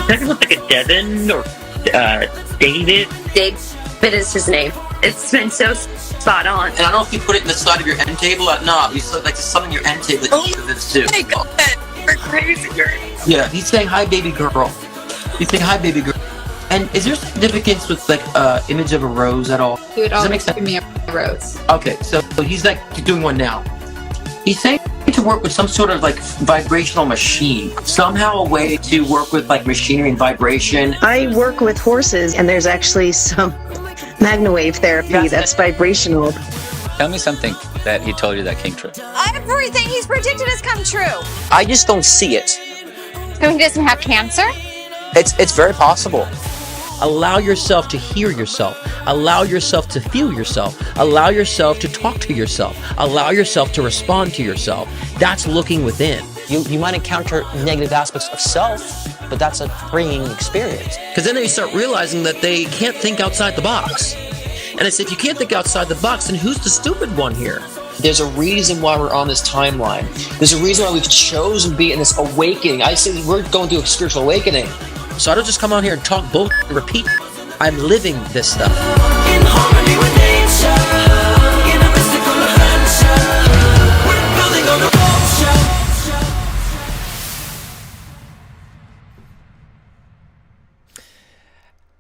That looks like a Devin or David. David is his name. It's been so spot on. And I don't know if you put it in the side of your end table or not. You said like there's something in your end table that you this too. My God, you're crazy. Yeah, he's saying hi, baby girl. He's saying hi, baby girl. And is there significance with like image of a rose at all? He would Does that always make sense? give me a rose. Okay, so he's like doing one now. He's saying to work with some sort of like vibrational machine. Somehow a way to work with like machinery and vibration. I work with horses, and there's actually some magnawave therapy that's vibrational. Tell me something that he told you that came true. Everything he's predicted has come true. I just don't see it. So he doesn't have cancer? It's very possible. Allow yourself to hear yourself. Allow yourself to feel yourself. Allow yourself to talk to yourself. Allow yourself to respond to yourself. That's looking within. You might encounter negative aspects of self, but that's a freeing experience. Because then they start realizing that they can't think outside the box. And I say, if you can't think outside the box, then who's the stupid one here? There's a reason why we're on this timeline. There's a reason why we've chosen to be in this awakening. I say we're going through a spiritual awakening. So I don't just come on here and talk bull and repeat. I'm living this stuff. In harmony with nature, in a mystical adventure, we're building on a culture.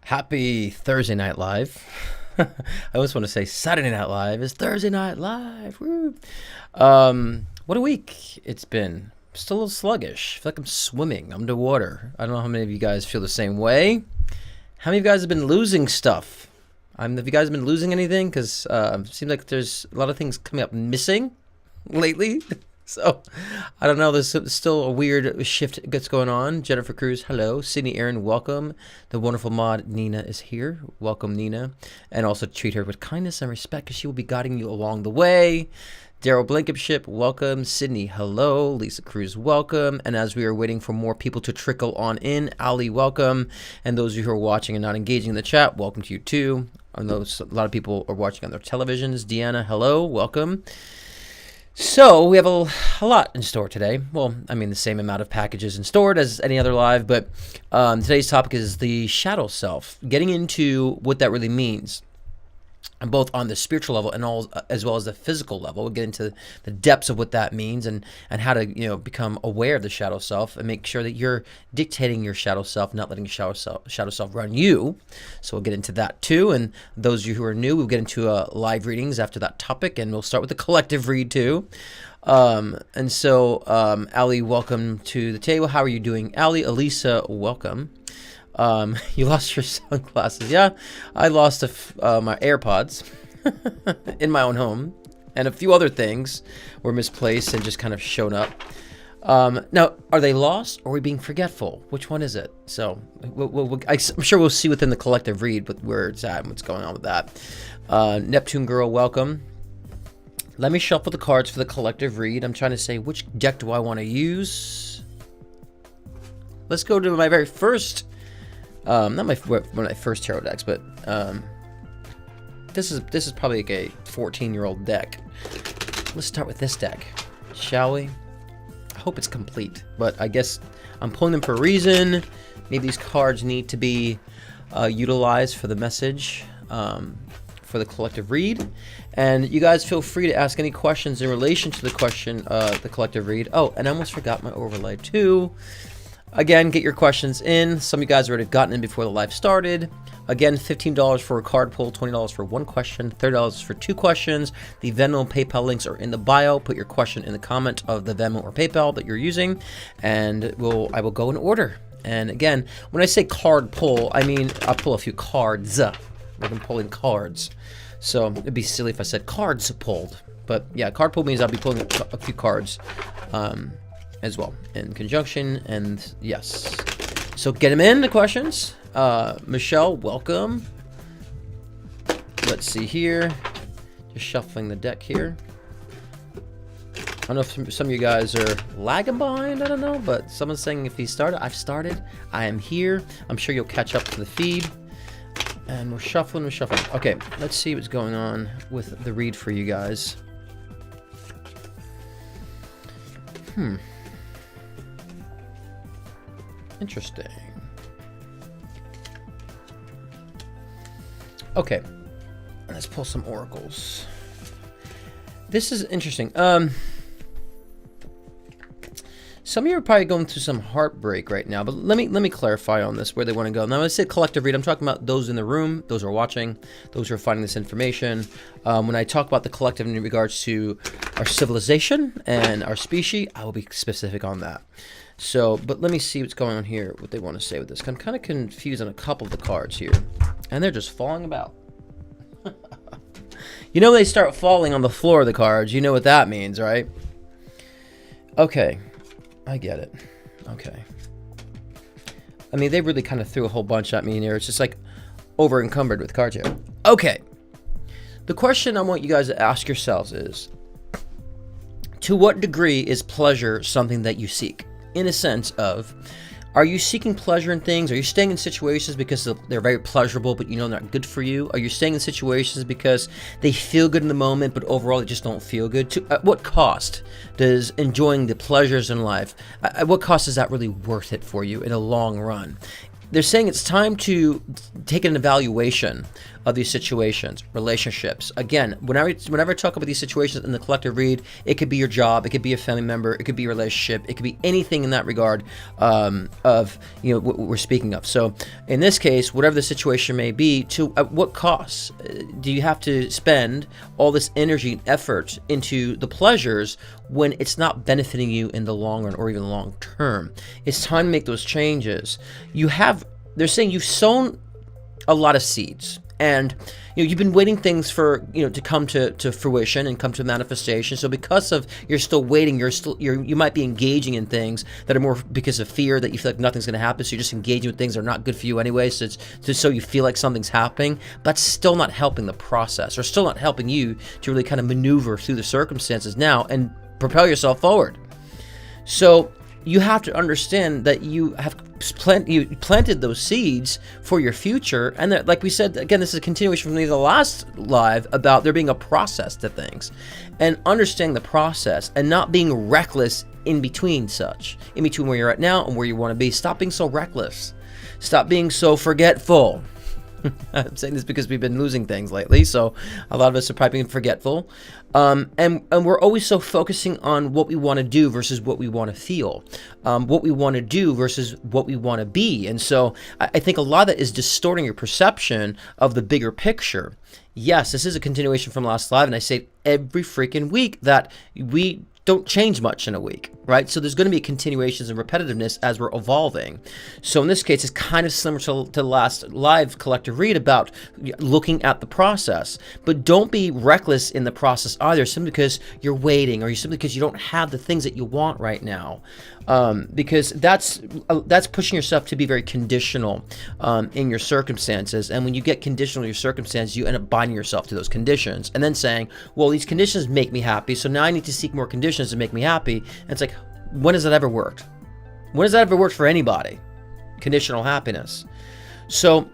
Happy Thursday Night Live. I always want to say Saturday Night Live is Thursday Night Live. Woo. What a week it's been. Still a little sluggish. I feel like I'm swimming underwater. I don't know how many of you guys feel the same way. How many of you guys have been losing stuff? Have you guys been losing anything? Because it seems like there's a lot of things coming up missing lately. So, I don't know. There's still a weird shift that's going on. Jennifer Cruz, hello. Sydney Aaron, welcome. The wonderful mod Nina is here. Welcome, Nina. And also treat her with kindness and respect because she will be guiding you along the way. Daryl Blankenship, welcome. Sydney, hello. Lisa Cruz, welcome. And as we are waiting for more people to trickle on in, Ali, welcome. And those of you who are watching and not engaging in the chat, welcome to you too. I know a lot of people are watching on their televisions. Deanna, hello, welcome. So we have a lot in store today. Well, I mean the same amount of packages in stored as any other live, but today's topic is the shadow self, getting into what that really means. And both on the spiritual level and all, as well as the physical level. We'll get into the depths of what that means and how to become aware of the shadow self and make sure that you're dictating your shadow self, not letting your shadow self run you. So we'll get into that too. And those of you who are new, we'll get into live readings after that topic, and we'll start with the collective read too. And so, Ali, welcome to the table. How are you doing, Ali? Elisa, welcome. You lost your sunglasses. Yeah, I lost my AirPods in my own home, and a few other things were misplaced and just kind of shown up. Now, are they lost or are we being forgetful? Which one is it? So I'm sure we'll see within the collective read where it's at and what's going on with that. Neptune Girl, welcome. Let me shuffle the cards for the collective read. I'm trying to say, which deck do I want to use? Let's go to my very first... not one of my first tarot decks, but this is probably like a 14-year-old deck. Let's start with this deck, shall we? I hope it's complete, but I guess I'm pulling them for a reason. Maybe these cards need to be utilized for the message for the collective read. And you guys feel free to ask any questions in relation to the question, the collective read. Oh, and I almost forgot my overlay too. Again, get your questions in. Some of you guys already have gotten in before the live started. Again, $15 for a card pull, $20 for one question, $30 for two questions. The Venmo and PayPal links are in the bio. Put your question in the comment of the Venmo or PayPal that you're using, and I will go in order. And again, when I say card pull, I mean I'll pull a few cards. Like I'm pulling cards. So it'd be silly if I said cards pulled. But yeah, card pull means I'll be pulling a few cards. As well in conjunction, and yes, so get them in the questions. Michelle, welcome. Let's see here, just shuffling the deck here. I don't know if some of you guys are lagging behind, I don't know, but someone's saying if he started, I've started, I am here. I'm sure you'll catch up to the feed, and we're shuffling. Okay, let's see what's going on with the read for you guys. Interesting. Okay, let's pull some oracles. This is interesting. Some of you are probably going through some heartbreak right now, but let me clarify on this where they want to go. Now, when I say collective read, I'm talking about those in the room, those who are watching, those who are finding this information. When I talk about the collective in regards to our civilization and our species, I will be specific on that. So, but let me see what's going on here, what they want to say with this. I'm kind of confused on a couple of the cards here, and they're just falling about. You know, when they start falling on the floor of the cards, you know what that means, right? Okay. I get it. Okay. I mean, they really kind of threw a whole bunch at me in here. It's just like over encumbered with cards here. Okay. The question I want you guys to ask yourselves is, to what degree is pleasure something that you seek? In a sense of, are you seeking pleasure in things? Are you staying in situations because they're very pleasurable, but you know they're not good for you? Are you staying in situations because they feel good in the moment, but overall they just don't feel good? At what cost does enjoying the pleasures in life, at what cost is that really worth it for you in the long run? They're saying it's time to take an evaluation of these situations, relationships. Again, whenever I talk about these situations in the collective read, it could be your job, it could be a family member, it could be a relationship, it could be anything in that regard of what we're speaking of. So in this case, whatever the situation may be, at what cost do you have to spend all this energy and effort into the pleasures when it's not benefiting you in the long run or even long term? It's time to make those changes. They're saying you've sown a lot of seeds, and you've been waiting things for to come to fruition and come to manifestation. So because of you're still waiting, you might be engaging in things that are more because of fear, that you feel like nothing's going to happen. So you're just engaging with things that are not good for you anyway. So it's just so you feel like something's happening, but still not helping the process, or still not helping you to really kind of maneuver through the circumstances now and propel yourself forward. So you have to understand that you planted those seeds for your future, and that, like we said, again, this is a continuation from the last live about there being a process to things, and understanding the process and not being reckless in between where you're at now and where you want to be. Stop being so reckless. Stop being so forgetful. I'm saying this because we've been losing things lately, so a lot of us are probably being forgetful. And we're always so focusing on what we want to do versus what we want to feel, what we want to do versus what we want to be. And so I think a lot of that is distorting your perception of the bigger picture. Yes, this is a continuation from last live, and I say every freaking week that we don't change much in a week, right? So there's going to be continuations and repetitiveness as we're evolving. So in this case, it's kind of similar to the last live collective read about looking at the process, but don't be reckless in the process either, simply because you're waiting, or simply because you don't have the things that you want right now. Because that's pushing yourself to be very conditional in your circumstances. And when you get conditional in your circumstances, you end up binding yourself to those conditions and then saying, well, these conditions make me happy, so now I need to seek more conditions to make me happy. And it's like, when has that ever worked? When has that ever worked for anybody? Conditional happiness. So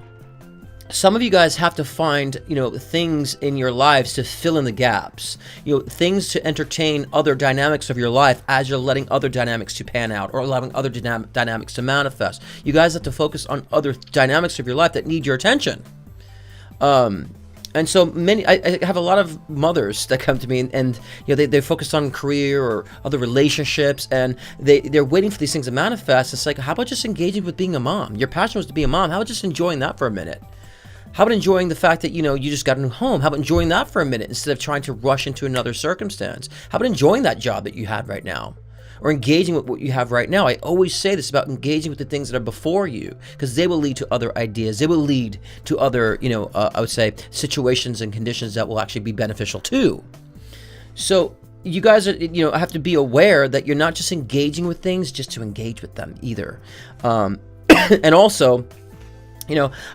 some of you guys have to find, things in your lives to fill in the gaps, things to entertain other dynamics of your life as you're letting other dynamics to pan out, or allowing other dynamics to manifest. You guys have to focus on other dynamics of your life that need your attention. And so I have a lot of mothers that come to me, and they're focused on career or other relationships, and they're waiting for these things to manifest. It's like, how about just engaging with being a mom? Your passion was to be a mom. How about just enjoying that for a minute? How about enjoying the fact that, you just got a new home? How about enjoying that for a minute instead of trying to rush into another circumstance? How about enjoying that job that you had right now? Or engaging with what you have right now? I always say this about engaging with the things that are before you, because they will lead to other ideas. They will lead to other, I would say, situations and conditions that will actually be beneficial too. So you guys are, have to be aware that you're not just engaging with things just to engage with them either. And also,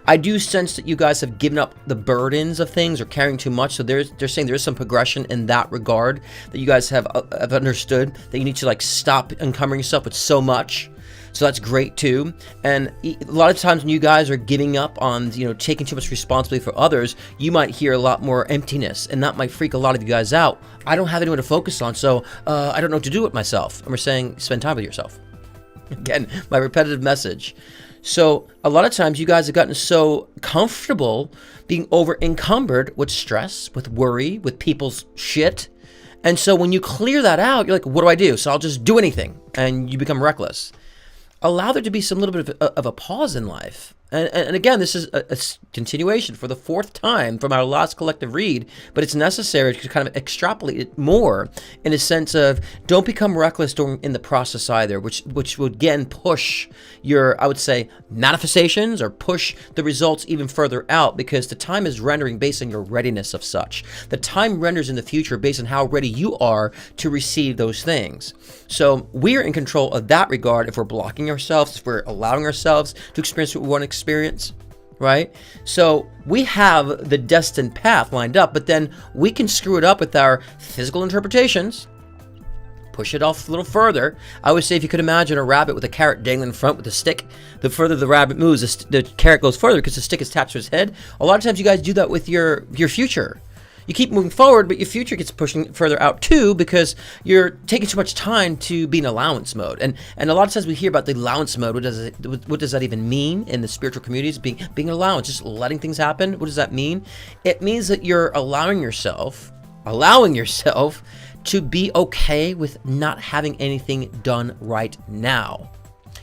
I do sense that you guys have given up the burdens of things or carrying too much. So they're saying there's some progression in that regard, that you guys have understood that you need to stop encumbering yourself with so much. So that's great too. And a lot of times when you guys are giving up on, taking too much responsibility for others, you might hear a lot more emptiness, and that might freak a lot of you guys out. I don't have anyone to focus on, so I don't know what to do with myself. And we're saying, spend time with yourself. Again, my repetitive message. So a lot of times you guys have gotten so comfortable being over encumbered with stress, with worry, with people's shit. And so when you clear that out, you're like, what do I do? So I'll just do anything. And you become reckless. Allow there to be some little bit of a pause in life. And again, this is a continuation for the fourth time from our last collective read, but it's necessary to kind of extrapolate it more in a sense of don't become reckless in the process either, which would again push your, I would say, manifestations or push the results even further out, because the time is rendering based on your readiness of such. The time renders in the future based on how ready you are to receive those things. So we're in control of that regard if we're blocking ourselves, if we're allowing ourselves to experience what we want to experience, right? So we have the destined path lined up, but then we can screw it up with our physical interpretations, push it off a little further. I would say if you could imagine a rabbit with a carrot dangling in front with a stick, the further the rabbit moves, the carrot goes further because the stick is attached to his head. A lot of times you guys do that with your future. You keep moving forward, but your future gets pushing further out too because you're taking too much time to be in allowance mode. And a lot of times we hear about the allowance mode. What does that even mean in the spiritual communities? Being allowance, just letting things happen. What does that mean? It means that you're allowing yourself to be okay with not having anything done right now.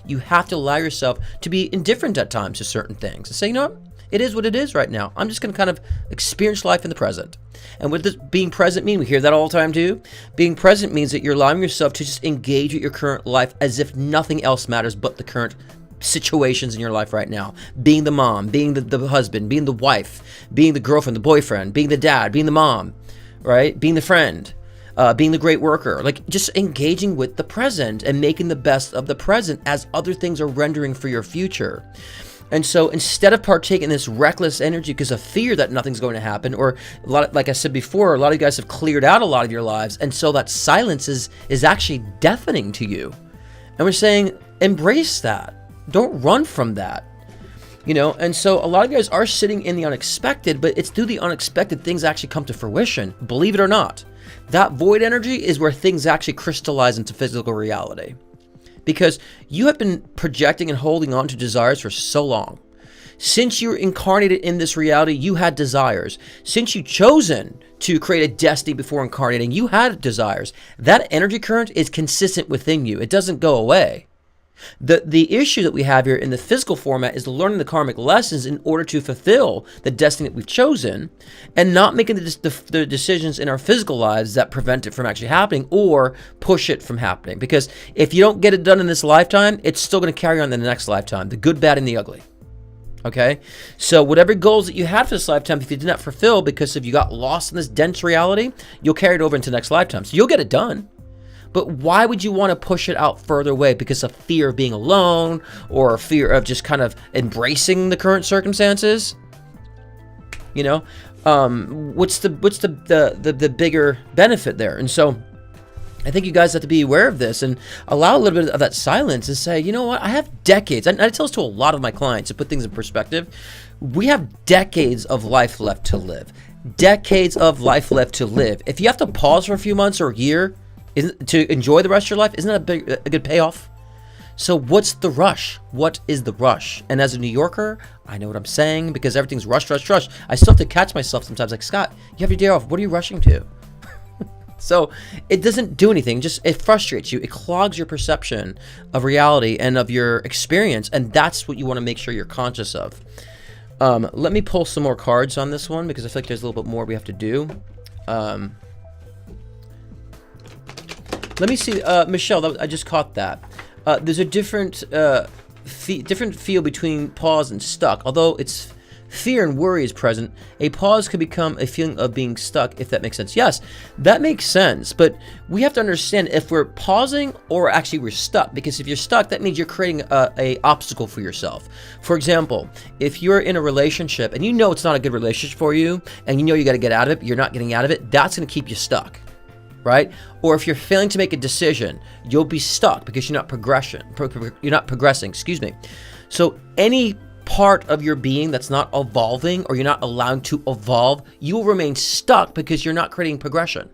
You have to allow yourself to be indifferent at times to certain things and say, you know what? It is what it is right now. I'm just going to kind of experience life in the present. And what does being present mean? We hear that all the time too. Being present means that you're allowing yourself to just engage with your current life as if nothing else matters but the current situations in your life right now. Being the mom, being the husband, being the wife, being the girlfriend, the boyfriend, being the dad, being the mom, right? Being the friend, being the great worker. Like just engaging with the present and making the best of the present as other things are rendering for your future. And so instead of partaking in this reckless energy because of fear that nothing's going to happen, or like I said before, a lot of you guys have cleared out a lot of your lives, and so that silence is actually deafening to you. And we're saying, embrace that. Don't run from that. You know, and so a lot of you guys are sitting in the unexpected, but it's through the unexpected things actually come to fruition, believe it or not. That void energy is where things actually crystallize into physical reality. Because you have been projecting and holding on to desires for so long. Since you were incarnated in this reality, you had desires. Since you chosen to create a destiny before incarnating, you had desires. That energy current is consistent within you. It doesn't go away. The issue that we have here in the physical format is learning the karmic lessons in order to fulfill the destiny that we've chosen and not making the decisions in our physical lives that prevent it from actually happening or push it from happening. Because if you don't get it done in this lifetime, it's still going to carry on in the next lifetime, the good, bad, and the ugly. Okay? So whatever goals that you had for this lifetime, if you did not fulfill because if you got lost in this dense reality, you'll carry it over into the next lifetime. So you'll get it done. But why would you want to push it out further away? Because of fear of being alone or fear of just kind of embracing the current circumstances? You know, what's the bigger benefit there? And so I think you guys have to be aware of this and allow a little bit of that silence and say, you know what, I have decades. I tell this to a lot of my clients to put things in perspective. We have decades of life left to live. Decades of life left to live. If you have to pause for a few months or a year to enjoy the rest of your life, isn't that a good payoff? So what's the rush? What is the rush? And as a New Yorker, I know what I'm saying because everything's rush. I still have to catch myself sometimes like, Scott, you have your day off. What are you rushing to? So it doesn't do anything. Just it frustrates you. It clogs your perception of reality and of your experience. And that's what you want to make sure you're conscious of. Let me pull some more cards on this one because I feel like there's a little bit more we have to do. Let me see, Michelle, I just caught that. There's a different feel between pause and stuck. Although it's fear and worry is present, a pause could become a feeling of being stuck, if that makes sense. Yes, that makes sense, but we have to understand if we're pausing or actually we're stuck, because if you're stuck, that means you're creating a obstacle for yourself. For example, if you're in a relationship and you know it's not a good relationship for you, and you know you got to get out of it, but you're not getting out of it, that's going to keep you stuck. Right? Or if you're failing to make a decision, you'll be stuck because you're not progressing, excuse me. So any part of your being that's not evolving or you're not allowing to evolve, you will remain stuck because you're not creating progression.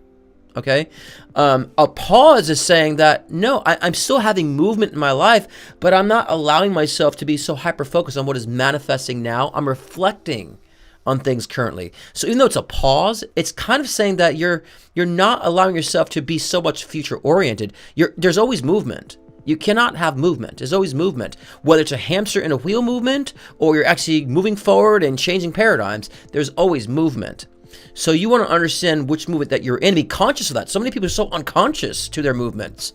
Okay, a pause is saying that no, I'm still having movement in my life, but I'm not allowing myself to be so hyper focused on what is manifesting now. I'm reflecting on things currently. So even though it's a pause, it's kind of saying that you're not allowing yourself to be so much future oriented. There's always movement. You cannot have movement. There's always movement. Whether it's a hamster in a wheel movement or you're actually moving forward and changing paradigms, there's always movement. So you want to understand which movement that you're in, be conscious of that. So many people are so unconscious to their movements.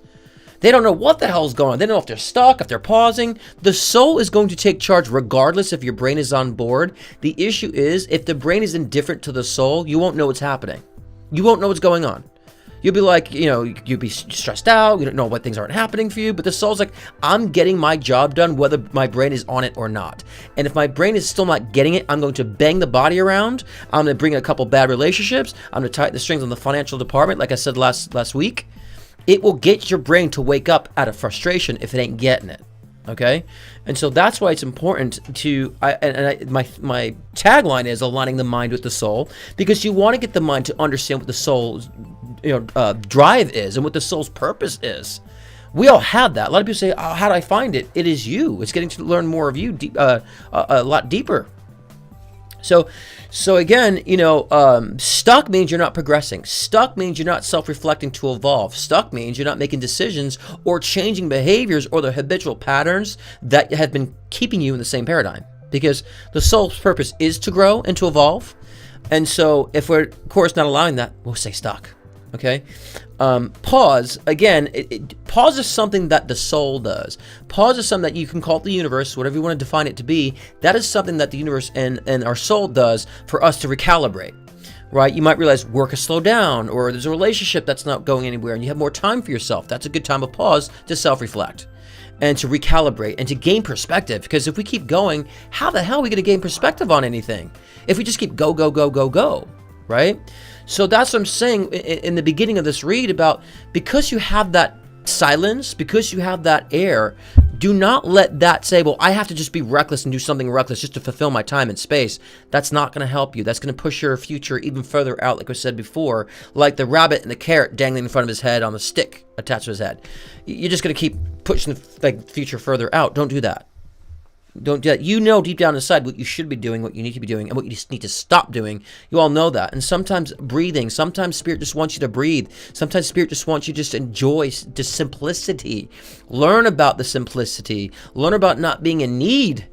They don't know what the hell's going on. They don't know if they're stuck, if they're pausing. The soul is going to take charge regardless if your brain is on board. The issue is if the brain is indifferent to the soul, you won't know what's happening. You won't know what's going on. You'll be like, you'll be stressed out. You don't know what things aren't happening for you. But the soul's like, I'm getting my job done whether my brain is on it or not. And if my brain is still not getting it, I'm going to bang the body around. I'm going to bring a couple bad relationships. I'm going to tighten the strings on the financial department, like I said last week. It will get your brain to wake up out of frustration if it ain't getting it. Okay, and so that's why it's important to. My tagline is aligning the mind with the soul, because you want to get the mind to understand what the soul's drive is and what the soul's purpose is. We all have that. A lot of people say, "Oh, how do I find it?" It is you. It's getting to learn more of you, a lot deeper. So again, stuck means you're not progressing. Stuck means you're not self-reflecting to evolve. Stuck means you're not making decisions or changing behaviors or the habitual patterns that have been keeping you in the same paradigm. Because the soul's purpose is to grow and to evolve. And so if we're, of course, not allowing that, we'll stay stuck. Okay? Pause, again, pause is something that the soul does. Pause is something that you can call it the universe, whatever you want to define it to be. That is something that the universe and our soul does for us to recalibrate, right? You might realize work has slowed down, or there's a relationship that's not going anywhere and you have more time for yourself. That's a good time of pause to self-reflect and to recalibrate and to gain perspective. Because if we keep going, how the hell are we going to gain perspective on anything? If we just keep go, right? So that's what I'm saying in the beginning of this read about, because you have that silence, because you have that air, do not let that say, well, I have to just be reckless and do something reckless just to fulfill my time and space. That's not going to help you. That's going to push your future even further out, like I said before, like the rabbit and the carrot dangling in front of his head on the stick attached to his head. You're just going to keep pushing the future further out. Don't do that. Don't do that. You know deep down inside what you should be doing, what you need to be doing, and what you just need to stop doing. You all know that. And sometimes breathing, sometimes Spirit just wants you to breathe. Sometimes Spirit just wants you to just enjoy the simplicity. Learn about the simplicity. Learn about not being in need.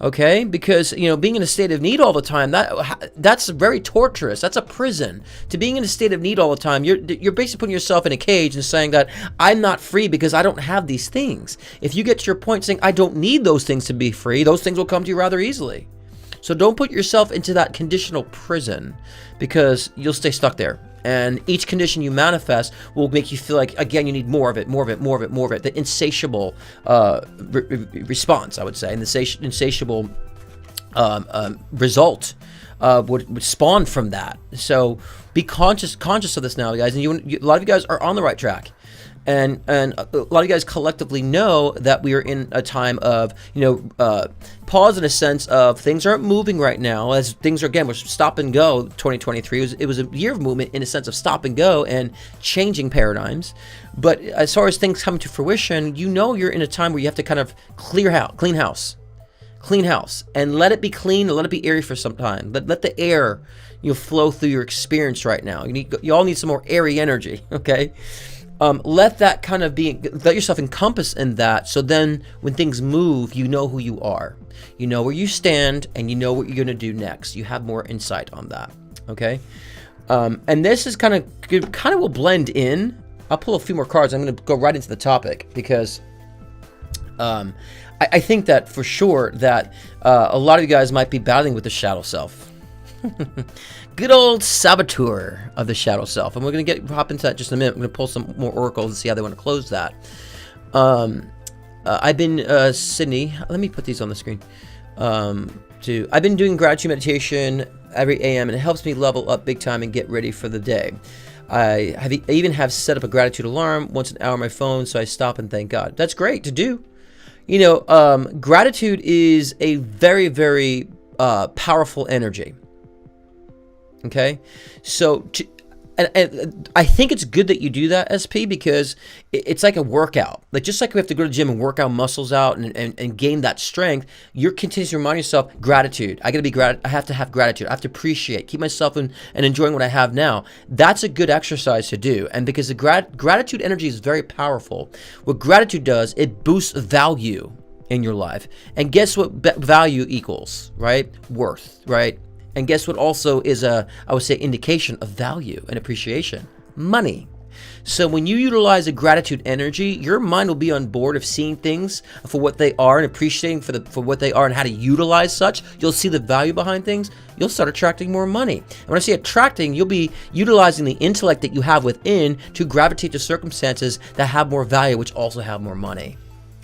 Okay? Because, being in a state of need all the time, that's very torturous. That's a prison. To being in a state of need all the time, you're basically putting yourself in a cage and saying that I'm not free because I don't have these things. If you get to your point saying I don't need those things to be free, those things will come to you rather easily. So don't put yourself into that conditional prison, because you'll stay stuck there. And each condition you manifest will make you feel like, again, you need more of it. The insatiable response, I would say, and the insatiable result would spawn from that. So be conscious of this now, guys. And a lot of you guys are on the right track. And a lot of you guys collectively know that we are in a time of, pause in a sense of things aren't moving right now. As things are, again, we're stop and go. 2023 it was a year of movement in a sense of stop and go and changing paradigms. But as far as things coming to fruition, you're in a time where you have to kind of clean house, and let it be clean and let it be airy for some time. Let the air flow through your experience right now. You all need some more airy energy. Okay. Let that kind of let yourself encompass in that. So then when things move, you know who you are, you know where you stand, and you know what you're going to do next. You have more insight on that. Okay. And this is kind of will blend in. I'll pull a few more cards. I'm going to go right into the topic, because I think that for sure that a lot of you guys might be battling with the shadow self. Good old saboteur of the shadow self. And we're going to hop into that in just in a minute. I'm going to pull some more oracles and see how they want to close that. I've been, Sydney, let me put these on the screen. I've been doing gratitude meditation every AM, and it helps me level up big time and get ready for the day. I even have set up a gratitude alarm once an hour on my phone, so I stop and thank God. That's great to do. Gratitude is a very, very powerful energy. Okay, so and I think it's good that you do that, SP, because it's like a workout. Like just like we have to go to the gym and work our muscles out and gain that strength, you're continuing to remind yourself gratitude. I have to have gratitude. I have to appreciate, keep myself and enjoying what I have now. That's a good exercise to do. And because the gratitude energy is very powerful, what gratitude does, it boosts value in your life. And guess what value equals, right? Worth, right? And guess what also is I would say, indication of value and appreciation? Money. So when you utilize a gratitude energy, your mind will be on board of seeing things for what they are and appreciating for what they are and how to utilize such. You'll see the value behind things. You'll start attracting more money. And when I say attracting, you'll be utilizing the intellect that you have within to gravitate to circumstances that have more value, which also have more money.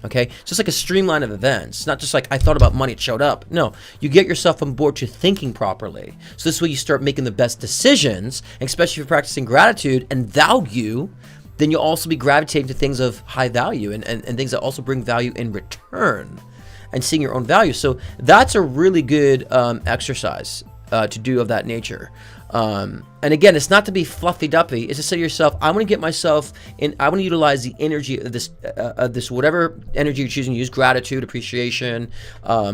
Okay, so it's like a streamline of events. Not just like I thought about money, it showed up. No, you get yourself on board to thinking properly. So this way you start making the best decisions, and especially if you're practicing gratitude and value, then you'll also be gravitating to things of high value and things that also bring value in return and seeing your own value. So that's a really good exercise to do of that nature. And again, it's not to be fluffy duffy. It's to say to yourself, I want to get myself in. I want to utilize the energy of this whatever energy you're choosing to use, gratitude, appreciation,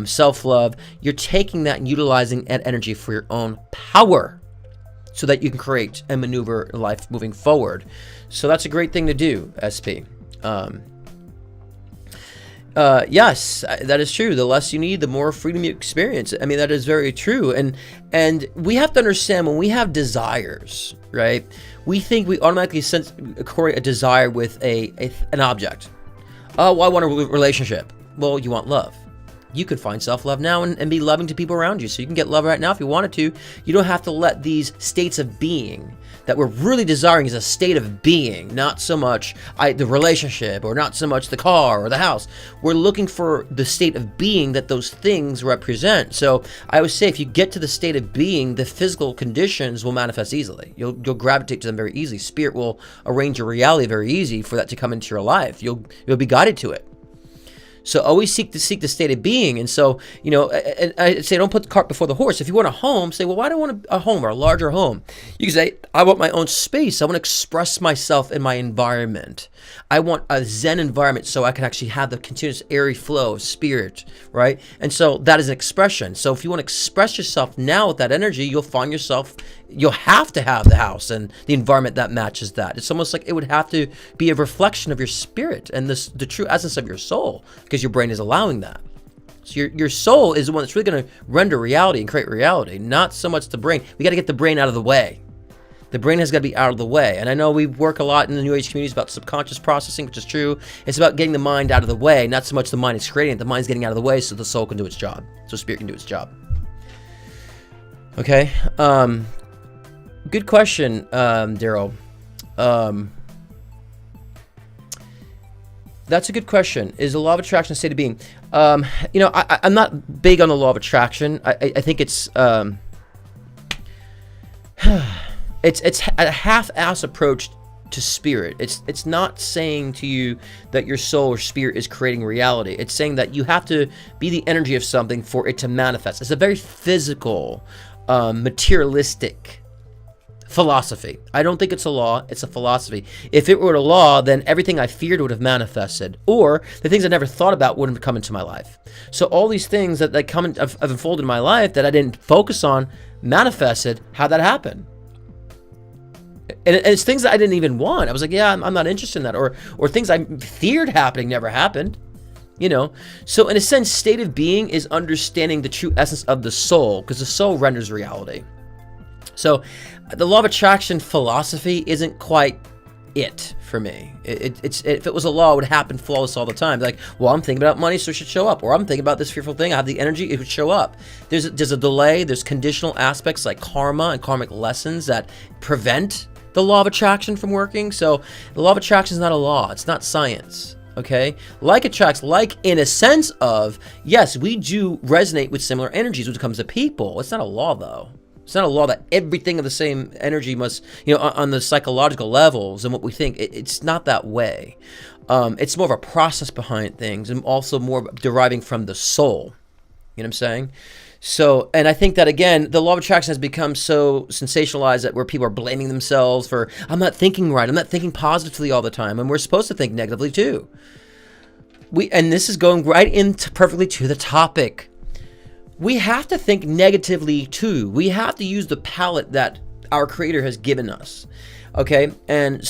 self-love. You're taking that and utilizing that energy for your own power, so that you can create and maneuver life moving forward. So that's a great thing to do, SP. Yes, that is true. The less you need, the more freedom you experience. I mean, that is very true. And we have to understand, when we have desires, right? We think we automatically correlate a desire with an object. Oh, well, I want a relationship. Well, you want love. You could find self-love now and be loving to people around you. So you can get love right now if you wanted to. You don't have to let these states of being that we're really desiring is a state of being, not so much the relationship, or not so much the car or the house. We're looking for the state of being that those things represent. So I would say if you get to the state of being, the physical conditions will manifest easily. You'll gravitate to them very easily. Spirit will arrange your reality very easy for that to come into your life. You'll be guided to it. So always seek the state of being. And so, and I say don't put the cart before the horse. If you want a home, say, well, why do I want a home or a larger home? You can say, I want my own space. I want to express myself in my environment. I want a Zen environment so I can actually have the continuous airy flow of spirit, right? And so that is an expression. So if you want to express yourself now with that energy, you'll find yourself, you'll have to have the house and the environment that matches that. It's almost like it would have to be a reflection of your spirit and the true essence of your soul, because your brain is allowing that. So your soul is the one that's really going to render reality and create reality, not so much the brain. We got to get the brain out of the way. The brain has got to be out of the way. And I know we work a lot in the New Age communities about subconscious processing, which is true. It's about getting the mind out of the way, not so much the mind is creating it. The mind's getting out of the way so the soul can do its job, so spirit can do its job. Okay. Good question, Daryl. That's a good question. Is the law of attraction a state of being? I'm not big on the law of attraction. I think it's it's a half-ass approach to spirit. It's not saying to you that your soul or spirit is creating reality. It's saying that you have to be the energy of something for it to manifest. It's a very physical, materialistic philosophy. I don't think it's a law, it's a philosophy. If it were a law, then everything I feared would have manifested, or the things I never thought about wouldn't have come into my life. So all these things that have unfolded in my life that I didn't focus on manifested. How'd that happen? And it's things that I didn't even want. I was like, yeah, I'm not interested in that. Or things I feared happening never happened. So in a sense, state of being is understanding the true essence of the soul, because the soul renders reality. So the law of attraction philosophy isn't quite it for me. It's if it was a law, it would happen flawless all the time. Like, well, I'm thinking about money, so it should show up. Or I'm thinking about this fearful thing, I have the energy, it would show up. There's a delay, there's conditional aspects like karma and karmic lessons that prevent the law of attraction from working. So the law of attraction is not a law, it's not science. Okay, like attracts like, in a sense of, yes, we do resonate with similar energies when it comes to people. It's not a law though. It's not a law that everything of the same energy must, on the psychological levels and what we think. It's not that way. It's more of a process behind things, and also more deriving from the soul. You know what I'm saying? So, and I think that again, the law of attraction has become so sensationalized that where people are blaming themselves for, I'm not thinking right, I'm not thinking positively all the time, and we're supposed to think negatively too. And this is going right into perfectly to the topic. We have to think negatively too. We have to use the palette that our Creator has given us. Okay, and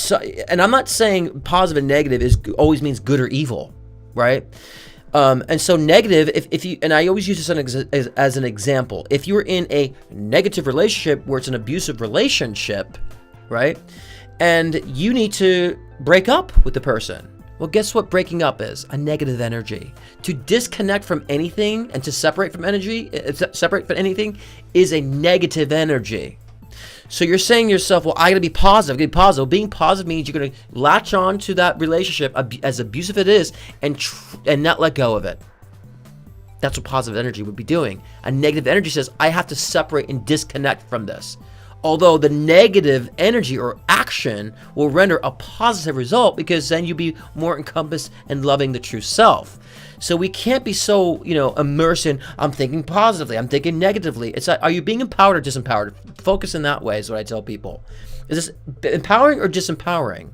I'm not saying positive and negative always means good or evil, right? And so negative, if you, and I always use this as an example. If you're in a negative relationship where it's an abusive relationship, right, and you need to break up with the person, well, guess what breaking up is? A negative energy. To disconnect from anything and to separate from anything is a negative energy. So you're saying to yourself, well, I gotta be positive, Being positive means you're gonna latch on to that relationship, as abusive it is, and not let go of it. That's what positive energy would be doing. A negative energy says, I have to separate and disconnect from this. Although the negative energy or action will render a positive result, because then you'll be more encompassed and loving the true self. So we can't be so, immersed in, I'm thinking positively, I'm thinking negatively. It's like, are you being empowered or disempowered? Focus in that way is what I tell people. Is this empowering or disempowering?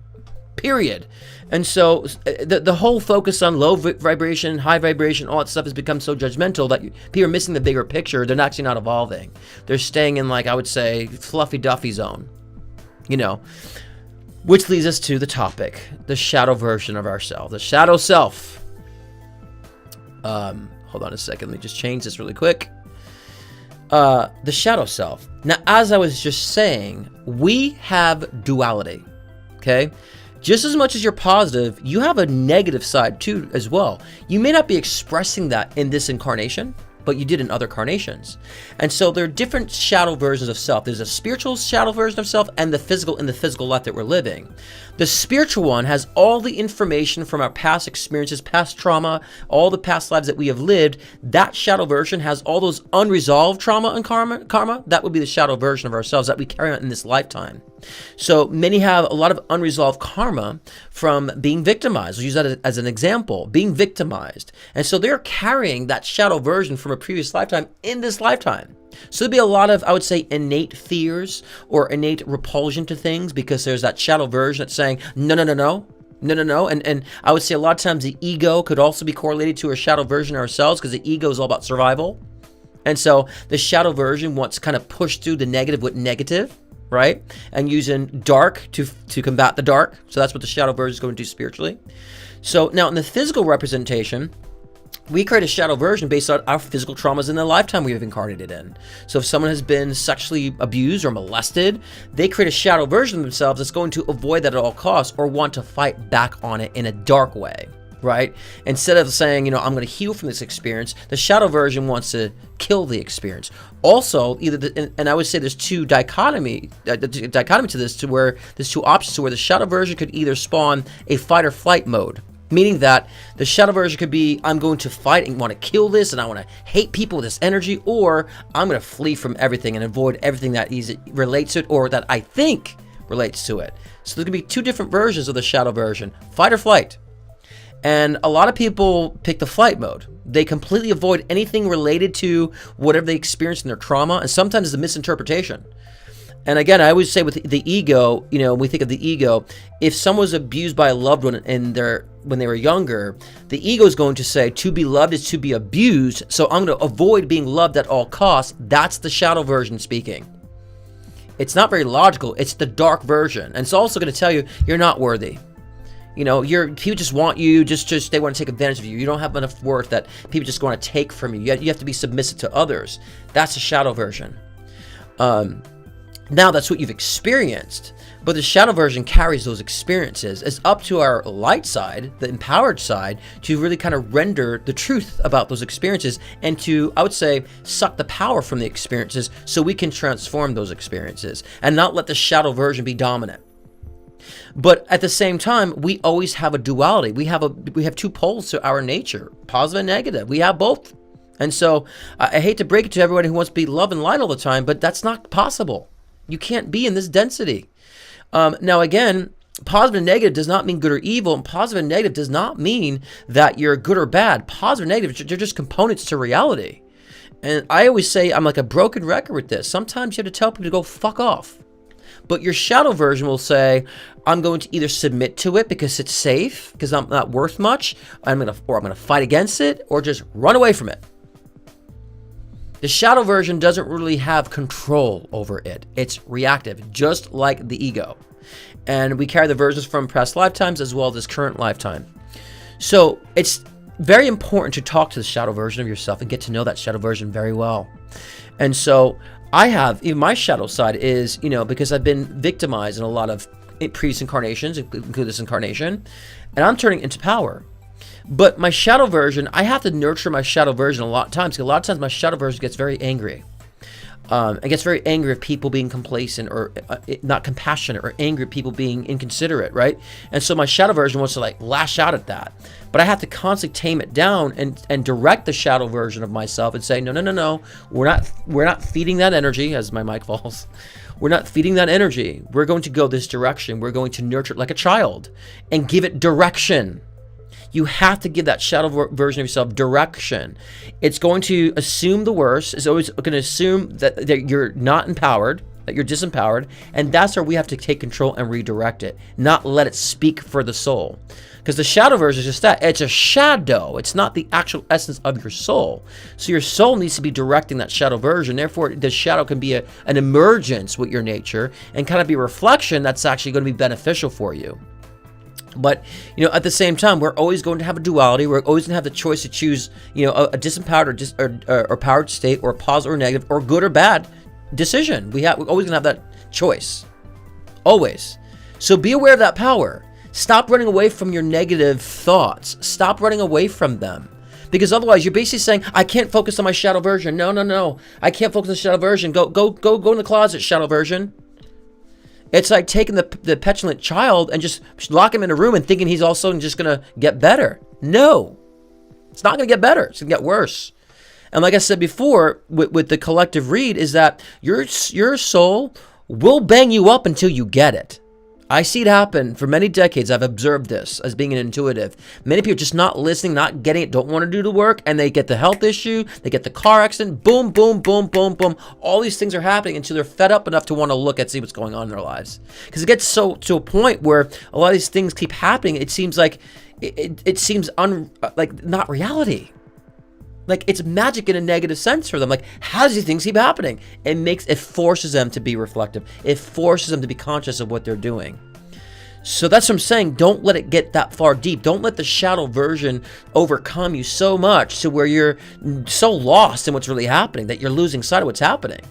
Period. And so the whole focus on low vibration, high vibration, all that stuff has become so judgmental that people are missing the bigger picture. They're actually not evolving. They're staying in, like, I would say, fluffy duffy zone, which leads us to the topic, the shadow version of ourselves, the shadow self. Hold on a second. Let me just change this really quick. The shadow self. Now, as I was just saying, we have duality, okay? Just as much as you're positive, you have a negative side too as well. You may not be expressing that in this incarnation, but you did in other carnations. And so there are different shadow versions of self. There's a spiritual shadow version of self and the physical in the physical life that we're living. The spiritual one has all the information from our past experiences, past trauma, all the past lives that we have lived. That shadow version has all those unresolved trauma and karma. That would be the shadow version of ourselves that we carry on in this lifetime. So many have a lot of unresolved karma from being victimized. We'll use that as an example, being victimized. And so they're carrying that shadow version from a previous lifetime in this lifetime. So there'd be a lot of, I would say, innate fears or innate repulsion to things, because there's that shadow version that's saying, no. And I would say a lot of times the ego could also be correlated to a shadow version of ourselves, because the ego is all about survival. And so the shadow version wants to kind of push through the negative with negative, right? And using dark to combat the dark. So that's what the shadow version is going to do spiritually. So now in the physical representation, we create a shadow version based on our physical traumas in the lifetime we have incarnated in. So if someone has been sexually abused or molested, they create a shadow version of themselves that's going to avoid that at all costs or want to fight back on it in a dark way, right? Instead of saying, I'm going to heal from this experience, the shadow version wants to kill the experience. Also, and I would say there's two dichotomy to this, to where there's two options to where the shadow version could either spawn a fight or flight mode. Meaning that the shadow version could be, I'm going to fight and want to kill this, and I want to hate people with this energy, or I'm going to flee from everything and avoid everything that relates to it or that I think relates to it. So there's going to be two different versions of the shadow version, fight or flight. And a lot of people pick the flight mode. They completely avoid anything related to whatever they experienced in their trauma, and sometimes it's a misinterpretation. And again, I always say with the ego, when we think of the ego, if someone was abused by a loved one when they were younger, the ego is going to say, to be loved is to be abused, so I'm going to avoid being loved at all costs. That's the shadow version speaking. It's not very logical. It's the dark version. And it's also going to tell you, you're not worthy. People just want you, just they want to take advantage of you. You don't have enough worth that people just want to take from you. You have to be submissive to others. That's the shadow version. Now that's what you've experienced, but the shadow version carries those experiences. It's up to our light side, the empowered side, to really kind of render the truth about those experiences and to, I would say, suck the power from the experiences so we can transform those experiences and not let the shadow version be dominant. But at the same time, we always have a duality. We have two poles to our nature, positive and negative. We have both. And so I hate to break it to everybody who wants to be love and light all the time, but that's not possible. You can't be in this density. Now, again, positive and negative does not mean good or evil, and positive and negative does not mean that you're good or bad. Positive and negative, they're just components to reality. And I always say I'm like a broken record with this. Sometimes you have to tell people to go fuck off. But your shadow version will say, I'm going to either submit to it because it's safe, because I'm not worth much, or I'm gonna fight against it, or just run away from it. The shadow version doesn't really have control over it. It's reactive, just like the ego. And we carry the versions from past lifetimes as well as this current lifetime. So it's very important to talk to the shadow version of yourself and get to know that shadow version very well. And so I have, even my shadow side is, because I've been victimized in a lot of previous incarnations, including this incarnation, and I'm turning into power. But my shadow version, I have to nurture my shadow version a lot of times, because a lot of times my shadow version gets very angry. It gets very angry at people being complacent or not compassionate, or angry at people being inconsiderate, right? And so my shadow version wants to like lash out at that. But I have to constantly tame it down and direct the shadow version of myself and say, no, we're not feeding that energy, as my mic falls. We're not feeding that energy. We're going to go this direction. We're going to nurture it like a child and give it direction. You have to give that shadow version of yourself direction. It's going to assume the worst. It's always going to assume that you're not empowered, that you're disempowered, and that's where we have to take control and redirect it, not let it speak for the soul. Because the shadow version is just that. It's a shadow. It's not the actual essence of your soul. So your soul needs to be directing that shadow version. Therefore, the shadow can be an emergence with your nature and kind of be a reflection that's actually going to be beneficial for you. But, at the same time, we're always going to have a duality. We're always going to have the choice to choose, a disempowered or powered state, or positive or negative, or good or bad decision. We're always going to have that choice. Always. So be aware of that power. Stop running away from your negative thoughts. Stop running away from them. Because otherwise, you're basically saying, I can't focus on my shadow version. No. I can't focus on the shadow version. Go in the closet, shadow version. It's like taking the petulant child and just lock him in a room and thinking he's all of a sudden just going to get better. No, it's not going to get better. It's going to get worse. And like I said before, with the collective read, is that your soul will bang you up until you get it. I see it happen for many decades. I've observed this as being an intuitive. Many people are just not listening, not getting it, don't want to do the work, and they get the health issue, they get the car accident, boom, boom, boom, boom, boom. All these things are happening until they're fed up enough to want to look and see what's going on in their lives. Because it gets to a point where a lot of these things keep happening. It seems like it seems not reality. Like it's magic in a negative sense for them. Like, how does these things keep happening? It forces them to be reflective. It forces them to be conscious of what they're doing. So that's what I'm saying. Don't let it get that far deep. Don't let the shadow version overcome you so much to where you're so lost in what's really happening that you're losing sight of what's happening.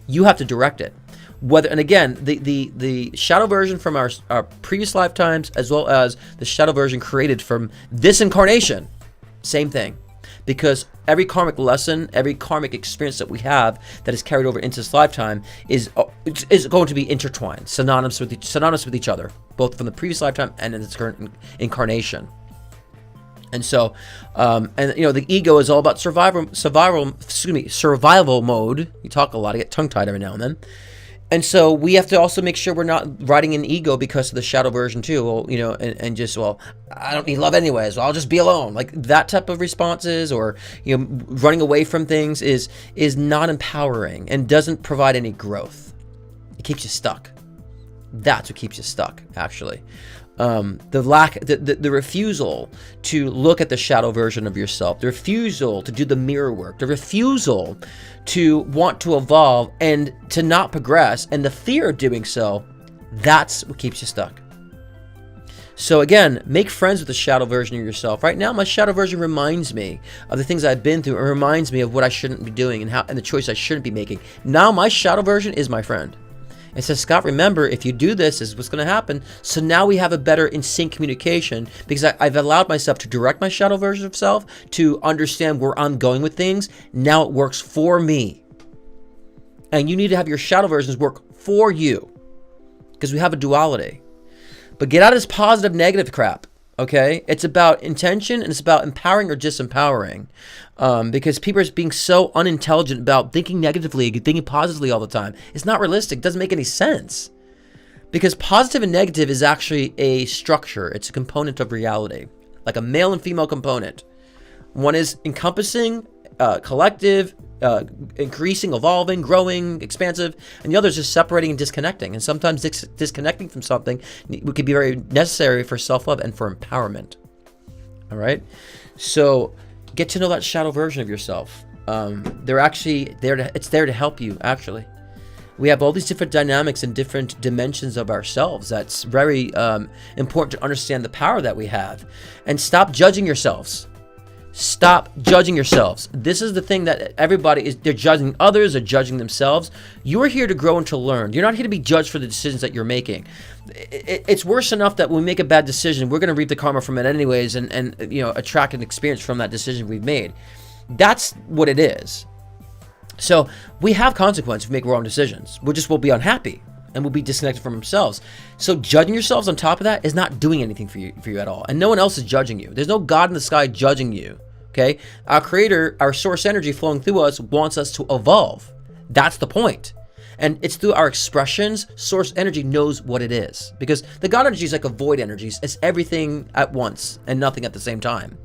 You have to direct it. And again, the shadow version from our previous lifetimes, as well as the shadow version created from this incarnation, same thing. Because every karmic lesson, every karmic experience that we have that is carried over into this lifetime is going to be intertwined, synonymous with each other, both from the previous lifetime and in its current incarnation. And so, the ego is all about survival mode. You talk a lot, I get tongue-tied every now and then. And so we have to also make sure we're not riding in ego because of the shadow version too. Well, I don't need love anyways. I'll just be alone. Like that type of responses, or running away from things is not empowering and doesn't provide any growth. It keeps you stuck. That's what keeps you stuck, actually. The refusal to look at the shadow version of yourself, the refusal to do the mirror work, the refusal to want to evolve and to not progress, and the fear of doing so, that's what keeps you stuck. So again, make friends with the shadow version of yourself. Right now, my shadow version reminds me of the things I've been through. It reminds me of what I shouldn't be doing and the choice I shouldn't be making. Now my shadow version is my friend. It says, Scott, remember, if you do this, this is what's going to happen. So now we have a better in sync communication, because I've allowed myself to direct my shadow version of self to understand where I'm going with things. Now it works for me. And you need to have your shadow versions work for you, because we have a duality. But get out of this positive negative crap. Okay, it's about intention and it's about empowering or disempowering, because people are being so unintelligent about thinking negatively, thinking positively all the time. It's not realistic. It doesn't make any sense, because positive and negative is actually a structure. It's a component of reality, like a male and female component. One is encompassing collective, increasing, evolving, growing, expansive, and the other is just separating and disconnecting. And sometimes disconnecting from something could be very necessary for self-love and for empowerment. All right? So get to know that shadow version of yourself. They're actually it's there to help you, actually. We have all these different dynamics and different dimensions of ourselves. That's very important to understand the power that we have. And stop judging yourselves. Stop judging yourselves. This is the thing that everybody is. They're judging others, they're judging themselves. You are here to grow and to learn. You're not here to be judged for the decisions that you're making. It's worse enough that when we make a bad decision, we're going to reap the karma from it anyways, and attract an experience from that decision we've made. That's what it is. So we have consequences if we make wrong decisions. We'll be unhappy and we'll be disconnected from ourselves. So judging yourselves on top of that is not doing anything for you at all. And no one else is judging you. There's no God in the sky judging you. Okay? Our creator, our source energy flowing through us wants us to evolve. That's the point. And it's through our expressions, source energy knows what it is. Because the God energy is like a void energy. It's everything at once and nothing at the same time.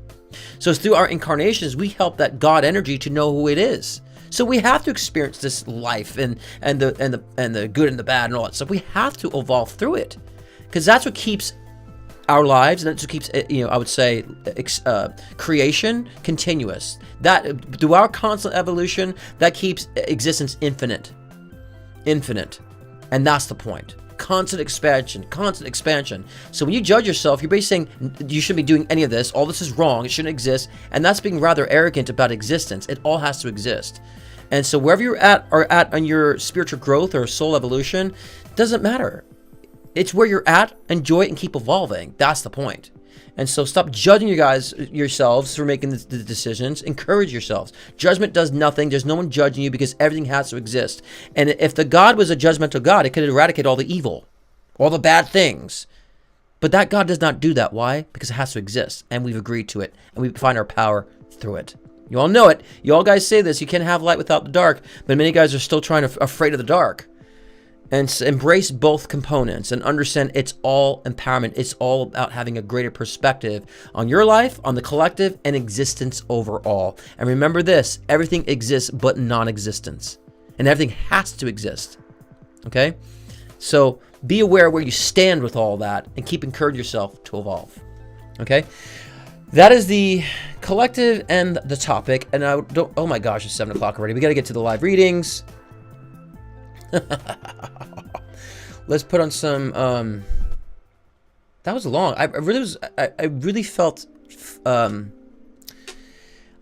So it's through our incarnations, we help that God energy to know who it is. So we have to experience this life and the good and the bad and all that stuff. We have to evolve through it, because that's what keeps our lives, and that's what keeps I would say creation continuous. That through our constant evolution, that keeps existence infinite, and that's the point. Constant expansion. So when you judge yourself, you're basically saying you shouldn't be doing any of this. All this is wrong. It shouldn't exist. And that's being rather arrogant about existence. It all has to exist. And so wherever you're at on your spiritual growth or soul evolution, doesn't matter. It's where you're at. Enjoy it and keep evolving. That's the point. And so stop judging yourselves for making the decisions. Encourage yourselves. Judgment does nothing. There's no one judging you, because everything has to exist. And if the God was a judgmental God, it could eradicate all the evil, all the bad things. But that God does not do that. Why? Because it has to exist. And we've agreed to it. And we find our power through it. You all know it. You all guys say this. You can't have light without the dark. But many guys are still afraid of the dark. And embrace both components and understand it's all empowerment. It's all about having a greater perspective on your life, on the collective, and existence overall. And remember this, everything exists but non-existence. And everything has to exist. Okay? So be aware where you stand with all that and keep encouraging yourself to evolve. Okay? That is the collective and the topic. And oh my gosh, it's 7 o'clock already. We got to get to the live readings. Let's put on some that was long. I really felt I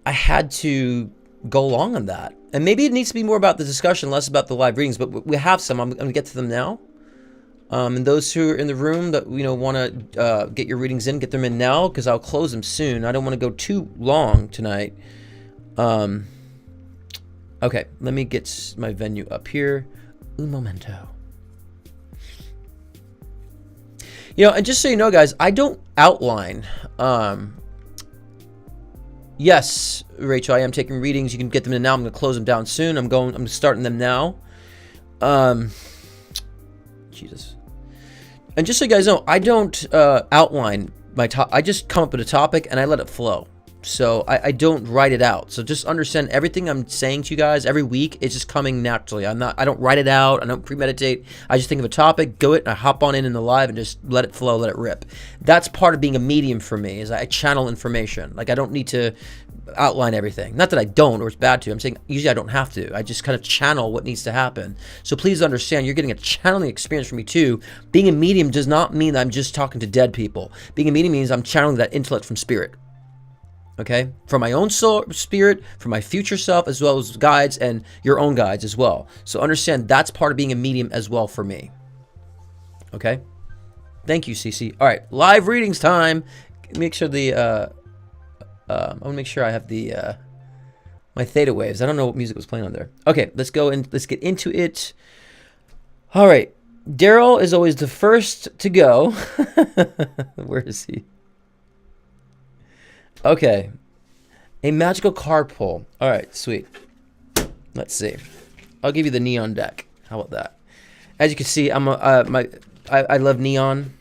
had to go long on that. And maybe it needs to be more about the discussion, less about the live readings, but we have some. I'm going to get to them now. And those who are in the room that want to get your readings in, get them in now, because I'll close them soon. I don't want to go too long tonight. Okay, let me get my venue up here. Un momento. And just so you know, guys, I don't outline. Yes, Rachel, I am taking readings. You can get them in now. I'm going to close them down soon. I'm starting them now. Jesus. And just so you guys know, I don't outline my top. I just come up with a topic and I let it flow. So I don't write it out. So just understand everything I'm saying to you guys every week, it's just coming naturally. I don't write it out. I don't premeditate. I just think of a topic, go it, and I hop on in the live and just let it flow, let it rip. That's part of being a medium for me, is I channel information. Like, I don't need to outline everything. Not that I don't, or it's bad to. I'm saying usually I don't have to. I just kind of channel what needs to happen. So please understand, you're getting a channeling experience from me too. Being a medium does not mean that I'm just talking to dead people. Being a medium means I'm channeling that intellect from spirit. Okay, from my own soul, spirit, from my future self, as well as guides and your own guides as well. So understand that's part of being a medium as well for me. Okay, thank you, Cece. All right, live readings time. Make sure I want to make sure I have the my theta waves. I don't know what music was playing on there. Okay, let's go and let's get into it. All right, Daryl is always the first to go. Where is he? Okay, a magical card pull. All right, sweet. Let's see. I'll give you the neon deck. How about that? As you can see, I love neon.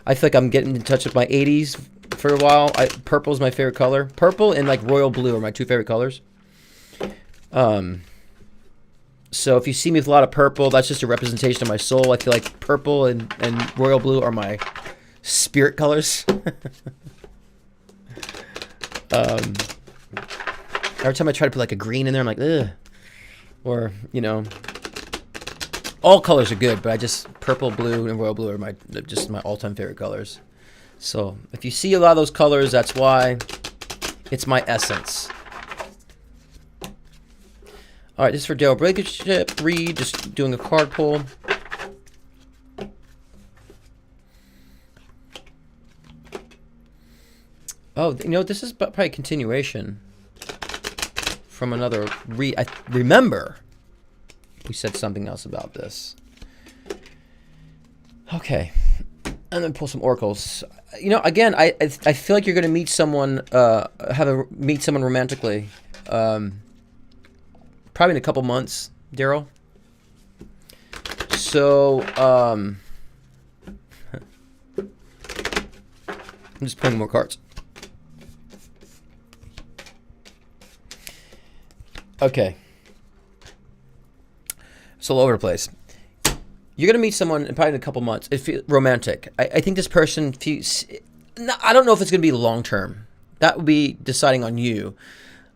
I feel like I'm getting in touch with my 80s for a while. Purple is my favorite color. Purple and like royal blue are my two favorite colors. So if you see me with a lot of purple, that's just a representation of my soul. I feel like purple and royal blue are my spirit colors. Every time I try to put like a green in there, I'm like, ugh. Or, you know, all colors are good, but purple, blue, and royal blue are my all-time favorite colors. So if you see a lot of those colors, that's why. It's my essence. All right, this is for Daryl Blankenship. Read, just doing a card pull. Oh, you know, this is probably a continuation from another I remember we said something else about this. Okay. And then pull some oracles. You know, again, I feel like you're going to meet someone, meet someone romantically. Probably in a couple months, Daryl. So, I'm just pulling more cards. Okay. It's all over the place. You're going to meet someone probably in a couple months. Romantic. I think this person, I don't know if it's going to be long term. That would be deciding on you.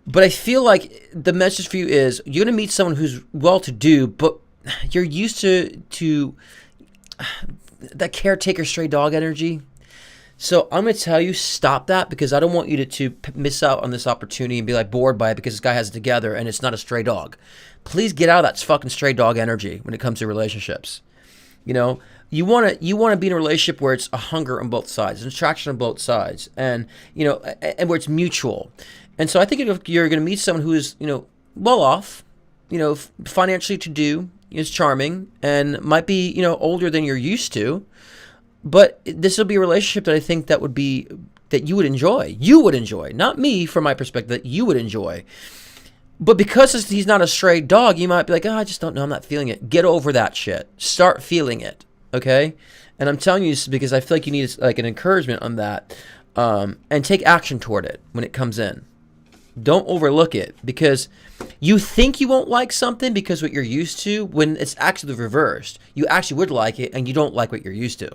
But I feel like the message for you is you're going to meet someone who's well-to-do, but you're used to that caretaker stray dog energy. So I'm going to tell you, stop that, because I don't want you to miss out on this opportunity and be like bored by it because this guy has it together and it's not a stray dog. Please get out of that fucking stray dog energy when it comes to relationships. You know, you want to be in a relationship where it's a hunger on both sides, an attraction on both sides, and, you know, and where it's mutual. And so I think if you're going to meet someone who is, you know, well off, you know, financially to do, is charming, and might be, you know, older than you're used to, but this will be a relationship that I think that you would enjoy. You would enjoy, not me from my perspective, that you would enjoy. But because he's not a stray dog, you might be like, oh, I just don't know, I'm not feeling it. Get over that shit. Start feeling it, okay? And I'm telling you this because I feel like you need like an encouragement on that, and take action toward it when it comes in. Don't overlook it, because you think you won't like something because what you're used to, when it's actually reversed. You actually would like it, and you don't like what you're used to.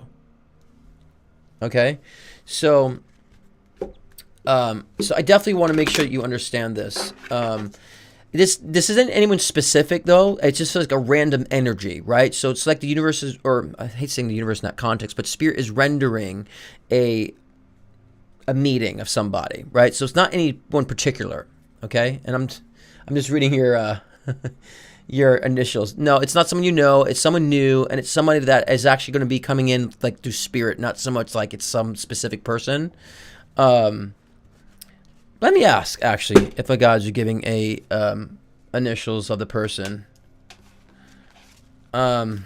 Okay? So I definitely want to make sure that you understand this. This isn't anyone specific, though. It's just like a random energy, right? So it's like the universe is, or I hate saying the universe in that context, but spirit is rendering a meeting of somebody, right? So it's not anyone particular, okay? And I'm just reading your your initials. No, it's not someone you know. It's someone new, and it's somebody that is actually going to be coming in like through spirit, not so much like it's some specific person. Let me ask, actually, if the guys are giving a initials of the person. RC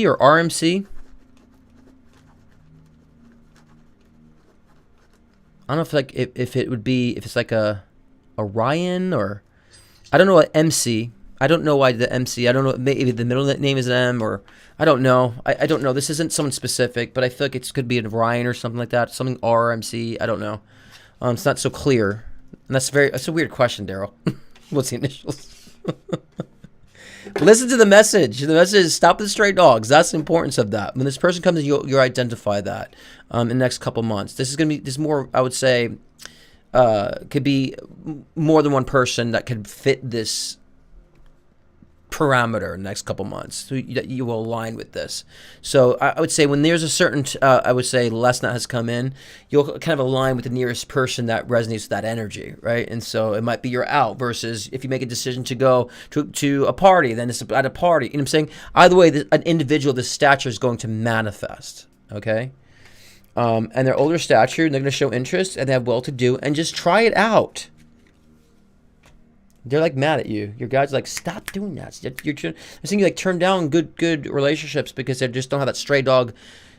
or RMC? I don't know if it would be, if it's like a Ryan, or I don't know what MC. I don't know why the MC. I don't know, maybe the middle name is an M, or I don't know. I don't know. This isn't someone specific, but I feel like it could be a Ryan or something like that. Something RMC. I don't know. It's not so clear. And that's a weird question, Daryl. What's the initials? Listen to the message. The message is stop the stray dogs. That's the importance of that. When this person comes in, you'll identify that in the next couple months. This is more, I would say, could be more than one person that could fit this parameter in the next couple months. So you will align with this. So I would say when there's a certain, I would say less that has come in, you'll kind of align with the nearest person that resonates with that energy, right? And so it might be you're out versus if you make a decision to go to a party, then it's at a party. You know what I'm saying? Either way, an individual of this stature is going to manifest, okay? And they're older stature, and they're going to show interest, and they have well-to-do, and just try it out. They're like mad at you. Your guys are like, stop doing that. You're saying you like turn down good relationships because they just don't have that stray dog,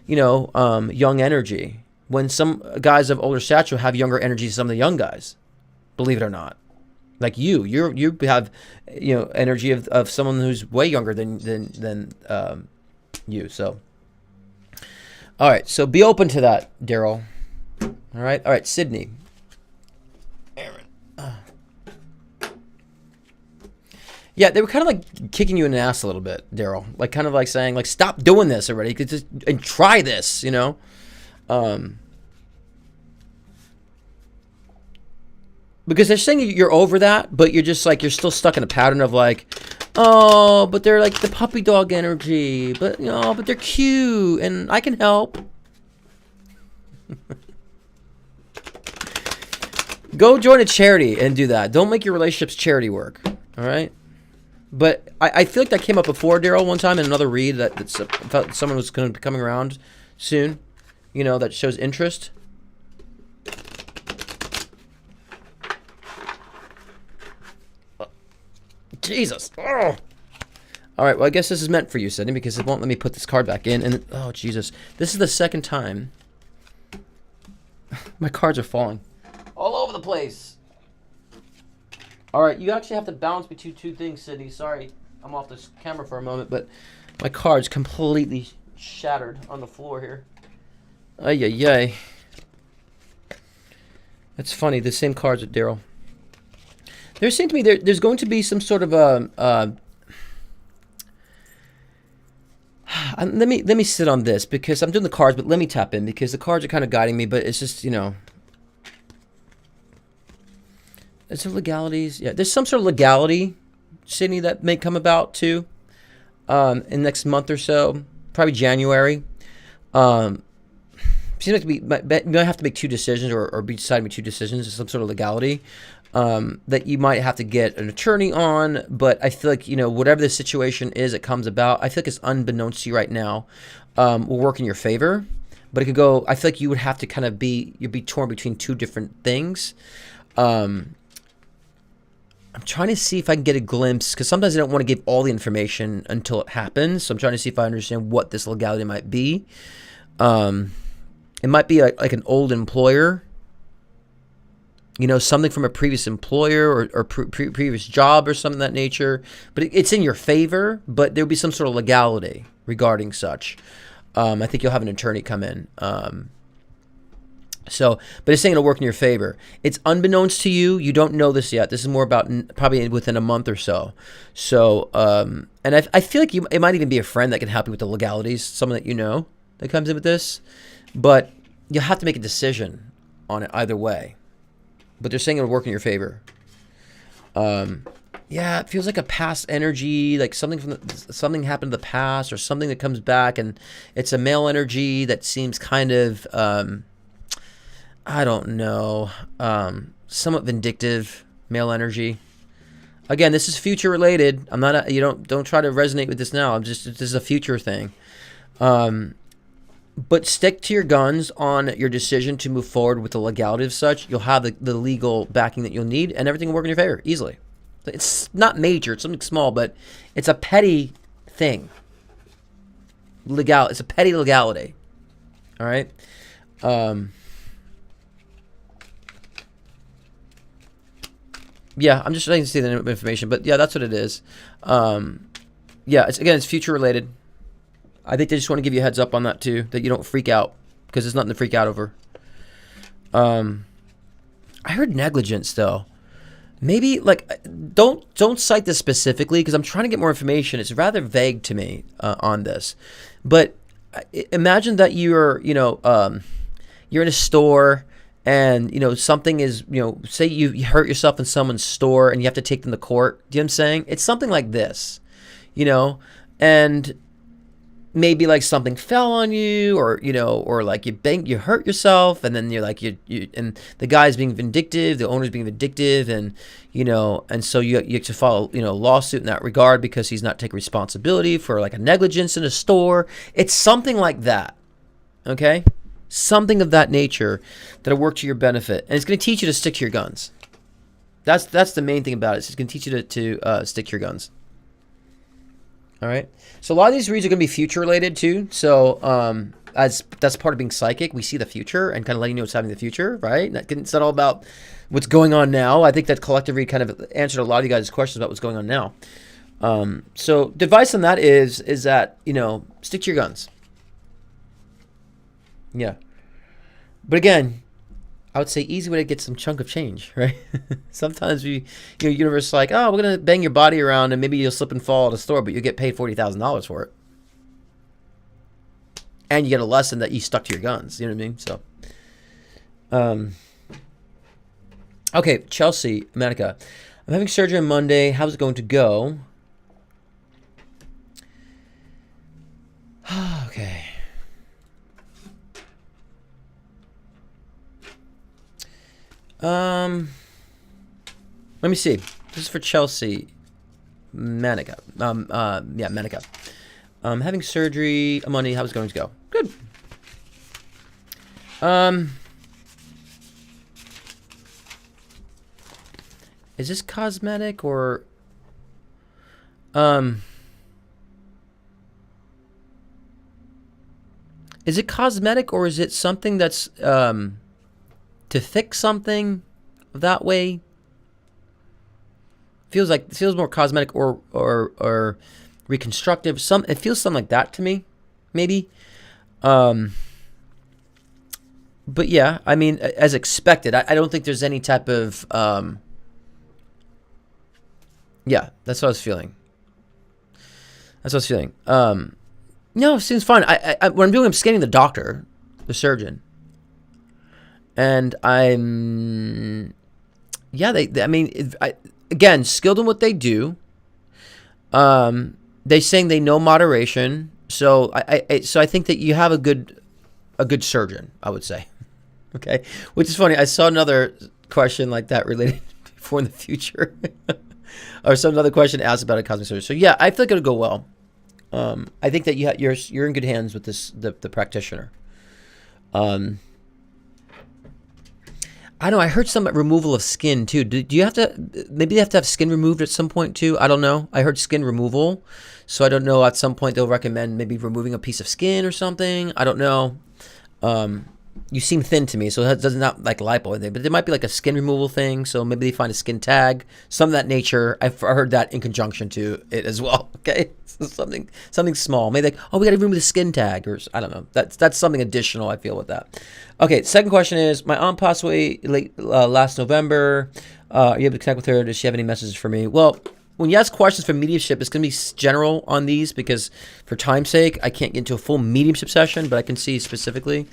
you know, young energy. When some guys of older stature have younger energy than some of the young guys, believe it or not. Like you have, you know, energy of someone who's way younger than you. So, All right, so be open to that, Daryl. All right, Sydney. Aaron. Yeah, they were kind of like kicking you in the ass a little bit, Daryl. Like kind of like saying, like, stop doing this already, and try this, you know. Because they're saying you're over that, but you're just like, you're still stuck in a pattern of like, oh, but they're like the puppy dog energy, but you know, but they're cute and I can help. Go join a charity and do that. Don't make your relationships charity work. All right. But I feel like that came up before, Daryl, one time in another read that felt someone was going to be coming around soon. You know, that shows interest. Jesus. Oh. All right, well, I guess this is meant for you, Sydney, because it won't let me put this card back in. And oh, Jesus. This is the second time. My cards are falling all over the place. All right, you actually have to balance between two things, Sydney. Sorry, I'm off this camera for a moment, but my card's completely shattered on the floor here. Ay, ay, ay. That's funny, the same cards with Daryl. There seems to me there's going to be some sort of let me sit on this because I'm doing the cards, but let me tap in because the cards are kind of guiding me, but it's just, you know. Is there legalities? Yeah, there's some sort of legality, Sydney, that may come about too in the next month or so, probably January. Seems like you might have to make two decisions or be deciding between two decisions. Some sort of legality that you might have to get an attorney on. But I feel like, you know, whatever the situation is that comes about, I feel like it's unbeknownst to you right now, will work in your favor. But it could go. I feel like you would have to kind of you'd be torn between two different things. I'm trying to see if I can get a glimpse, because sometimes I don't want to give all the information until it happens. So I'm trying to see if I understand what this legality might be. It might be like an old employer, you know, something from a previous employer or previous job or something of that nature. But it's in your favor, but there'll be some sort of legality regarding such. I think you'll have an attorney come in. But it's saying it'll work in your favor. It's unbeknownst to you. You don't know this yet. This is more about probably within a month or so. So, and I feel like it might even be a friend that can help you with the legalities, someone that you know that comes in with this. But you'll have to make a decision on it either way. But they're saying it'll work in your favor. Yeah, it feels like a past energy, like something something happened in the past or something that comes back, and it's a male energy that seems kind of I don't know, somewhat vindictive male energy. Again, this is future related. I'm not. Don't try to resonate with this now. This is a future thing. But stick to your guns on your decision to move forward with the legality of such. You'll have the legal backing that you'll need, and everything will work in your favor easily. It's not major. It's something small, but it's a petty thing. It's a petty legality. All right. Yeah, I'm just trying to see the information, but yeah, that's what it is. Yeah, it's future related. I think they just want to give you a heads up on that too, that you don't freak out, because there's nothing to freak out over. I heard negligence though. Maybe like don't cite this specifically, because I'm trying to get more information. It's rather vague to me on this, but imagine that you're you're in a store. And, something is, say you hurt yourself in someone's store and you have to take them to court. Do you know what I'm saying? It's something like this, and maybe like something fell on you or like you hurt yourself, and then you're like, and the guy's being vindictive, the owner's being vindictive, and, and so you have to file, lawsuit in that regard because he's not taking responsibility for like a negligence in a store. It's something like that. Okay. Something of that nature that'll work to your benefit, and it's going to teach you to stick to your guns. That's the main thing about it. It's going to teach you to stick to your guns. All right. So a lot of these reads are going to be future related too. So as that's part of being psychic, we see the future and kind of letting you know what's happening in the future, right? It's not all about what's going on now. I think that collective read kind of answered a lot of you guys' questions about what's going on now. So the advice on that is that stick to your guns. Yeah. But again, I would say easy way to get some chunk of change, right? Sometimes universe is like, oh, we're gonna bang your body around and maybe you'll slip and fall at a store, but you get paid $40,000 for it, and you get a lesson that you stuck to your guns. You know what I mean? So, okay, Chelsea Manica, I'm having surgery on Monday. How's it going to go? Okay. Let me see. This is for Chelsea Manica. Yeah, Manica. Having surgery on Monday. How's it going to go? Good. Is this cosmetic or is it cosmetic or is it something that's to fix something that way? Feels more cosmetic or reconstructive. It feels something like that to me, maybe. But yeah, I mean, as expected, I don't think there's any type of yeah, that's what I was feeling. No, it seems fine. I what I'm doing, I'm scanning the doctor, the surgeon. And I'm, yeah, I mean, again, skilled in what they do. They saying they know moderation, so so I think that you have a good surgeon, I would say. Okay, which is funny. I saw another question like that related before in the future, or some other question asked about a cosmetic surgery. So yeah, I feel like it'll go well. I think that you're in good hands with the practitioner. I know. I heard some removal of skin too. Do you have to? Maybe they have to have skin removed at some point too. I don't know. I heard skin removal, so I don't know. At some point they'll recommend maybe removing a piece of skin or something. I don't know. You seem thin to me, so that doesn't not like lipo or anything, but there might be like a skin removal thing. So maybe they find a skin tag, some of that nature. I've heard that in conjunction to it as well. Okay, so something small. Maybe like, oh, we got to remove the skin tag, or I don't know. That's something additional. I feel with that. Okay, second question is, my aunt passed away last November. Are you able to connect with her? Does she have any messages for me? Well, when you ask questions for mediumship, it's going to be general on these because for time's sake, I can't get into a full mediumship session, but I can see specifically.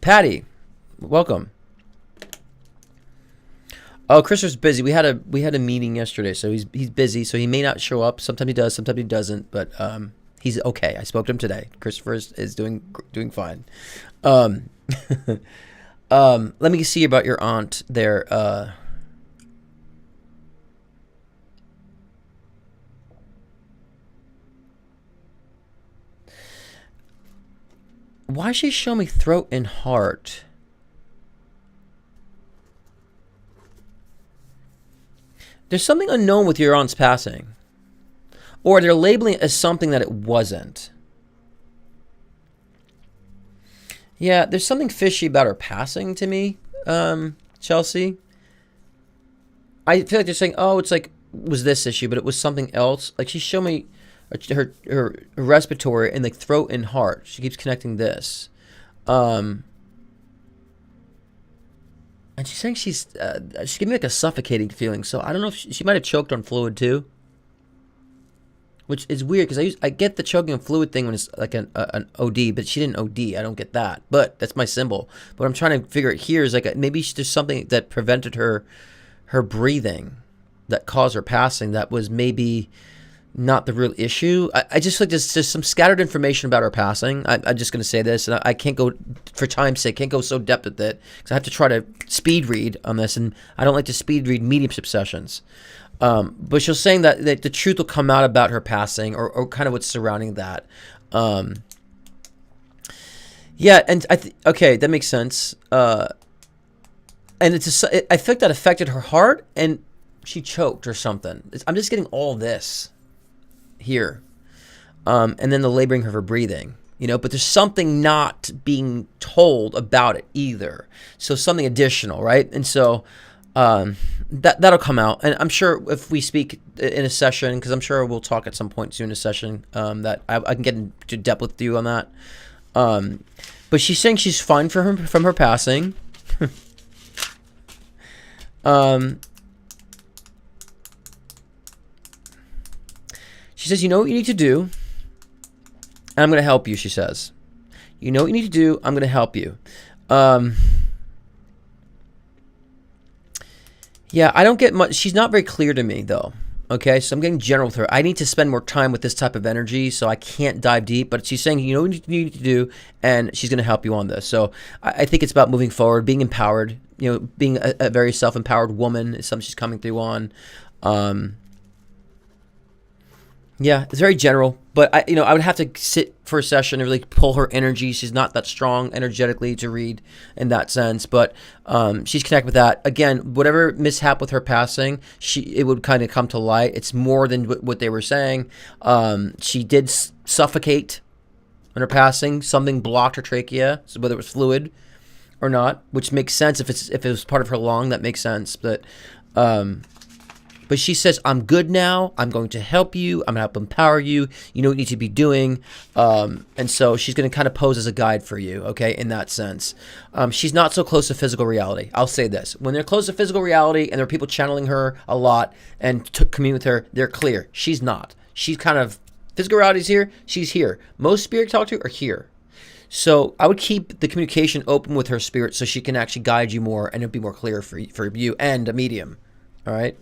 Patty, welcome. Oh, Christopher's busy. We had a meeting yesterday, so he's busy, so he may not show up. Sometimes he does, sometimes he doesn't, but he's okay. I spoke to him today. Christopher is doing fine. Let me see about your aunt there. Why she show me throat and heart? There's something unknown with your aunt's passing. Or they're labeling it as something that it wasn't. Yeah, there's something fishy about her passing to me, Chelsea. I feel like they're saying, oh, it's like, it was this issue, but it was something else. Like, she showed me her respiratory and like throat and heart. She keeps connecting this. And she's saying she gave me like a suffocating feeling. So I don't know if she might have choked on fluid too. Which is weird because I get the choking on fluid thing when it's like an OD, but she didn't OD. I don't get that. But that's my symbol. But what I'm trying to figure out here is like maybe there's something that prevented her breathing that caused her passing that was maybe not the real issue. I just feel like there's just some scattered information about her passing. I'm just going to say this, and I can't go, for time's sake, can't go so depth with it, because I have to try to speed read on this, and I don't like to speed read mediumship sessions. But she's saying that the truth will come out about her passing, or kind of what's surrounding that. Yeah, and okay, that makes sense. And I feel like that affected her heart, and she choked or something. I'm just getting all this here, and then the laboring of her breathing, but there's something not being told about it either, so something additional, right? And so That'll come out, and I'm sure if we speak in a session, because I'm sure we'll talk at some point soon in a session, that I can get into depth with you on that. But she's saying she's fine from her passing. She says, you know what you need to do, and I'm going to help you, she says. You know what you need to do, I'm going to help you. Yeah, I don't get much. She's not very clear to me, though. Okay, so I'm getting general with her. I need to spend more time with this type of energy, so I can't dive deep. But she's saying, you know what you need to do, and she's going to help you on this. So I think it's about moving forward, being empowered. You know, being a very self-empowered woman is something she's coming through on. Yeah, it's very general, but I would have to sit for a session and really pull her energy. She's not that strong energetically to read in that sense, but she's connected with that. Again, whatever mishap with her passing, it would kind of come to light. It's more than what they were saying. She did suffocate in her passing. Something blocked her trachea, so whether it was fluid or not, which makes sense if it was part of her lung. That makes sense, but she says, I'm good now. I'm going to help you. I'm going to help empower you. You know what you need to be doing. And so she's going to kind of pose as a guide for you, okay, in that sense. She's not so close to physical reality. I'll say this. When they're close to physical reality and there are people channeling her a lot and commune with her, they're clear. She's not. She's kind of, physical reality's here. She's here. Most spirit talk to are here. So I would keep the communication open with her spirit so she can actually guide you more and it'll be more clear for you and a medium, all right?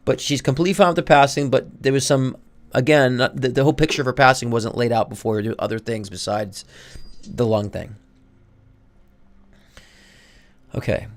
But she's completely fine with the passing, but there was some, again, the whole picture of her passing wasn't laid out before do other things besides the lung thing. Okay.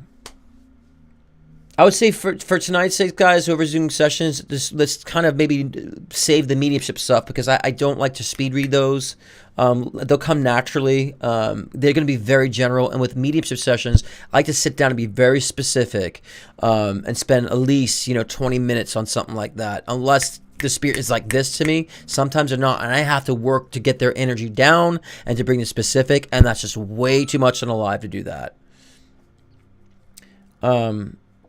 I would say for tonight's sake, guys, whoever's doing sessions, let's kind of maybe save the mediumship stuff because I don't like to speed read those. They'll come naturally. They're going to be very general. And with mediumship sessions, I like to sit down and be very specific and spend at least 20 minutes on something like that. Unless the spirit is like this to me, sometimes they're not. And I have to work to get their energy down and to bring the specific. And that's just way too much on a live to do that.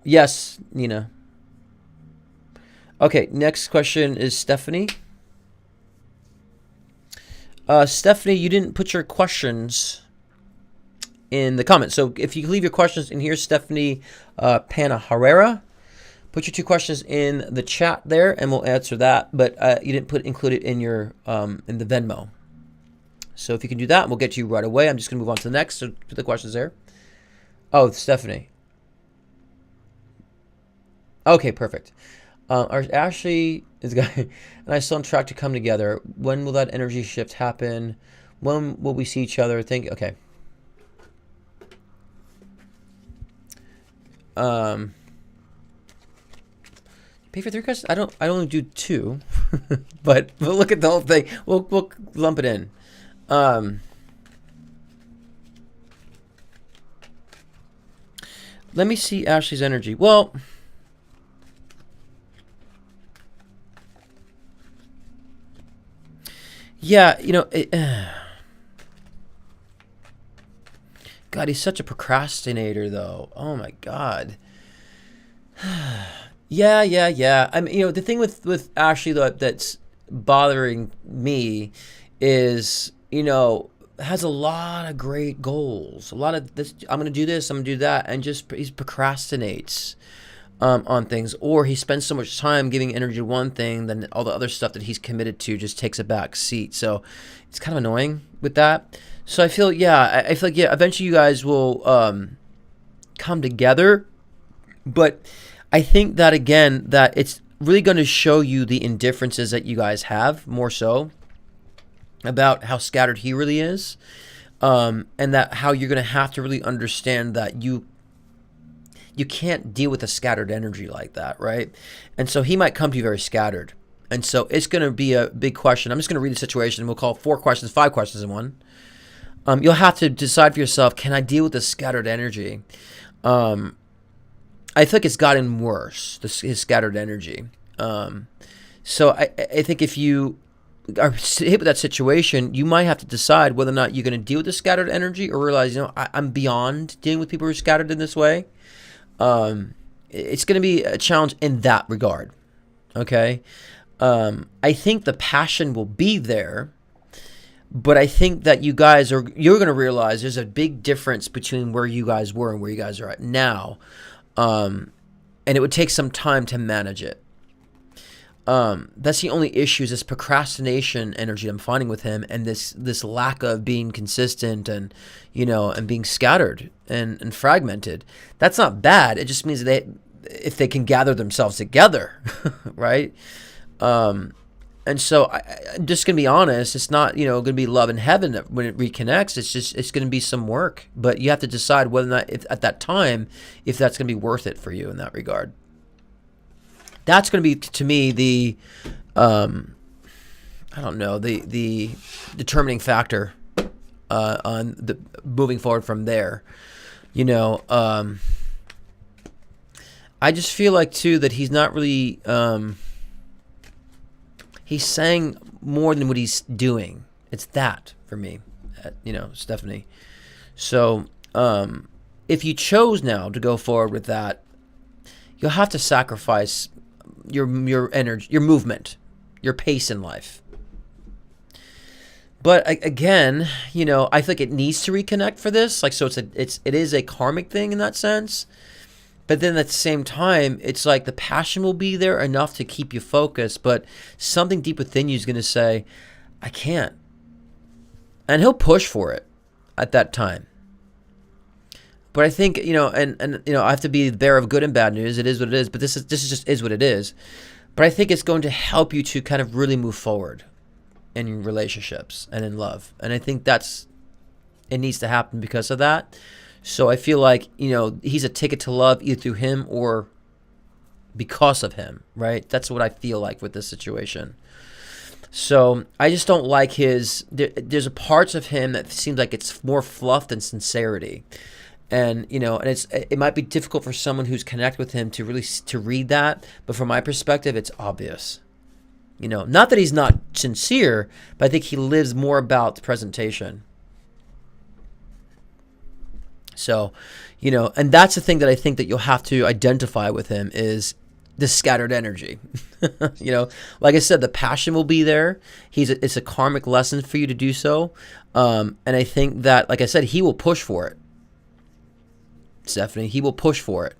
Yes, Nina. Okay, next question is Stephanie. Stephanie, you didn't put your questions in the comments. So if you leave your questions in here, Stephanie Pana Herrera, put your 2 questions in the chat there and we'll answer that. But you didn't include it in your in the Venmo. So if you can do that, we'll get to you right away. I'm just going to move on to the next. So put the questions there. Oh, Stephanie. Okay, perfect. Ashley is guy and I still on track to come together. When will that energy shift happen? When will we see each other? Okay. Pay for 3 questions? I only do 2, but we'll look at the whole thing. We'll lump it in. Let me see Ashley's energy. Well. Yeah, God, he's such a procrastinator, though. Oh my God. Yeah. I mean, the thing with Ashley though that's bothering me is, has a lot of great goals, a lot of this. I'm gonna do this, I'm gonna do that, and he procrastinates. On things, or he spends so much time giving energy to one thing, then all the other stuff that he's committed to just takes a back seat. So it's kind of annoying with that. So I feel like eventually you guys will come together. But I think that again, that it's really going to show you the indifferences that you guys have more so about how scattered he really is, and that how you're going to have to really understand that you can't deal with a scattered energy like that, right? And so he might come to you very scattered. And so it's going to be a big question. I'm just going to read the situation. We'll call 5 questions in one. You'll have to decide for yourself, can I deal with this scattered energy? I feel like it's gotten worse, his scattered energy. So I think if you are hit with that situation, you might have to decide whether or not you're going to deal with the scattered energy or realize, I'm beyond dealing with people who are scattered in this way. it's going to be a challenge in that regard. Okay. I think the passion will be there, but I think that you're going to realize there's a big difference between where you guys were and where you guys are at now. And it would take some time to manage it. That's the only issue, is this procrastination energy I'm finding with him, and this lack of being consistent, and and being scattered and fragmented. That's not bad. It just means if they can gather themselves together, right? And so I'm just gonna be honest. It's not gonna be love in heaven when it reconnects. It's gonna be some work, but you have to decide whether or not at that time if that's gonna be worth it for you in that regard. That's going to be, to me, the the determining factor on the moving forward from there. I just feel like too that he's not really he's saying more than what he's doing. It's that for me, Stephanie. So if you chose now to go forward with that, you'll have to sacrifice your energy, your movement, your pace in life. But again, I think it needs to reconnect for this. Like, so it is a karmic thing in that sense. But then at the same time, it's like the passion will be there enough to keep you focused, but something deep within you is going to say, I can't. And he'll push for it at that time. But I think, and I have to be the bearer of good and bad news. It is what it is, but this is just is what it is. But I think it's going to help you to kind of really move forward in relationships and in love. And I think it needs to happen because of that. So I feel like, he's a ticket to love either through him or because of him, right? That's what I feel like with this situation. So I just don't like there's a parts of him that seems like it's more fluff than sincerity. And, and it might be difficult for someone who's connected with him to really to read that. But from my perspective, it's obvious. Not that he's not sincere, but I think he lives more about the presentation. So, and that's the thing that I think that you'll have to identify with him is the scattered energy. Like I said, the passion will be there. It's a karmic lesson for you to do so. And I think that, like I said, he will push for it. Stephanie, he will push for it.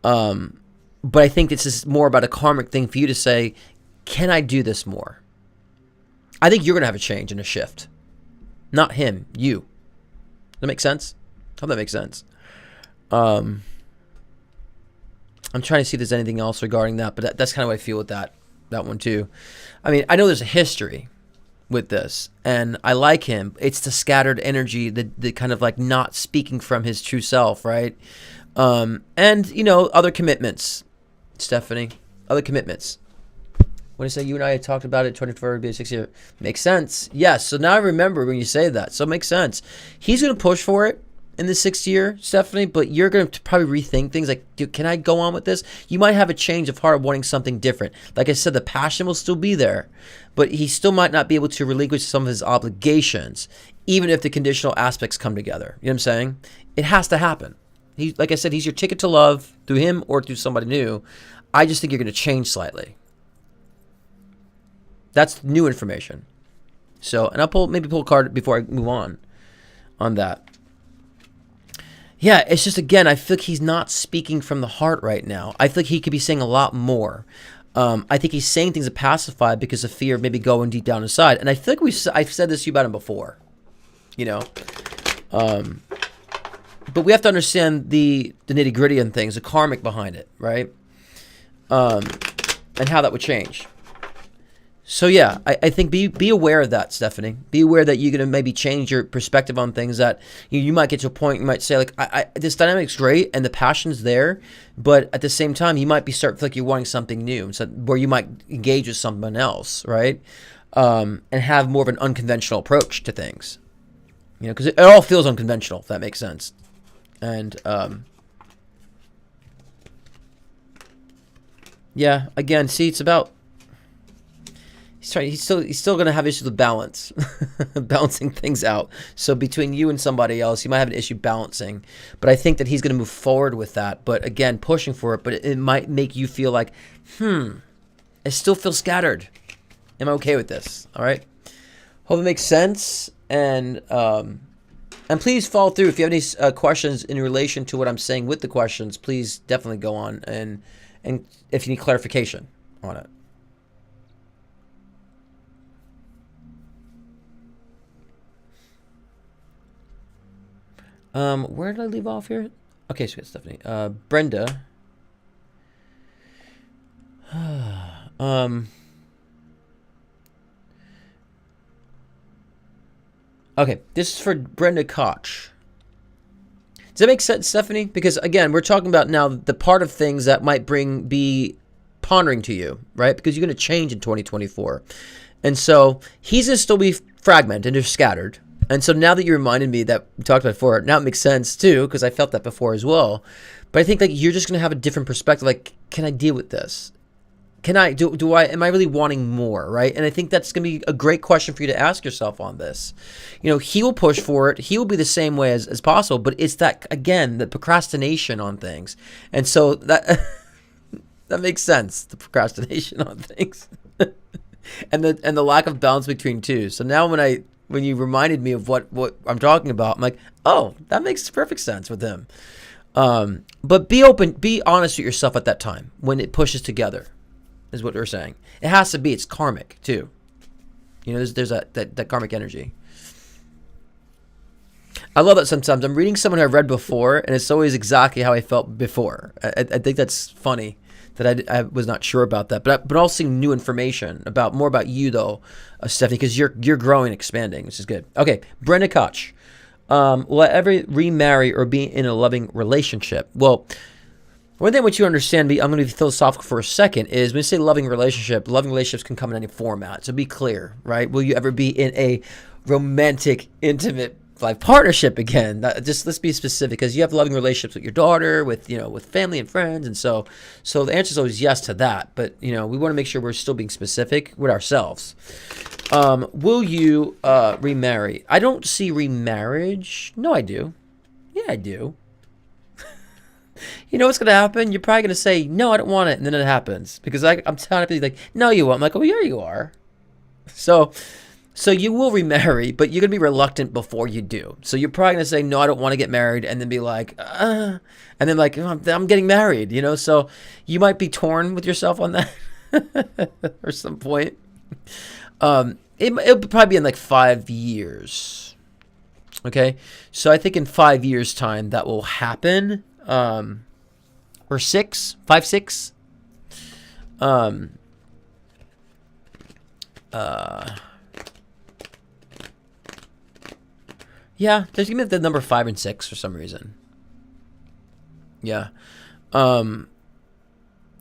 But I think this is more about a karmic thing for you to say, can I do this more? I think you're going to have a change and a shift. Not him, you. Does that make sense? I hope that makes sense. I'm trying to see if there's anything else regarding that, but that's kind of what I feel with that one too. I mean, I know there's a history with this, and I like him. It's the scattered energy, the kind of like not speaking from his true self, right? And other commitments, Stephanie, other commitments. When I say you and I had talked about it, 24 be 6 year, makes sense. Yes. So now I remember when you say that, so it makes sense. He's going to push for it in the 6th year, Stephanie, but you're going to probably rethink things like, can I go on with this? You might have a change of heart wanting something different. Like I said, the passion will still be there, but he still might not be able to relinquish some of his obligations, even if the conditional aspects come together. You know what I'm saying? It has to happen. Like I said, he's your ticket to love through him or through somebody new. I just think you're going to change slightly. That's new information. So, and I'll maybe pull a card before I move on that. Yeah, it's just, again, I feel like he's not speaking from the heart right now. I feel like he could be saying a lot more. I think he's saying things to pacify because of fear of maybe going deep down inside. And I feel like I've said this to you about him before, But we have to understand the nitty gritty and things, the karmic behind it, right? And how that would change. So yeah, I think be aware of that, Stephanie. Be aware that you're gonna maybe change your perspective on things. That you might get to a point you might say like, this dynamic's great and the passion's there, but at the same time you might feel like you're wanting something new, so where you might engage with someone else, right? And have more of an unconventional approach to things, because it all feels unconventional, if that makes sense. And yeah, again, see, it's about. He's still going to have issues with balance, balancing things out. So between you and somebody else, you might have an issue balancing. But I think that he's going to move forward with that. But again, pushing for it. But it might make you feel like, I still feel scattered. Am I okay with this? All right. Hope it makes sense. And please follow through. If you have any questions in relation to what I'm saying with the questions, please definitely go on and if you need clarification on it. Where did I leave off here? Okay, so we got Stephanie. Brenda. Okay, this is for Brenda Koch. Does that make sense, Stephanie? Because again, we're talking about now the part of things that might be pondering to you, right? Because you're going to change in 2024. And so he's going to still be fragmented or scattered. And so now that you reminded me that we talked about it before, now it makes sense too, because I felt that before as well. But I think like you're just going to have a different perspective. Like, can I deal with this? Am I really wanting more, right? And I think that's going to be a great question for you to ask yourself on this. You know, he will push for it. He will be the same way as possible, but it's that, again, the procrastination on things. And so that that makes sense, the procrastination on things. and the lack of balance between two. So now when you reminded me of what I'm talking about, I'm like, oh, that makes perfect sense with him. But be honest with yourself at that time when it pushes together. Is what we're saying. It has to be. It's karmic too. You know, there's that karmic energy. I love that sometimes. I'm reading someone I've read before, and it's always exactly how I felt before. I think that's funny that I was not sure about that. But also seeing new information more about you though, Stephanie, because you're growing, expanding, which is good. Okay, Brenda Koch. Will I ever remarry or be in a loving relationship? Well, one thing I want you to understand, I'm going to be philosophical for a second, is when you say loving relationships can come in any format. So be clear, right? Will you ever be in a romantic, intimate partnership again? Just let's be specific, because you have loving relationships with your daughter, with family and friends, and so the answer is always yes to that. But we want to make sure we're still being specific with ourselves. Will you remarry? I don't see remarriage. No, I do. Yeah, I do. You know what's going to happen? You're probably going to say, no, I don't want it. And then it happens. Because I'm telling people, like, no, you won't. I'm like, oh, yeah, you are. So you will remarry, but you're going to be reluctant before you do. So you're probably going to say, no, I don't want to get married. And then be like, and then like, oh, I'm getting married, So you might be torn with yourself on that or some point. It'll probably be in like 5 years. Okay. So I think in 5 years time that will happen. Or 5, 6. Yeah, there's gonna be the number 5 and 6 for some reason. Yeah.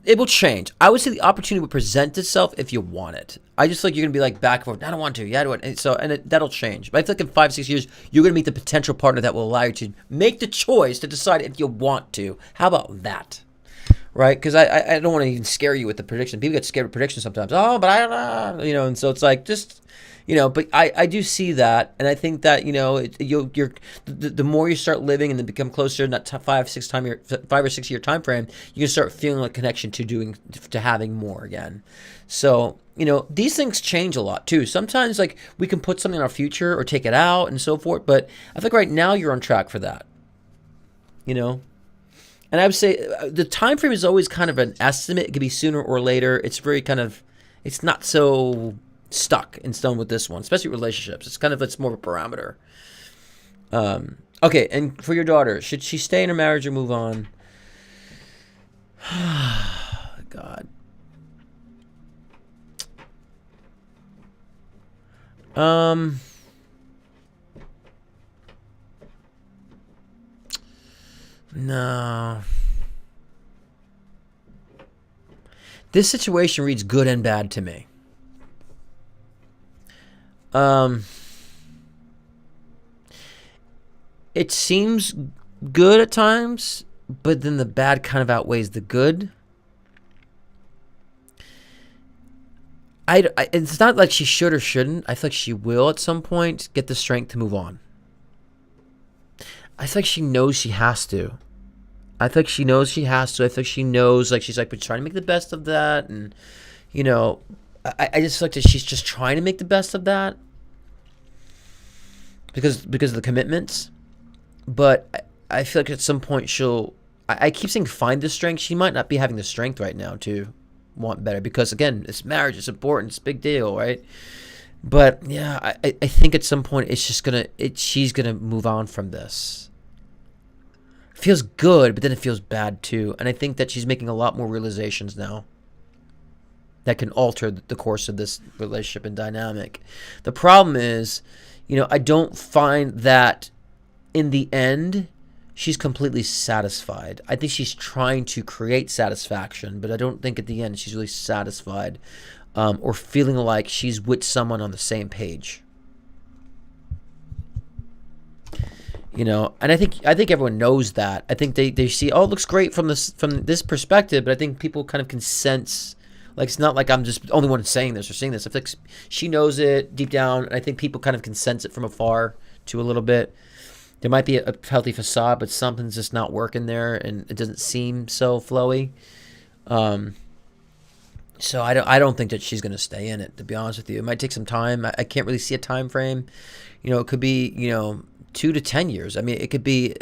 It will change. I would say the opportunity will present itself if you want it. I just feel like you're gonna be like back and forth. I don't want to. Yeah, I don't want. That'll change. But I feel like in 5, 6 years, you're gonna meet the potential partner that will allow you to make the choice to decide if you want to. How about that? Right? Because I don't want to even scare you with the prediction. People get scared with predictions sometimes. Oh, but I don't know. And so it's like just. But I do see that, and I think that the more you start living and then become closer in that 5 or 6 year time frame, you can start feeling a connection to having more again. So these things change a lot too. Sometimes like we can put something in our future or take it out and so forth, but I think right now you're on track for that. And I would say the time frame is always kind of an estimate. It could be sooner or later. It's very it's not so stuck in stone with this one, especially relationships. It's more of a parameter. Okay, and for your daughter, should she stay in her marriage or move on? God. No. This situation reads good and bad to me. It seems good at times, but then the bad kind of outweighs the good. it's not like she should or shouldn't. I feel like she will at some point get the strength to move on. I feel like she knows she has to. I feel like she knows she has to. I feel like she knows, like, she's like, we're trying to make the best of that. And, you know, I just feel like that she's just trying to make the best of that because of the commitments. But I feel like at some point I keep saying find the strength. She might not be having the strength right now to want better because, again, it's marriage. It's important. It's a big deal, right? But, yeah, I think at some point it's just she's going to move on from this. Feels good, but then it feels bad too. And I think that she's making a lot more realizations now that can alter the course of this relationship and dynamic. The problem is, you know, I don't find that in the end she's completely satisfied. I think she's trying to create satisfaction, but I don't think at the end she's really satisfied or feeling like she's with someone on the same page. You know, and I think everyone knows that. I think they see, oh, it looks great from this perspective, but I think people kind of can sense, like, it's not like I'm just the only one saying this or seeing this. I think she knows it deep down, and I think people kind of can sense it from afar too a little bit. There might be a healthy facade, but something's just not working there, and it doesn't seem so flowy. So I don't think that she's going to stay in it, to be honest with you. It might take some time. I can't really see a time frame. You know, it could be, you know, 2 to 10 years. I mean, it could be,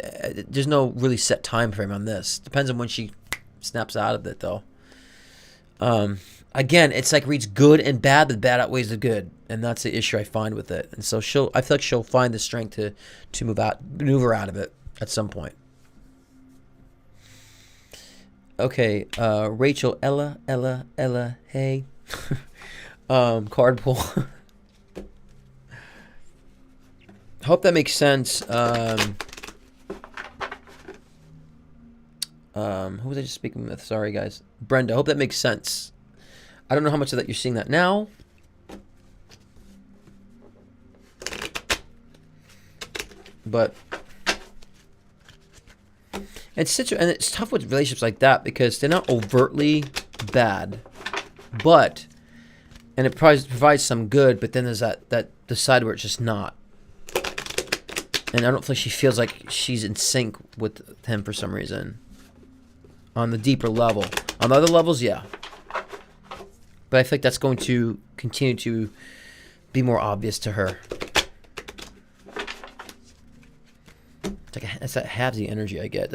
there's no really set time frame on this. Depends on when she snaps out of it, though. Again, it's like reads good and bad, but bad outweighs the good. And that's the issue I find with it. And so I feel like she'll find the strength to maneuver out of it at some point. Okay, Rachel, Ella, hey. Card pull. Hope that makes sense. Who was I just speaking with? Sorry, guys. Brenda, hope that makes sense. I don't know how much of that you're seeing that now. But it's tough with relationships like that because they're not overtly bad, but, and it provides some good, but then there's that the side where it's just not. And I don't think she feels like she's in sync with him for some reason. On the deeper level. On the other levels, yeah. But I think that's going to continue to be more obvious to her. It's that halvesy energy I get.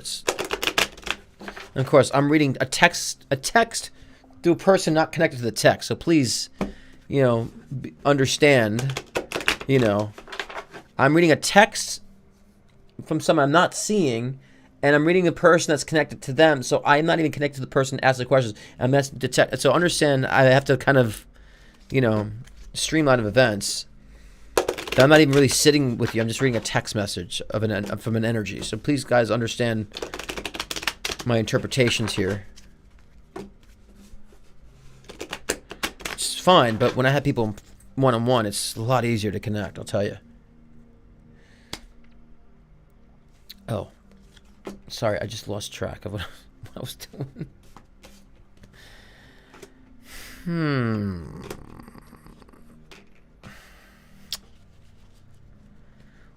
And of course, I'm reading a text to a person not connected to the text. So please, you know, understand, you know, I'm reading a text from someone I'm not seeing, and I'm reading the person that's connected to them, so I'm not even connected to the person asking the questions. And that's so understand, I have to kind of, you know, streamline of events. I'm not even really sitting with you. I'm just reading a text message from an energy. So please, guys, understand my interpretations here. It's fine, but when I have people one-on-one, it's a lot easier to connect, I'll tell you. Oh, sorry, I just lost track of what I was doing.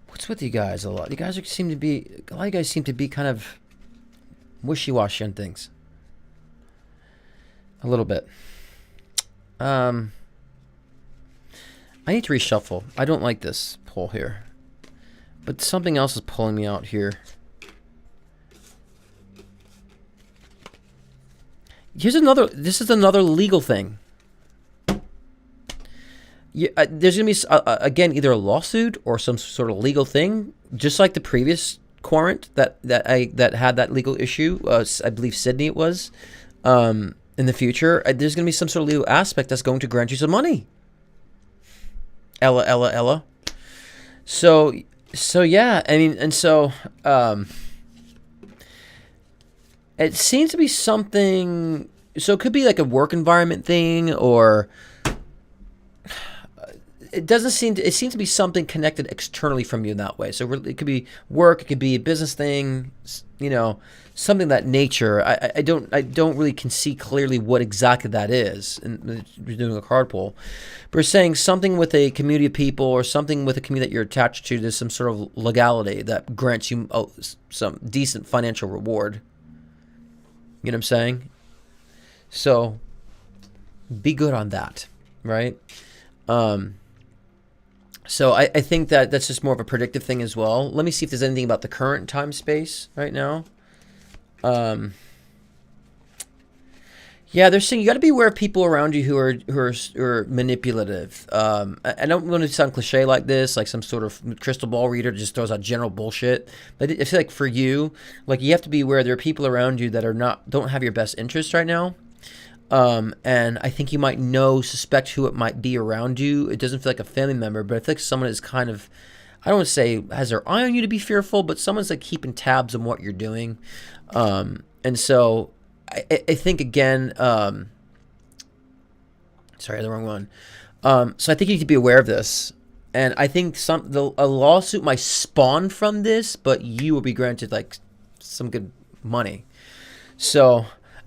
What's with you guys a lot? You guys seem to be, a lot of you guys seem to be kind of wishy-washy on things. A little bit. I need to reshuffle. I don't like this pull here. But something else is pulling me out here. This is another legal thing. Yeah, there's going to be, again, either a lawsuit or some sort of legal thing, just like the previous querent that had that legal issue. I believe Sydney it was. In the future, there's going to be some sort of legal aspect that's going to grant you some money. Ella. So yeah, I mean, and so it seems to be something. So it could be like a work environment thing, or it doesn't seem to, it seems to be something connected externally from you in that way. So it could be work, it could be a business thing, you know, something of that nature. I don't really can see clearly what exactly that is. And you're doing a card pull, but we're saying something with a community of people or something with a community that you're attached to. There's some sort of legality that grants you some decent financial reward. You know what I'm saying? So be good on that, right? So I think that that's just more of a predictive thing as well. Let me see if there's anything about the current time space right now. Yeah, they're saying you got to be aware of people around you who are manipulative. I don't want to sound cliche like this, like some sort of crystal ball reader just throws out general bullshit. But I feel like for you, like you have to be aware there are people around you that don't have your best interest right now. And I think you might suspect who it might be around you. It doesn't feel like a family member, but I feel like someone is kind of, I don't want to say has their eye on you to be fearful, but someone's like keeping tabs on what you're doing. And so I think again, sorry, the wrong one. So I think you need to be aware of this. And I think a lawsuit might spawn from this, but you will be granted like some good money. So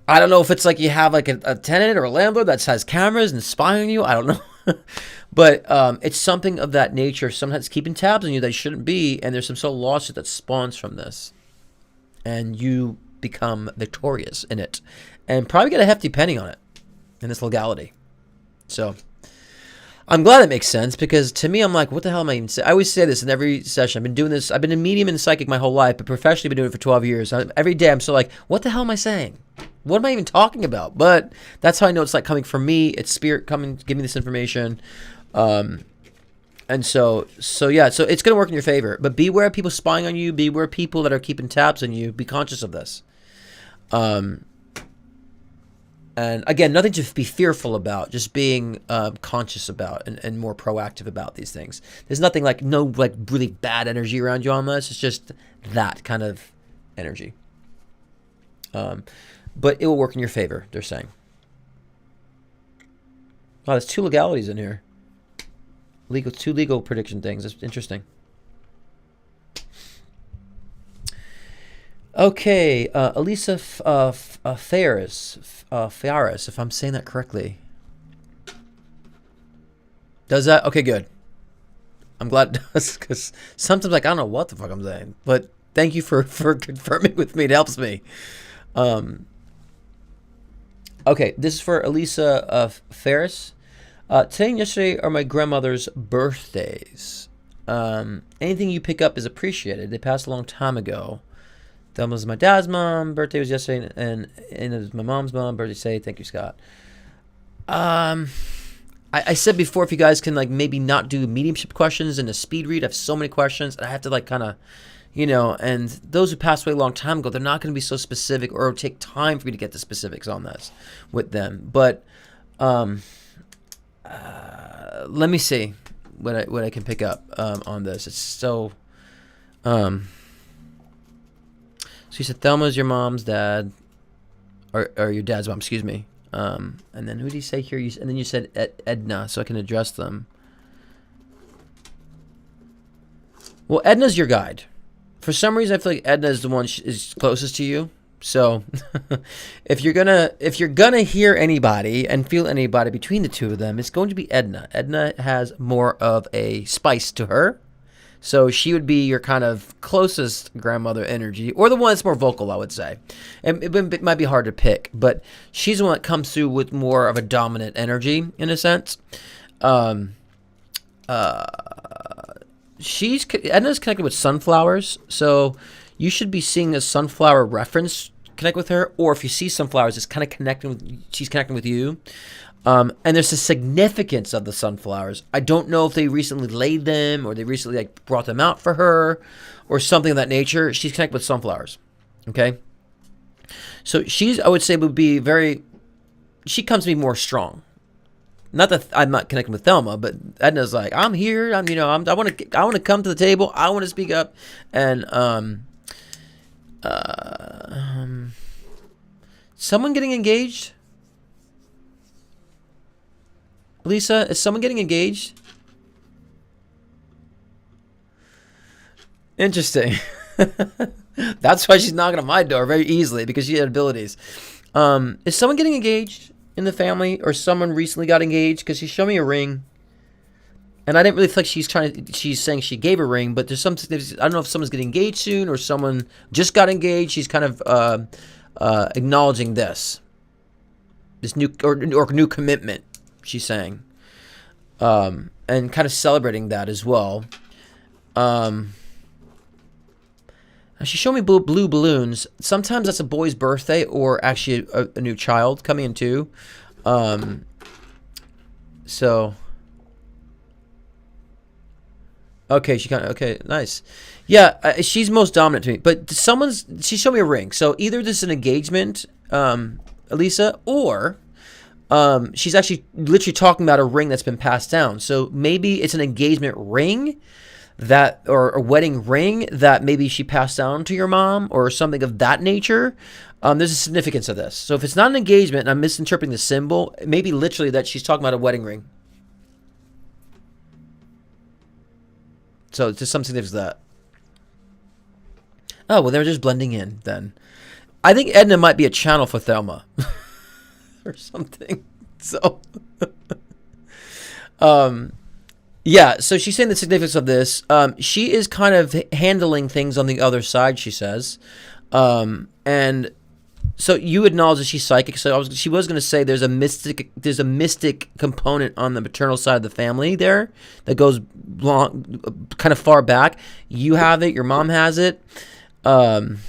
I don't know if it's like you have like a tenant or a landlord that has cameras and spying on you. I don't know. But it's something of that nature. Sometimes keeping tabs on you that shouldn't be. And there's some sort of lawsuit that spawns from this. And you become victorious in it. And probably get a hefty penny on it in this legality. So I'm glad it makes sense, because to me, I'm like, what the hell am I even saying? I always say this in every session. I've been doing this. I've been a medium and psychic my whole life, but professionally been doing it for 12 years. Every day I'm so like, what the hell am I saying? What am I even talking about? But that's how I know it's like coming from me. It's spirit coming to give me this information. And so yeah, so it's going to work in your favor. But beware of people spying on you. Beware of people that are keeping tabs on you. Be conscious of this. And again, nothing to be fearful about, just being conscious about and more proactive about these things. There's nothing like, no like really bad energy around you on this. It's just that kind of energy. But it will work in your favor, they're saying. Wow, there's 2 legalities in here. Two legal prediction things. That's interesting. Okay, Elisa Faris, if I'm saying that correctly. Does that? Okay, good. I'm glad it does, because sometimes like I don't know what the fuck I'm saying. But thank you for confirming with me. It helps me. Okay, this is for Elisa Ferris. Today and yesterday are my grandmother's birthdays. Anything you pick up is appreciated. They passed a long time ago. That was my dad's mom. Birthday was yesterday, and it was my mom's mom. Birthday today. Thank you, Scott. I said before, if you guys can like maybe not do mediumship questions and a speed read. I have so many questions, and I have to like kind of, you know. And those who passed away a long time ago, they're not going to be so specific, or it'll take time for me to get the specifics on this with them. But let me see what I can pick up on this. It's so. So you said Thelma's your mom's dad, or your dad's mom, excuse me. And then who did you say here? And then you said Edna, so I can address them. Well, Edna's your guide. For some reason, I feel like Edna is the one is closest to you. So if you're gonna hear anybody and feel anybody between the two of them, it's going to be Edna. Edna has more of a spice to her. So she would be your kind of closest grandmother energy, or the one that's more vocal, I would say. And it might be hard to pick, but she's the one that comes through with more of a dominant energy, in a sense. Edna's connected with sunflowers, so you should be seeing a sunflower reference connect with her, or if you see sunflowers, it's kind of she's connecting with you. And there's a significance of the sunflowers. I don't know if they recently laid them, or they recently like brought them out for her, or something of that nature. She's connected with sunflowers. Okay. So I would say would be she comes to be more strong. Not that I'm not connecting with Thelma, but Edna's like, I'm here. I want to come to the table. I want to speak up. And, someone getting engaged? Lisa, is someone getting engaged? Interesting. That's why she's knocking on my door very easily, because she had abilities. Is someone getting engaged in the family, or someone recently got engaged? Because she showed me a ring, and I didn't really feel like she's saying she gave a ring, but there's some. I don't know if someone's getting engaged soon or someone just got engaged. She's kind of acknowledging this new or new commitment. She's saying, and kind of celebrating that as well. She showed me blue balloons. Sometimes that's a boy's birthday, or actually a new child coming in too. So, okay, okay, nice. Yeah, she's most dominant to me. But she showed me a ring. So either this is an engagement, Elisa, or she's actually literally talking about a ring that's been passed down. So maybe it's an engagement ring or a wedding ring that maybe she passed down to your mom, or something of that nature. There's a significance of this. So if it's not an engagement and I'm misinterpreting the symbol, maybe literally that she's talking about a wedding ring. So it's just some significance of that. Oh, well, they're just blending in then. I think Edna might be a channel for Thelma or something. So, yeah, so she's saying the significance of this. She is kind of handling things on the other side, she says. And so you acknowledge that she's psychic. So she was going to say there's a mystic component on the maternal side of the family there that goes long, kind of far back. You have it. Your mom has it. I'm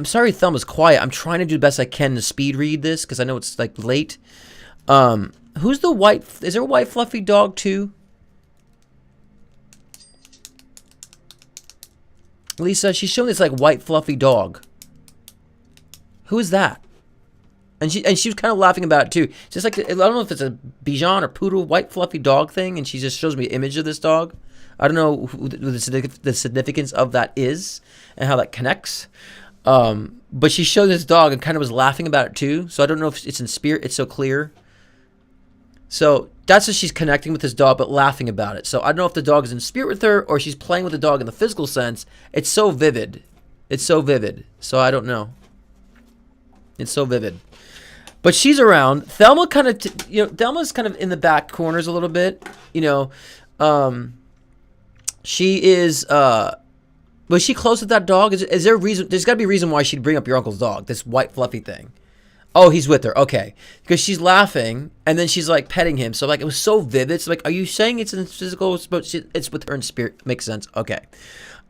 sorry Thelma's quiet. I'm trying to do the best I can to speed read this because I know it's like late. Who's the white? Is there a white fluffy dog too? Lisa, she's showing this like white fluffy dog. Who is that? And she was kind of laughing about it too. Just like, I don't know if it's a Bichon or Poodle white fluffy dog thing, and she just shows me an image of this dog. I don't know who the significance of that is and how that connects. But she showed this dog and kind of was laughing about it too. So I don't know if it's in spirit. It's so clear. So that's what she's connecting with this dog, but laughing about it. So I don't know if the dog is in spirit with her or she's playing with the dog in the physical sense. It's so vivid. It's so vivid. So I don't know. It's so vivid. But she's around. Thelma kind of, Thelma's kind of in the back corners a little bit. She is, was she close with that dog? Is there a reason? There's got to be a reason why she'd bring up your uncle's dog, this white fluffy thing. Oh, he's with her. Okay. Because she's laughing, and then she's, like, petting him. So, like, it was so vivid. It's like, are you saying it's in physical? But it's with her in spirit. Makes sense. Okay.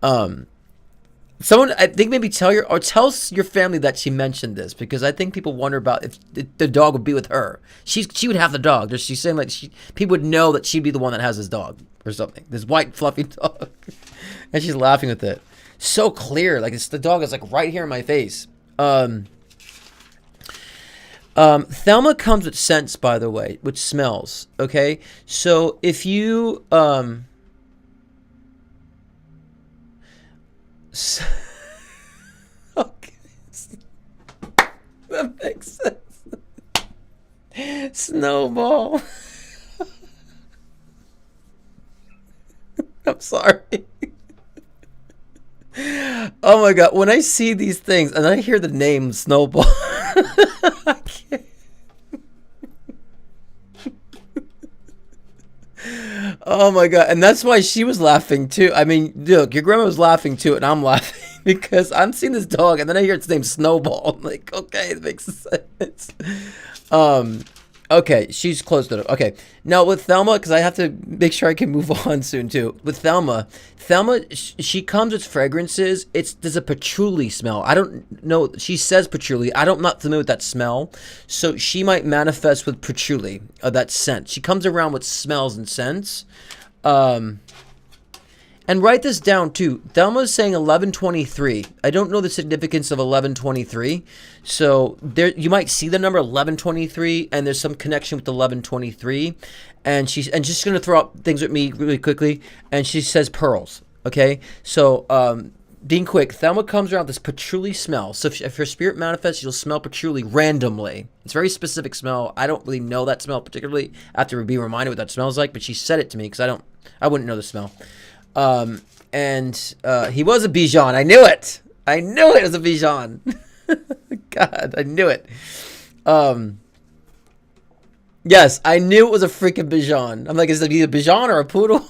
Someone, I think maybe tell your family that she mentioned this, because I think people wonder about if the dog would be with her. She would have the dog. She's saying, like, people would know that she'd be the one that has this dog or something. This white, fluffy dog. And she's laughing with it. So clear. Like, the dog is, like, right here in my face. Thelma comes with scents, by the way, which smells, okay? So if you, okay, that makes sense. Snowball. I'm sorry. Oh my God, when I see these things and I hear the name Snowball, I can't. Oh my God, and that's why she was laughing too. I mean, look, your grandma was laughing too, and I'm laughing because I'm seeing this dog and then I hear its name Snowball. I'm like, okay, it makes sense. Okay, she's close to it. Okay, now with Thelma, because I have to make sure I can move on soon too. With Thelma, she comes with fragrances. There's a patchouli smell. I don't know. She says patchouli. I'm not familiar with that smell. So she might manifest with patchouli, that scent. She comes around with smells and scents. And write this down too. Thelma's saying 1123. I don't know the significance of 1123. So there, you might see the number 1123, and there's some connection with 1123. And she's just gonna throw out things with me really quickly. And she says pearls. Okay. So being quick, Thelma comes around with this patchouli smell. So if her spirit manifests, you'll smell patchouli randomly. It's a very specific smell. I don't really know that smell particularly. I have to be reminded what that smells like. But she said it to me because I wouldn't know the smell. And he was a Bijan. I knew it. I knew it was a Bijan. God, I knew it. Yes, I knew it was a freaking Bijan. I'm like, is it either Bijan or a poodle?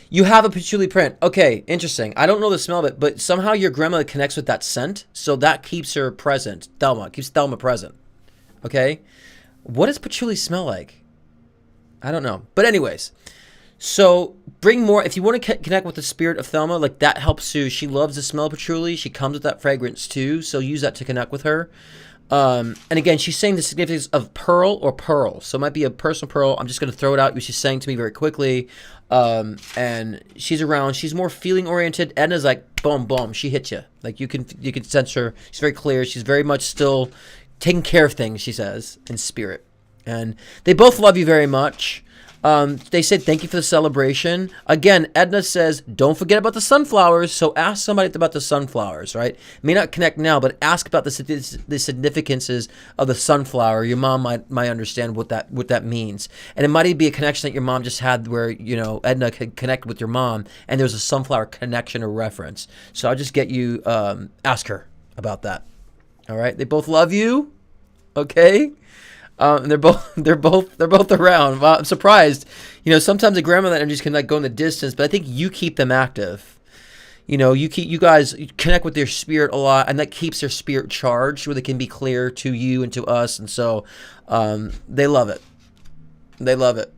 You have a patchouli print. Okay, interesting. I don't know the smell of it, but somehow your grandmother connects with that scent, so that keeps her present. Thelma keeps Thelma present. Okay, what does patchouli smell like? I don't know. But anyways, so bring more. If you want to connect with the spirit of Thelma, like that helps you. She loves the smell of patchouli. She comes with that fragrance too, so use that to connect with her. And again, she's saying the significance of pearl or pearl. So it might be a personal pearl. I'm just going to throw it out. She's saying to me very quickly. And she's around. She's more feeling oriented. Edna's like, boom, boom. She hits you. Like you can sense her. She's very clear. She's very much still taking care of things, she says, in spirit. And they both love you very much. They said thank you for the celebration. Again, Edna says, don't forget about the sunflowers. So ask somebody about the sunflowers, right? May not connect now, but ask about the significances of the sunflower. Your mom might understand what that means. And it might be a connection that your mom just had where, you know, Edna could connect with your mom and there's a sunflower connection or reference. So I'll just get you, ask her about that. All right. They both love you. Okay. And they're both around. Wow, I'm surprised. You know, sometimes the grandmother energies can like go in the distance, but I think you keep them active. You know, you guys connect with their spirit a lot, and that keeps their spirit charged, where they can be clear to you and to us, and so they love it. They love it.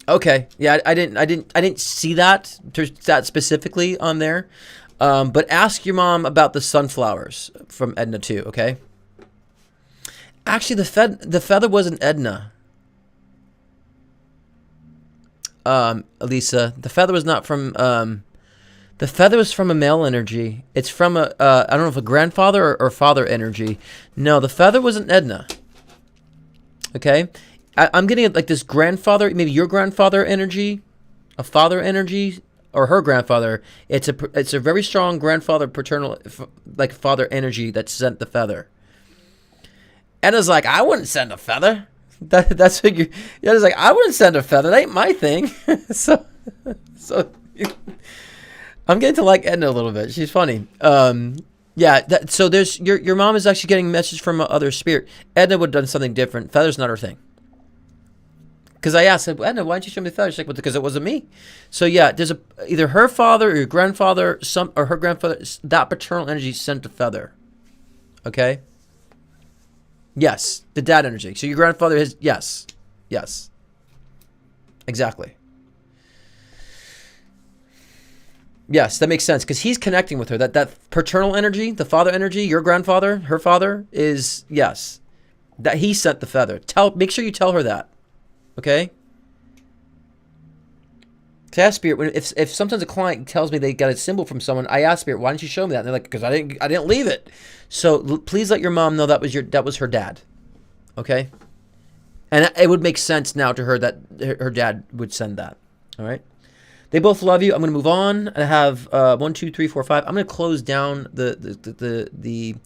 Okay, yeah, I didn't see that specifically on there. But ask your mom about the sunflowers from Edna too, okay? Actually, the feather wasn't Edna. Elisa, the feather was not from. The feather was from a male energy. It's from a I don't know if a grandfather or father energy. No, the feather wasn't Edna. Okay, I'm getting like this grandfather, maybe your grandfather energy, a father energy. Or her grandfather. It's a very strong grandfather, paternal, like father energy that sent the feather. Edna's like, I wouldn't send a feather. That's what you. Edna's like, I wouldn't send a feather. That ain't my thing. so I'm getting to like Edna a little bit. She's funny. Yeah. So there's your mom is actually getting a message from other spirit. Edna would have done something different. Feather's not her thing. Because I asked, Edna, why didn't you show me the feather? She's like, well, because it wasn't me. So yeah, there's either her father or your grandfather, or her grandfather, that paternal energy sent the feather. Okay? Yes, the dad energy. So your grandfather is, yes. Exactly. Yes, that makes sense, because he's connecting with her. That paternal energy, the father energy, your grandfather, her father, is, yes. That he sent the feather. Make sure you tell her that. Okay. To ask spirit, if sometimes a client tells me they got a symbol from someone, I ask spirit, why didn't you show me that? And they're like, because I didn't leave it. So please let your mom know that was her dad. Okay. And it would make sense now to her that her dad would send that. All right. They both love you. I'm going to move on. I have 1, 2, 3, 4, 5. I'm going to close down the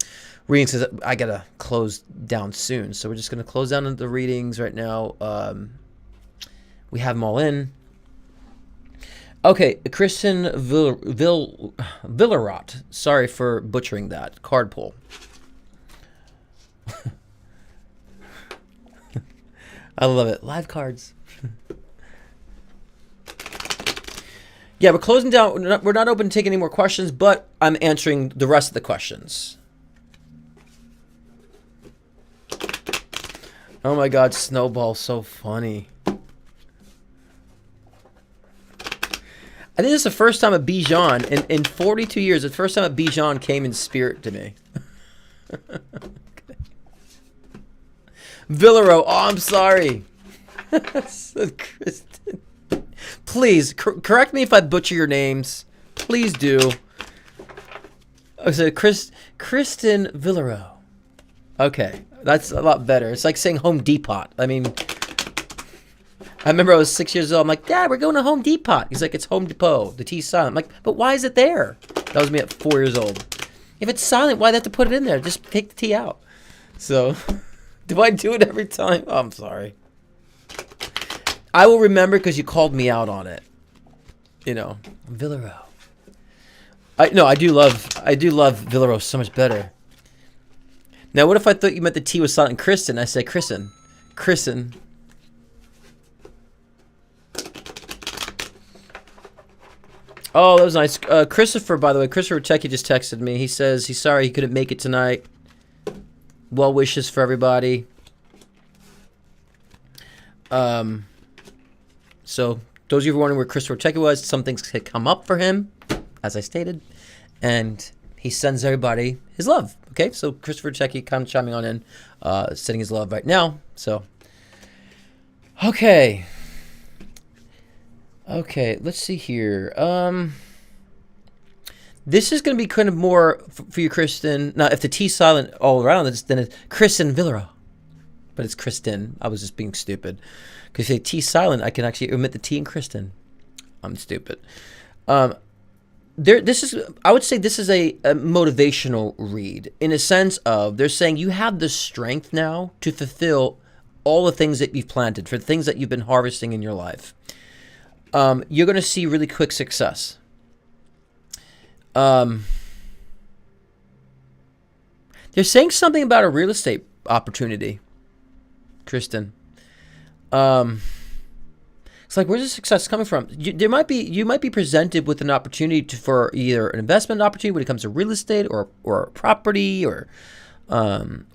readings because I gotta close down soon. So we're just gonna close down the readings right now. We have them all in. Okay, Kristen Villarot. Sorry for butchering that. Card pull. I love it. Live cards. Yeah, we're closing down. We're not open to take any more questions, but I'm answering the rest of the questions. Oh my God, Snowball's so funny. I think this is the first time a Bijan, in 42 years, the first time a Bijan came in spirit to me. Okay. Villaro, oh, I'm sorry. Kristen. Please, correct me if I butcher your names. Please do. Oh, so Kristen Villaro. Okay, that's a lot better. It's like saying Home Depot. I mean, I remember I was 6 years old. I'm like, Dad, we're going to Home Depot. He's like, it's Home Depot. The T's silent. I'm like, but why is it there? That was me at 4 years old. If it's silent, why'd they have to put it in there? Just take the T out. So, Do I do it every time? Oh, I'm sorry. I will remember because you called me out on it. You know, Villarreal. I do love Villarreal so much better. Now, what if I thought you meant the T was silent in Kristen? I said Kristen. Kristen. Oh, that was nice. Christopher, by the way, Christopher Techie just texted me. He says he's sorry he couldn't make it tonight. Well wishes for everybody. So, those of you who are wondering where Christopher Techie was, some things had come up for him, as I stated, and he sends everybody his love. Okay, so Christopher Techie kind of chiming on in, sending his love right now. So, okay. Okay, let's see here. This is going to be kind of more for you, Kristen. Now, if the T's silent all around, then it's Kristen Villarreal. But it's Kristen. I was just being stupid. Because if the T silent, I can actually omit the T in Kristen. I'm stupid. I would say this is a motivational read in a sense of they're saying you have the strength now to fulfill all the things that you've planted, for the things that you've been harvesting in your life. You're going to see really quick success. They're saying something about a real estate opportunity, Kristen. It's like, where's the success coming from? You might be presented with an opportunity for either an investment opportunity when it comes to real estate or property or Airbnb,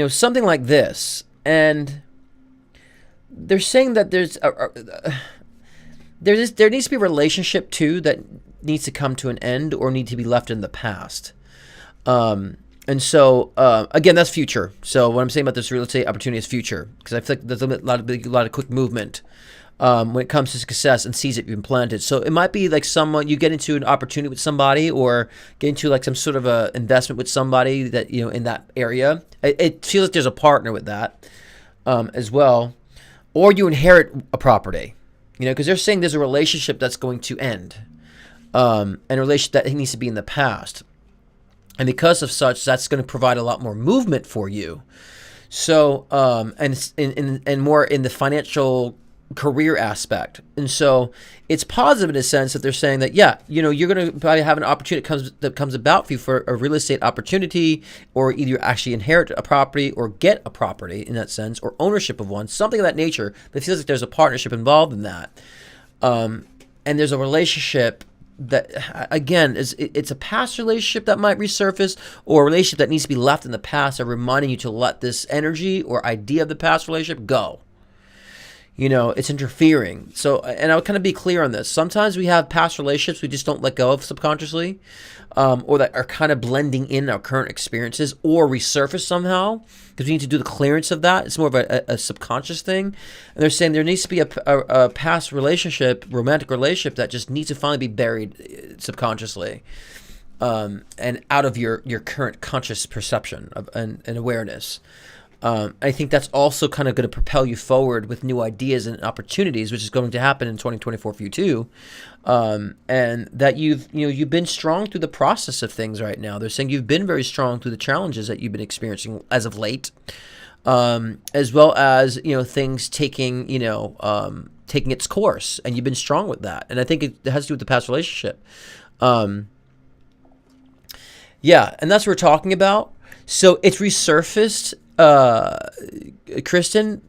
something like this. And they're saying that there needs to be a relationship too that needs to come to an end or need to be left in the past. And so, again, that's future. So what I'm saying about this real estate opportunity is future, because I feel like there's a lot of quick movement when it comes to success and seeds that you've been planted. So it might be like someone, you get into an opportunity with somebody or get into like some sort of a investment with somebody that, in that area. It feels like there's a partner with that as well. Or you inherit a property, because they're saying there's a relationship that's going to end and a relationship that needs to be in the past. And because of such, that's going to provide a lot more movement for you. So, and more in the financial career aspect. And so it's positive in a sense that they're saying that, you're going to probably have an opportunity that comes about for you for a real estate opportunity, or either actually inherit a property or get a property in that sense, or ownership of one, something of that nature. But it feels like there's a partnership involved in that. And there's a relationship that, again, it's a past relationship that might resurface, or a relationship that needs to be left in the past, or reminding you to let this energy or idea of the past relationship go. It's interfering. So, and I'll kind of be clear on this. Sometimes we have past relationships we just don't let go of subconsciously, or that are kind of blending in our current experiences or resurface somehow, because we need to do the clearance of that. It's more of a subconscious thing. And they're saying there needs to be a past relationship, romantic relationship, that just needs to finally be buried subconsciously, and out of your current conscious perception and awareness. I think that's also kind of going to propel you forward with new ideas and opportunities, which is going to happen in 2024 for you too. And that you've been strong through the process of things right now. They're saying you've been very strong through the challenges that you've been experiencing as of late, as well as things taking its course, and you've been strong with that. And I think it has to do with the past relationship. And that's what we're talking about. So it's resurfaced. Kristen,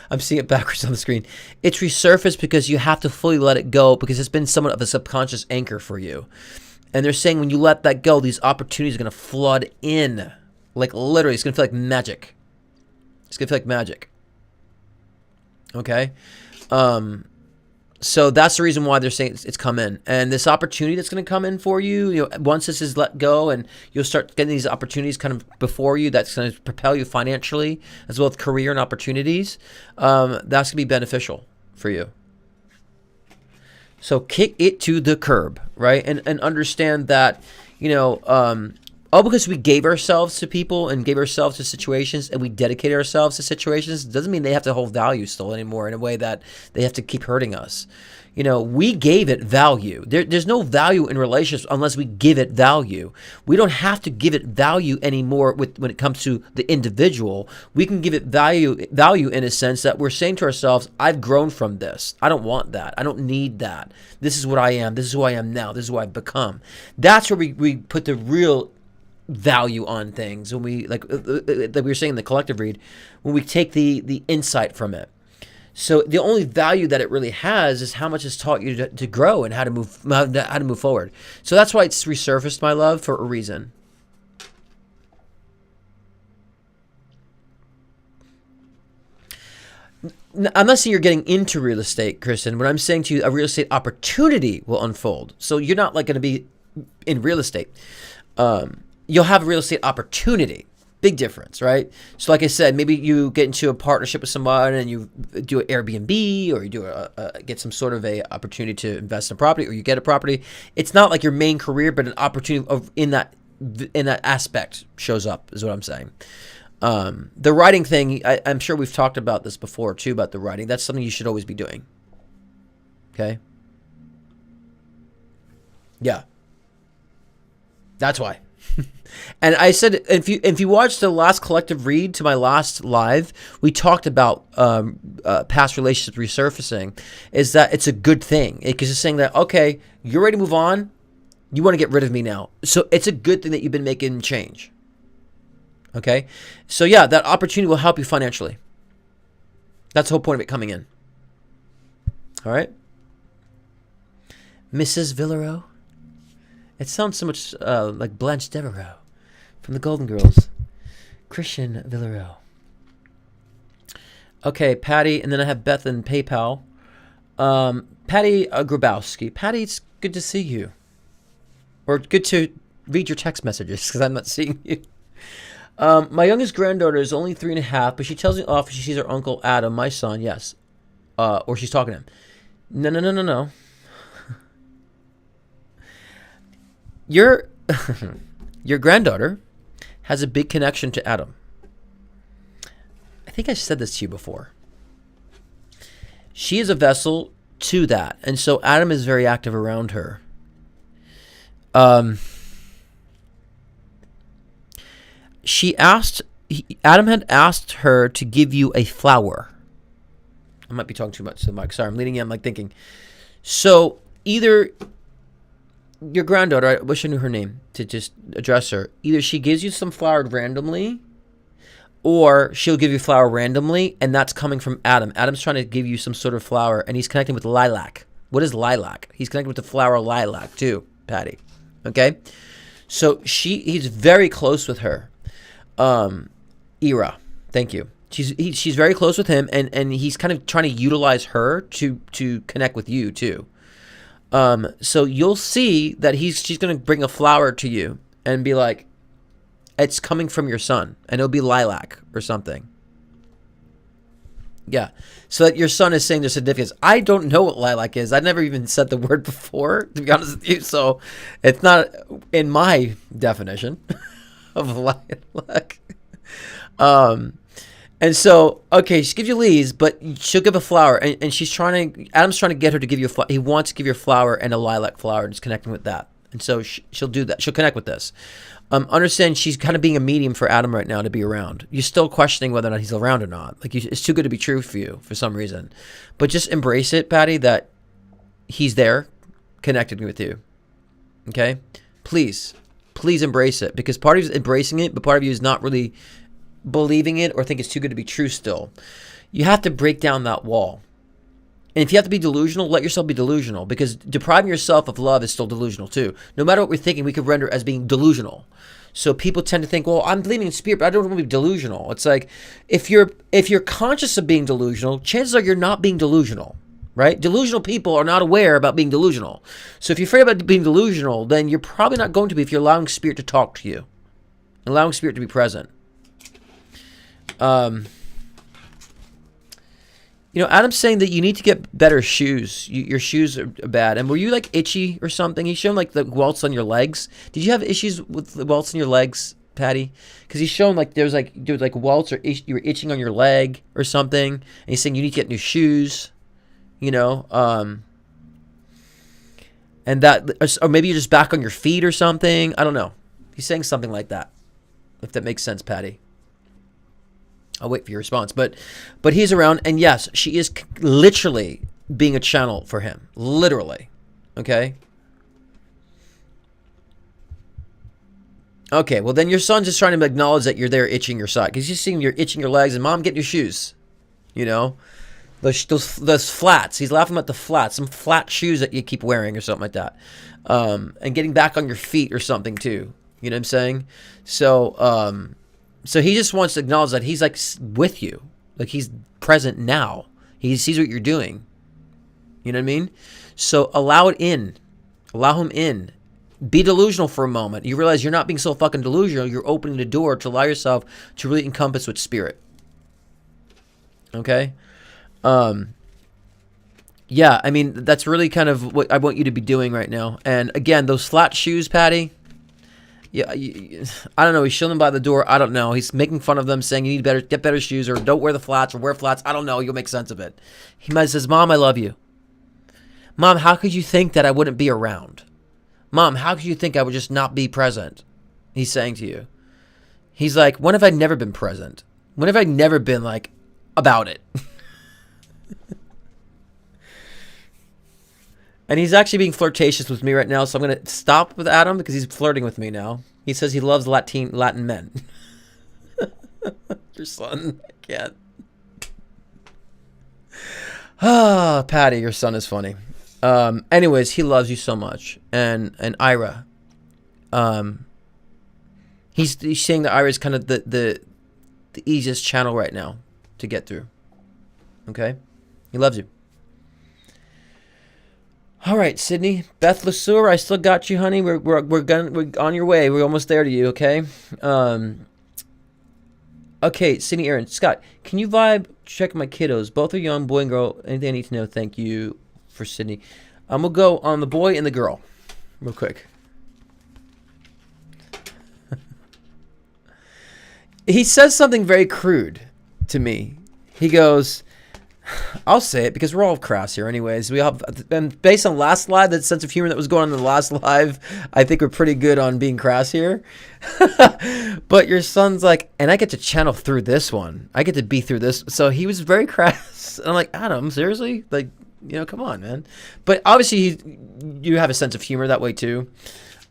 I'm seeing it backwards on the screen. It's resurfaced because you have to fully let it go, because it's been somewhat of a subconscious anchor for you. And they're saying when you let that go, these opportunities are going to flood in. Like literally, it's going to feel like magic. It's going to feel like magic. Okay? So that's the reason why they're saying it's come in. And this opportunity that's going to come in for you, once this is let go and you'll start getting these opportunities kind of before you, that's going to propel you financially as well as career and opportunities, that's going to be beneficial for you. So kick it to the curb, right? And understand that, all because we gave ourselves to people and gave ourselves to situations and we dedicated ourselves to situations doesn't mean they have to hold value still anymore in a way that they have to keep hurting us. You know, we gave it value. There's no value in relationships unless we give it value. We don't have to give it value anymore when it comes to the individual. We can give it value in a sense that we're saying to ourselves, I've grown from this. I don't want that. I don't need that. This is what I am. This is who I am now. This is who I've become. That's where we put the real value on things. When we, like we were saying in the collective read, when we take the insight from it. So the only value that it really has is how much it's taught you to grow and how to move forward. So that's why it's resurfaced, my love, for a reason. I'm not saying you're getting into real estate, Kristen. What I'm saying to you, a real estate opportunity will unfold. So you're not like going to be in real estate. You'll have a real estate opportunity. Big difference, right? So like I said, maybe you get into a partnership with someone and you do an Airbnb, or you do get some sort of a opportunity to invest in property, or you get a property. It's not like your main career, but an opportunity in that aspect shows up, is what I'm saying. The writing thing, I'm sure we've talked about this before too, about the writing. That's something you should always be doing. Okay? Yeah. That's why. And I said, if you watched the last collective read to my last live, we talked about past relationships resurfacing, is that it's a good thing. Because it's saying that, okay, you're ready to move on. You want to get rid of me now. So it's a good thing that you've been making change. Okay? So yeah, that opportunity will help you financially. That's the whole point of it coming in. All right? Mrs. Villarreau. It sounds so much like Blanche Devereaux from the Golden Girls. Christian Villarreau. Okay, Patty, and then I have Beth and PayPal. Patty Grabowski. Patty, it's good to see you. Or good to read your text messages, because I'm not seeing you. My youngest granddaughter is only 3.5, but she tells me often she sees her uncle Adam, my son, yes. Or she's talking to him. No. Your granddaughter has a big connection to Adam. I think I said this to you before. She is a vessel to that, and so Adam is very active around her. Adam had asked her to give you a flower. I might be talking too much to the mic. Sorry, I'm leaning in. I'm like thinking. So either your granddaughter, I wish I knew her name to just address her. Either she gives you some flower randomly, or she'll give you flower randomly, and that's coming from Adam. Adam's trying to give you some sort of flower, and he's connecting with lilac. What is lilac? He's connecting with the flower lilac too, Patty. Okay? So he's very close with her. Ira, thank you. She's very close with him, and he's kind of trying to utilize her to connect with you too. So you'll see that she's going to bring a flower to you and be like, it's coming from your son, and it'll be lilac or something. Yeah. So that your son is saying there's significance. I don't know what lilac is. I've never even said the word before, to be honest with you. So it's not in my definition of lilac. And so, okay, she gives you leaves, but she'll give a flower, and Adam's trying to get her to give you a flower. He wants to give you a flower and a lilac flower, and just connecting with that. And so she'll do that. She'll connect with this. Understand she's kind of being a medium for Adam right now to be around. You're still questioning whether or not he's around or not. Like, it's too good to be true for you for some reason. But just embrace it, Patty, that he's there, connecting with you. Okay? Please embrace it, because part of you is embracing it, but part of you is not really believing it or think it's too good to be true still. You have to break down that wall. And if you have to be delusional, let yourself be delusional, because depriving yourself of love is still delusional too. No matter what we're thinking, we could render as being delusional. So people tend to think, well, I'm believing in spirit, but I don't want to be delusional. It's like, if you're conscious of being delusional, chances are you're not being delusional, right? Delusional people are not aware about being delusional. So if you're afraid about being delusional, then you're probably not going to be if you're allowing spirit to talk to you, allowing spirit to be present. You know, Adam's saying that you need to get better shoes. Your shoes are bad. And were you like itchy or something? He's showing like the welts on your legs. Did you have issues with the welts on your legs, Patty? Because he's showing like there's like welts or you were itching on your leg or something. And he's saying you need to get new shoes. You know, and that, or maybe you're just back on your feet or something. I don't know. He's saying something like that. If that makes sense, Patty. I'll wait for your response. But he's around, and yes, she is literally being a channel for him. Literally. Okay? Okay, well then your son's just trying to acknowledge that you're there itching your side. Because he's seeing you're itching your legs, and Mom, get new shoes. You know? Those flats. He's laughing at the flats. Some flat shoes that you keep wearing or something like that. And getting back on your feet or something too. You know what I'm saying? So he just wants to acknowledge that he's like with you. Like he's present now. He sees what you're doing. You know what I mean? So allow it in. Allow him in. Be delusional for a moment. You realize you're not being so fucking delusional. You're opening the door to allow yourself to really encompass with spirit. Okay? Yeah, I mean, that's really kind of what I want you to be doing right now. And again, those flat shoes, Patty, yeah, I don't know. He's showing them by the door. I don't know. He's making fun of them, saying you need to get better shoes, or don't wear the flats, or wear flats. I don't know. You'll make sense of it. He might says, Mom, I love you. Mom, how could you think that I wouldn't be around? Mom, how could you think I would just not be present? He's saying to you. He's like, when have I never been present? When have I never been like about it? And he's actually being flirtatious with me right now, so I'm going to stop with Adam because he's flirting with me now. He says he loves Latin men. Your son, I can't. Ah, Patty, your son is funny. Anyways, he loves you so much. And Ira, he's saying that Ira is kind of the easiest channel right now to get through. Okay? He loves you. All right, Sydney, Beth LeSueur, I still got you, honey. We're on your way. We're almost there to you. Okay. Okay, Sydney, Aaron, Scott, can you vibe check my kiddos? Both are young, boy and girl. Anything I need to know? Thank you for Sydney. We'll go on the boy and the girl, real quick. He says something very crude to me. He goes, I'll say it because we're all crass here anyways. We have, and based on last live, that sense of humor that was going on in the last live, I think we're pretty good on being crass here. But your son's like, and I get to channel through this one. I get to be through this. So he was very crass. And I'm like, Adam, seriously? Like, you know, come on, man. But obviously you have a sense of humor that way too.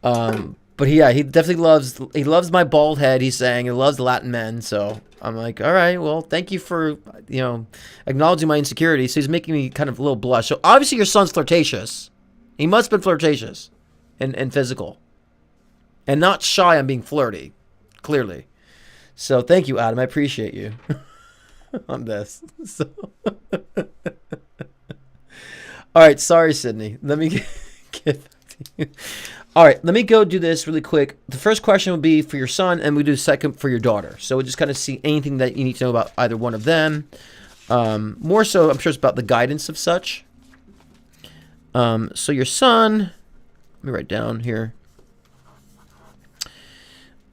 But he definitely loves my bald head. He's saying he loves Latin men. So I'm like, all right, well, thank you for, you know, acknowledging my insecurity. So he's making me kind of a little blush. So obviously your son's flirtatious. He must have been flirtatious and physical. And not shy on being flirty, clearly. So thank you, Adam. I appreciate you on this. So all right, sorry, Sydney. Let me get back to you. All right, let me go do this really quick. The first question will be for your son, and we do the second for your daughter. So we'll just kind of see anything that you need to know about either one of them. More so, I'm sure it's about the guidance of such. So your son, let me write down here.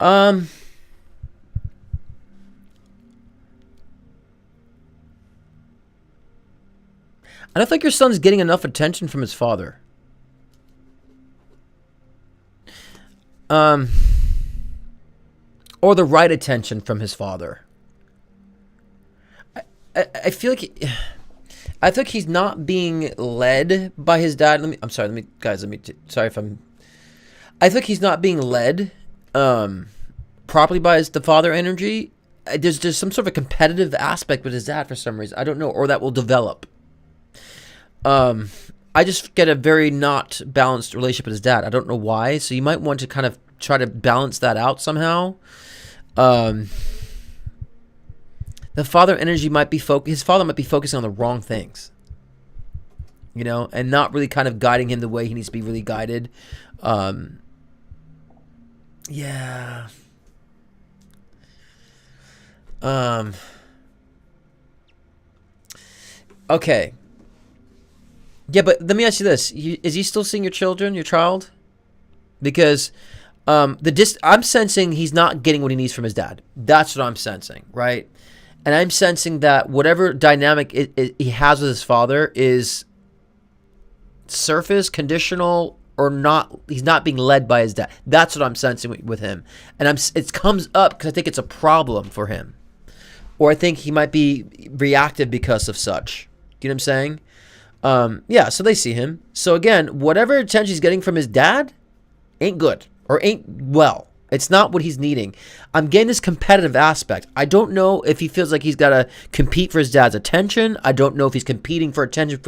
I don't think your son's getting enough attention from his father. Or the right attention from his father. I feel like I think he's not being led by his dad. Sorry if I'm. I think he's not being led properly by the father energy. There's some sort of a competitive aspect with his dad for some reason. I don't know, or that will develop. I just get a very not balanced relationship with his dad. I don't know why. So you might want to kind of try to balance that out somehow. The father energy might be his father might be focusing on the wrong things, you know, and not really kind of guiding him the way he needs to be really guided. Yeah. Okay. Yeah, but let me ask you this: is he still seeing your children, your child? Because I'm sensing he's not getting what he needs from his dad. That's what I'm sensing, right? And I'm sensing that whatever dynamic he has with his father is surface, conditional, or not. He's not being led by his dad. That's what I'm sensing with him, and it comes up because I think it's a problem for him, or I think he might be reactive because of such. Do you know what I'm saying? Yeah. So they see him. So again, whatever attention he's getting from his dad ain't good or ain't well. It's not what he's needing. I'm getting this competitive aspect. I don't know if he feels like he's got to compete for his dad's attention. I don't know if he's competing for attention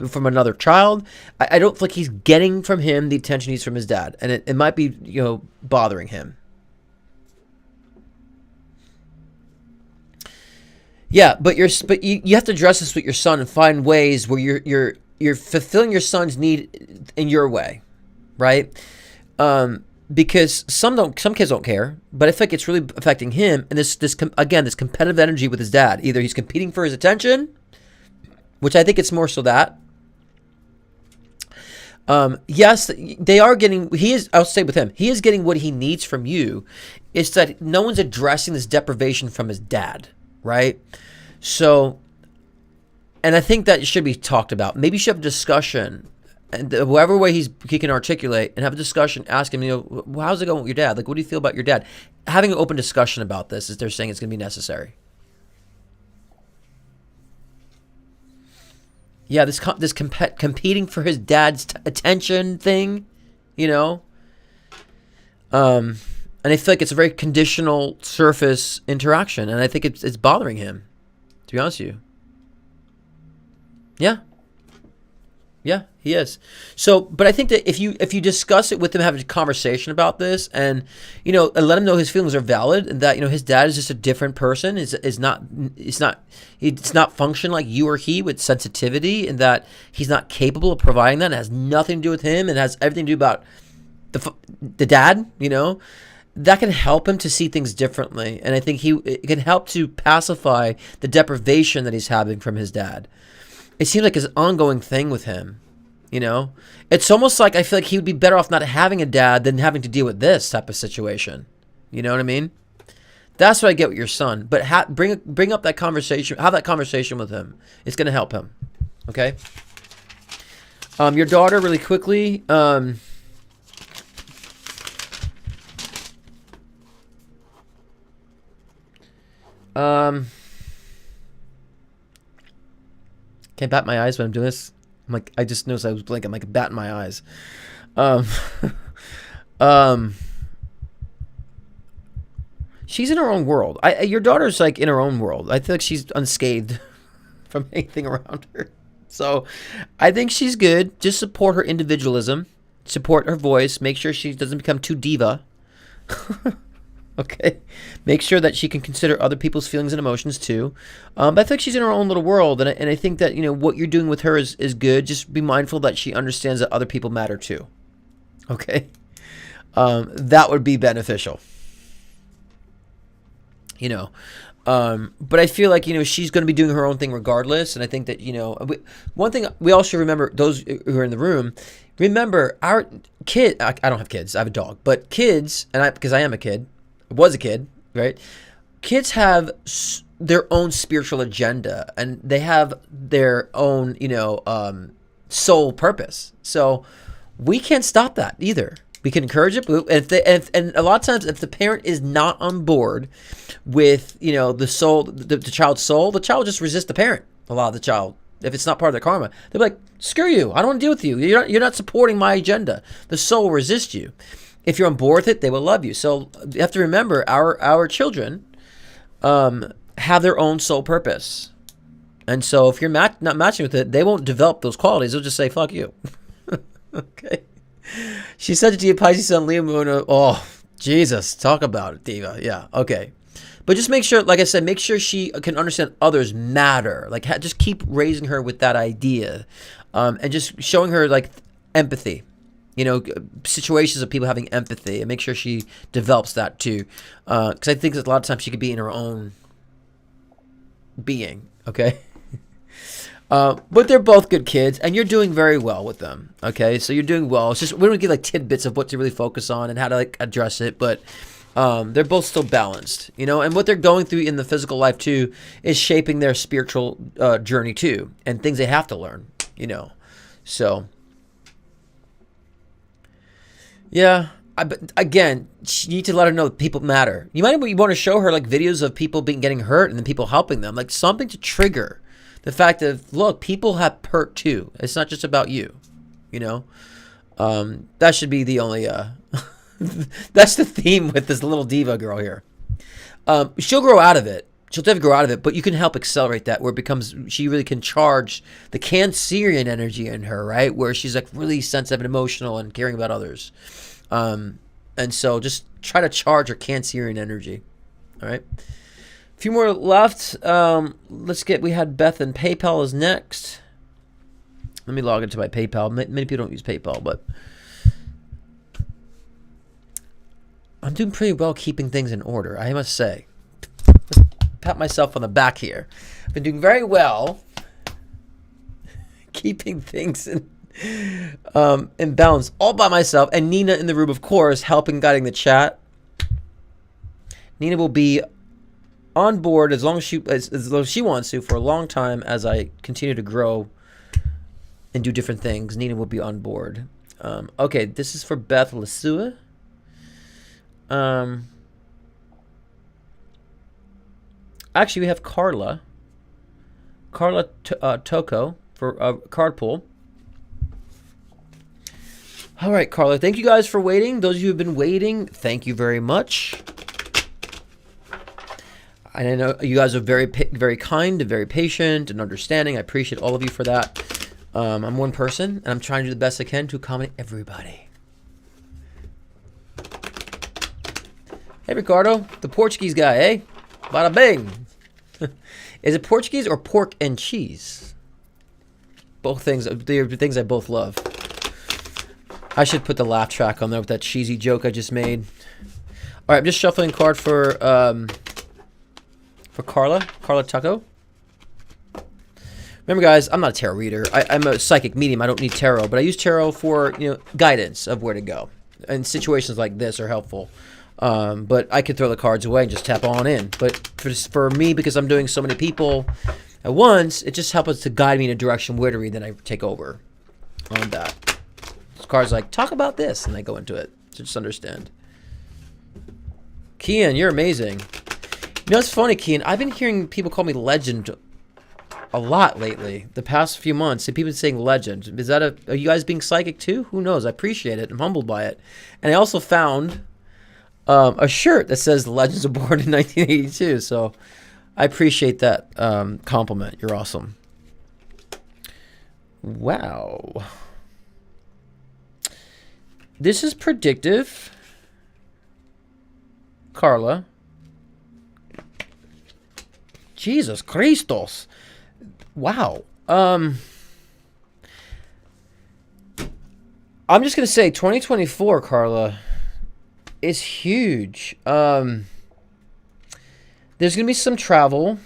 from another child. I don't think he's getting from him the attention he's from his dad. And it might be, bothering him. Yeah, but you have to address this with your son and find ways where you're fulfilling your son's need in your way, right? Because some kids don't care, but I think it's really affecting him. And this competitive energy with his dad. Either he's competing for his attention, which I think it's more so that. Yes, they are getting. I'll say with him, he is getting what he needs from you. It's that no one's addressing this deprivation from his dad, right? So, and I think that should be talked about. Maybe you should have a discussion. And whatever way he can articulate and have a discussion, ask him, how's it going with your dad? Like, what do you feel about your dad? Having an open discussion about this, as they're saying, it's going to be necessary. Yeah, this competing for his dad's attention thing, and I feel like it's a very conditional surface interaction, and I think it's bothering him, to be honest with you. Yeah. Yeah, he is. So, but I think that if you discuss it with him, have a conversation about this, and and let him know his feelings are valid, and that his dad is just a different person, it's not function like you or he with sensitivity, and that he's not capable of providing that. It has nothing to do with him, and has everything to do about the dad. That can help him to see things differently, and I think it can help to pacify the deprivation that he's having from his dad. It seems like it's an ongoing thing with him, It's almost like I feel like he would be better off not having a dad than having to deal with this type of situation. You know what I mean? That's what I get with your son. But bring up that conversation. Have that conversation with him. It's going to help him. Okay? Your daughter, really quickly. Can't bat my eyes when I'm doing this. I'm like, I just noticed I was blinking. I'm like batting my eyes. She's in her own world. Your daughter's like in her own world. I feel like she's unscathed from anything around her. So I think she's good. Just support her individualism. Support her voice. Make sure she doesn't become too diva. Okay. Make sure that she can consider other people's feelings and emotions too. But I think she's in her own little world. And I think that, what you're doing with her is good. Just be mindful that she understands that other people matter too. Okay. That would be beneficial. But I feel like, she's going to be doing her own thing regardless. And I think that, one thing we all should remember, those who are in the room, remember our kid, I don't have kids, I have a dog, but kids, because I am a kid, was a kid, right? Kids have their own spiritual agenda, and they have their own, soul purpose. So we can't stop that either. We can encourage it, and a lot of times, if the parent is not on board with, the soul, the child's soul, the child will just resist the parent. A lot of the child, if it's not part of their karma, they're like, "Screw you! I don't want to deal with you. You're not supporting my agenda." The soul will resist you. If you're on board with it, they will love you. So you have to remember, our children have their own soul purpose, and so if you're not matching with it, they won't develop those qualities. They'll just say, "Fuck you." Okay. She said it to you, Pisces Sun, Leo Moon. Oh, Jesus, talk about it, diva. Yeah, okay. But just make sure, like I said, make sure she can understand others matter. Like, just keep raising her with that idea, and just showing her like empathy. Situations of people having empathy, and make sure she develops that too. Because I think that a lot of times she could be in her own being. Okay. But they're both good kids, and you're doing very well with them. Okay, so you're doing well. It's just we don't get like tidbits of what to really focus on and how to like address it, but they're both still balanced, you know. And what they're going through in the physical life too is shaping their spiritual journey too, and things they have to learn, you know. So yeah. But again, you need to let her know that people matter. You might want to show her like videos of people getting hurt and then people helping them, like something to trigger the fact that, look, people have hurt too. It's not just about you, you know. That should be the only. That's the theme with this little diva girl here. She'll grow out of it. She'll definitely grow out of it, but you can help accelerate that where it becomes she really can charge the Cancerian energy in her, right? Where she's like really sensitive and emotional and caring about others. And so just try to charge her Cancerian energy. All right. A few more left. We had Beth and PayPal is next. Let me log into my PayPal. Many people don't use PayPal, but I'm doing pretty well keeping things in order, I must say. Pat myself on the back here. I've been doing very well keeping things in balance all by myself, and Nina in the room, of course, helping guiding the chat. Nina will be on board as long as she wants to for a long time as I continue to grow and do different things. Nina will be on board. Okay, this is for Beth Lasua. Actually, we have Carla Toko for card pull. All right, Carla, thank you guys for waiting. Those of you who have been waiting, thank you very much. I know you guys are very kind and very patient and understanding. I appreciate all of you for that. I'm one person, and I'm trying to do the best I can to accommodate everybody. Hey, Ricardo, the Portuguese guy, eh? Bada bing. Is it Portuguese or pork and cheese? Both things. They're things I both love. I should put the laugh track on there with that cheesy joke I just made. All right, I'm just shuffling a card for Carla Tucko. Remember, guys, I'm not a tarot reader. I'm a psychic medium. I don't need tarot, but I use tarot for guidance of where to go. And situations like this are helpful. But I could throw the cards away and just tap on in. But for me, because I'm doing so many people at once, it just helps to guide me in a direction where to read. Then I take over on that. This card's like, talk about this, and I go into it. So just understand. Kian, you're amazing. You know, it's funny, Kian. I've been hearing people call me legend a lot lately. The past few months, and people saying legend. Is that are you guys being psychic too? Who knows? I appreciate it. I'm humbled by it. And I also found a shirt that says the Legends are born in 1982. So I appreciate that compliment. You're awesome. Wow. This is predictive. Carla. Jesus Christos. Wow. I'm just going to say 2024, Carla, is huge. There's going to be some travel,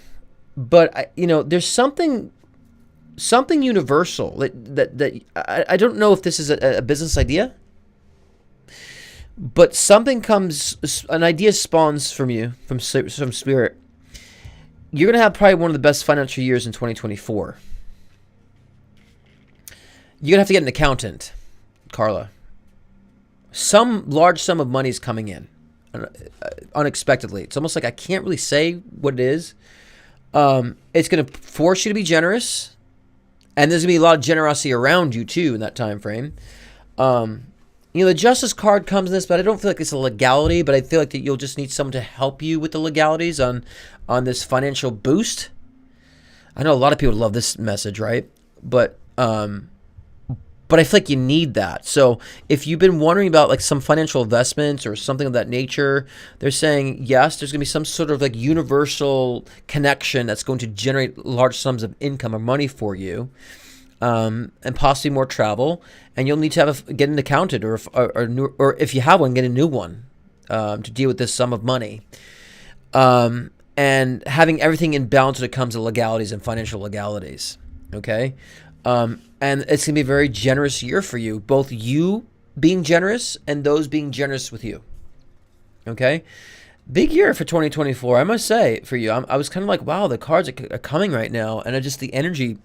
but there's something universal that I don't know if this is a business idea, but an idea spawns from you, from spirit. You're going to have probably one of the best financial years in 2024. You're going to have to get an accountant, Carla. Some large sum of money is coming in unexpectedly. It's almost like I can't really say what it is. It's going to force you to be generous. And there's going to be a lot of generosity around you, too, in that time frame. The Justice card comes in this, but I don't feel like it's a legality, but I feel like that you'll just need someone to help you with the legalities on this financial boost. I know a lot of people love this message, right? But I feel like you need that. So if you've been wondering about like some financial investments or something of that nature, they're saying, yes, there's going to be some sort of like universal connection that's going to generate large sums of income or money for you. And possibly more travel, and you'll need to get an accountant, or if you have one, get a new one to deal with this sum of money. And having everything in balance when it comes to legalities and financial legalities. Okay? And it's going to be a very generous year for you, both you being generous and those being generous with you. Okay? Big year for 2024, I must say, for you. I was kind of like, wow, the cards are coming right now, and just the energy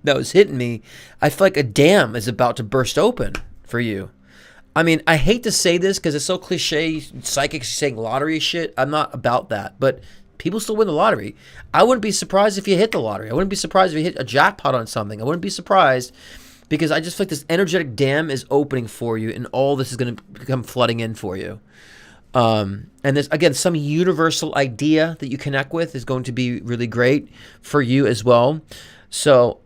that was hitting me, I feel like a dam is about to burst open for you. I mean, I hate to say this because it's so cliche, psychics saying lottery shit. I'm not about that, but people still win the lottery. I wouldn't be surprised if you hit the lottery. I wouldn't be surprised if you hit a jackpot on something. I wouldn't be surprised because I just feel like this energetic dam is opening for you, and all this is going to come flooding in for you. And there's, again, some universal idea that you connect with is going to be really great for you as well. So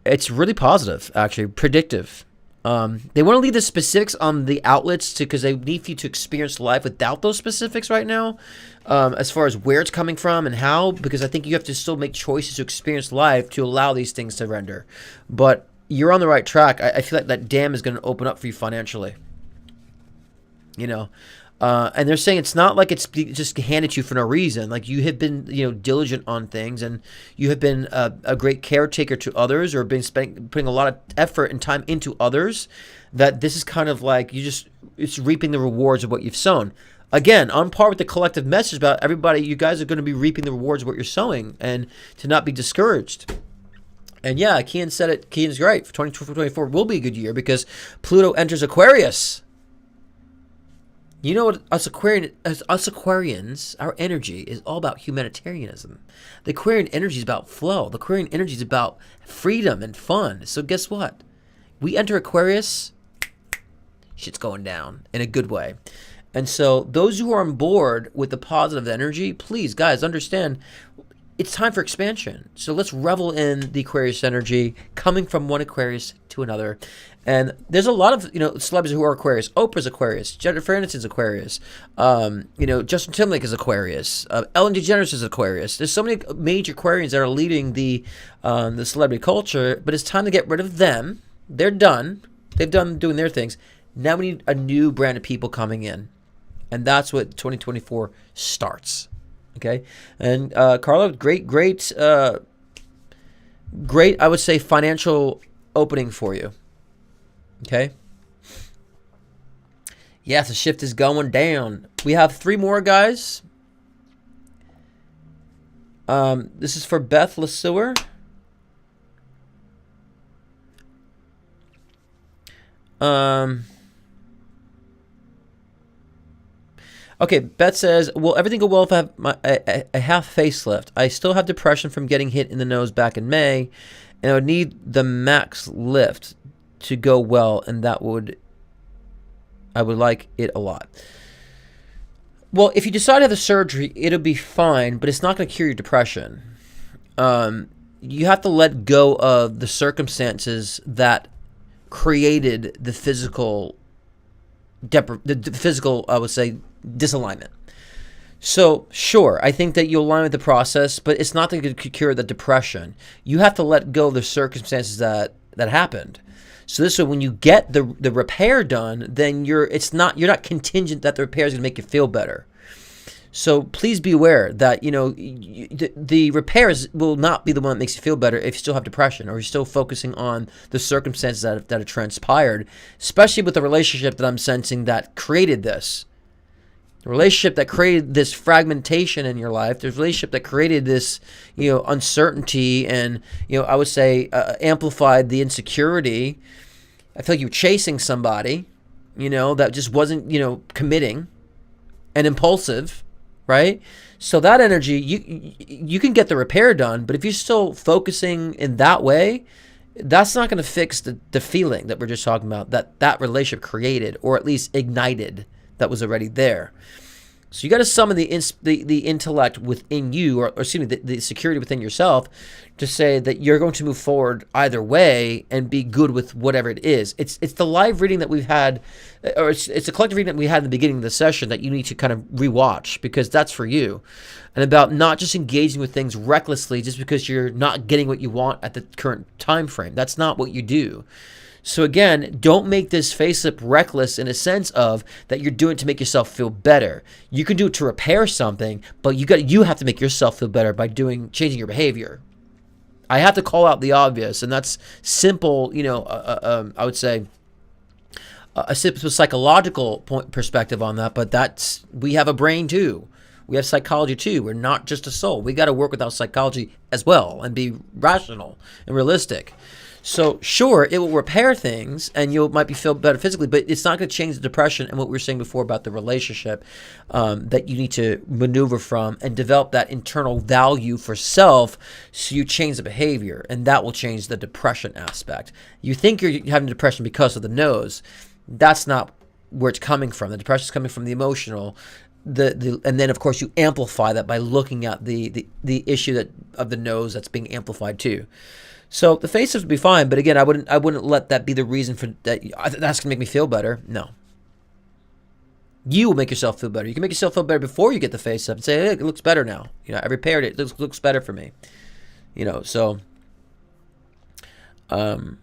it's really positive, actually, predictive. They want to leave the specifics on the outlets because they need you to experience life without those specifics right now, as far as where it's coming from and how, because I think you have to still make choices to experience life to allow these things to render. But you're on the right track. I feel like that dam is going to open up for you financially. You know, and they're saying it's not like it's just handed to you for no reason. Like you have been, diligent on things, and you have been a great caretaker to others, or been putting a lot of effort and time into others. That this is kind of like it's reaping the rewards of what you've sown. Again, on par with the collective message about everybody, you guys are going to be reaping the rewards of what you're sowing, and to not be discouraged. And yeah, Kian said it. Kian's right. 2024 will be a good year because Pluto enters Aquarius. You know what, us Aquarians, our energy is all about humanitarianism. The Aquarian energy is about flow. The Aquarian energy is about freedom and fun. So guess what? We enter Aquarius, shit's going down in a good way. And so those who are on board with the positive energy, please, guys, understand it's time for expansion. So let's revel in the Aquarius energy coming from one Aquarius to another. And there's a lot of, celebrities who are Aquarius. Oprah's Aquarius. Jennifer Aniston's Aquarius. Justin Timberlake is Aquarius. Ellen DeGeneres is Aquarius. There's so many major Aquarians that are leading the celebrity culture, but it's time to get rid of them. They're done. They've done doing their things. Now we need a new brand of people coming in. And that's what 2024 starts. Okay? And Carlo, great, I would say, financial opening for you. Okay. Yes, the shift is going down. We have 3 more, guys. This is for Beth LeSueur. Okay, Beth says, will everything go well if I have a half facelift? I still have depression from getting hit in the nose back in May, and I would need the max lift to go well, and I would like it a lot. Well, if you decide to have the surgery, it'll be fine, but it's not going to cure your depression. You have to let go of the circumstances that created the physical, I would say, disalignment. So, sure, I think that you'll align with the process, but it's not going to cure the depression. You have to let go of the circumstances that happened. So this way, when you get the repair done, then you're not contingent that the repair is going to make you feel better. So please be aware that the repairs will not be the one that makes you feel better if you still have depression or you're still focusing on the circumstances that have transpired, especially with the relationship that I'm sensing that created this. The relationship that created this fragmentation in your life, the relationship that created this, uncertainty and, I would say amplified the insecurity. I feel like you were chasing somebody, that just wasn't, committing and impulsive, right? So that energy, you can get the repair done, but if you're still focusing in that way, that's not going to fix the feeling that we're just talking about, that relationship created or at least ignited that was already there. So you got to summon the intellect within you, or excuse me, the security within yourself, to say that you're going to move forward either way and be good with whatever it is. It's the live reading that we've had, or it's a collective reading that we had in the beginning of the session that you need to kind of rewatch, because that's for you, and about not just engaging with things recklessly just because you're not getting what you want at the current time frame. That's not what you do. So again, don't make this facelift reckless in a sense of that you're doing it to make yourself feel better. You can do it to repair something, but you have to make yourself feel better by changing your behavior. I have to call out the obvious, and that's simple. I would say a simple psychological perspective on that. But we have a brain too. We have psychology too. We're not just a soul. We got to work with our psychology as well and be rational and realistic. So sure, it will repair things and you might feel better physically, but it's not going to change the depression and what we were saying before about the relationship that you need to maneuver from and develop that internal value for self so you change the behavior, and that will change the depression aspect. You think you're having depression because of the nose. That's not where it's coming from. The depression is coming from the emotional. And then of course you amplify that by looking at the issue of the nose that's being amplified too. So the facelifts would be fine, but again, I wouldn't let that be the reason for that. That's gonna make me feel better. No. You will make yourself feel better. You can make yourself feel better before you get the facelift and say, hey, it looks better now. I repaired it. It looks better for me. So. And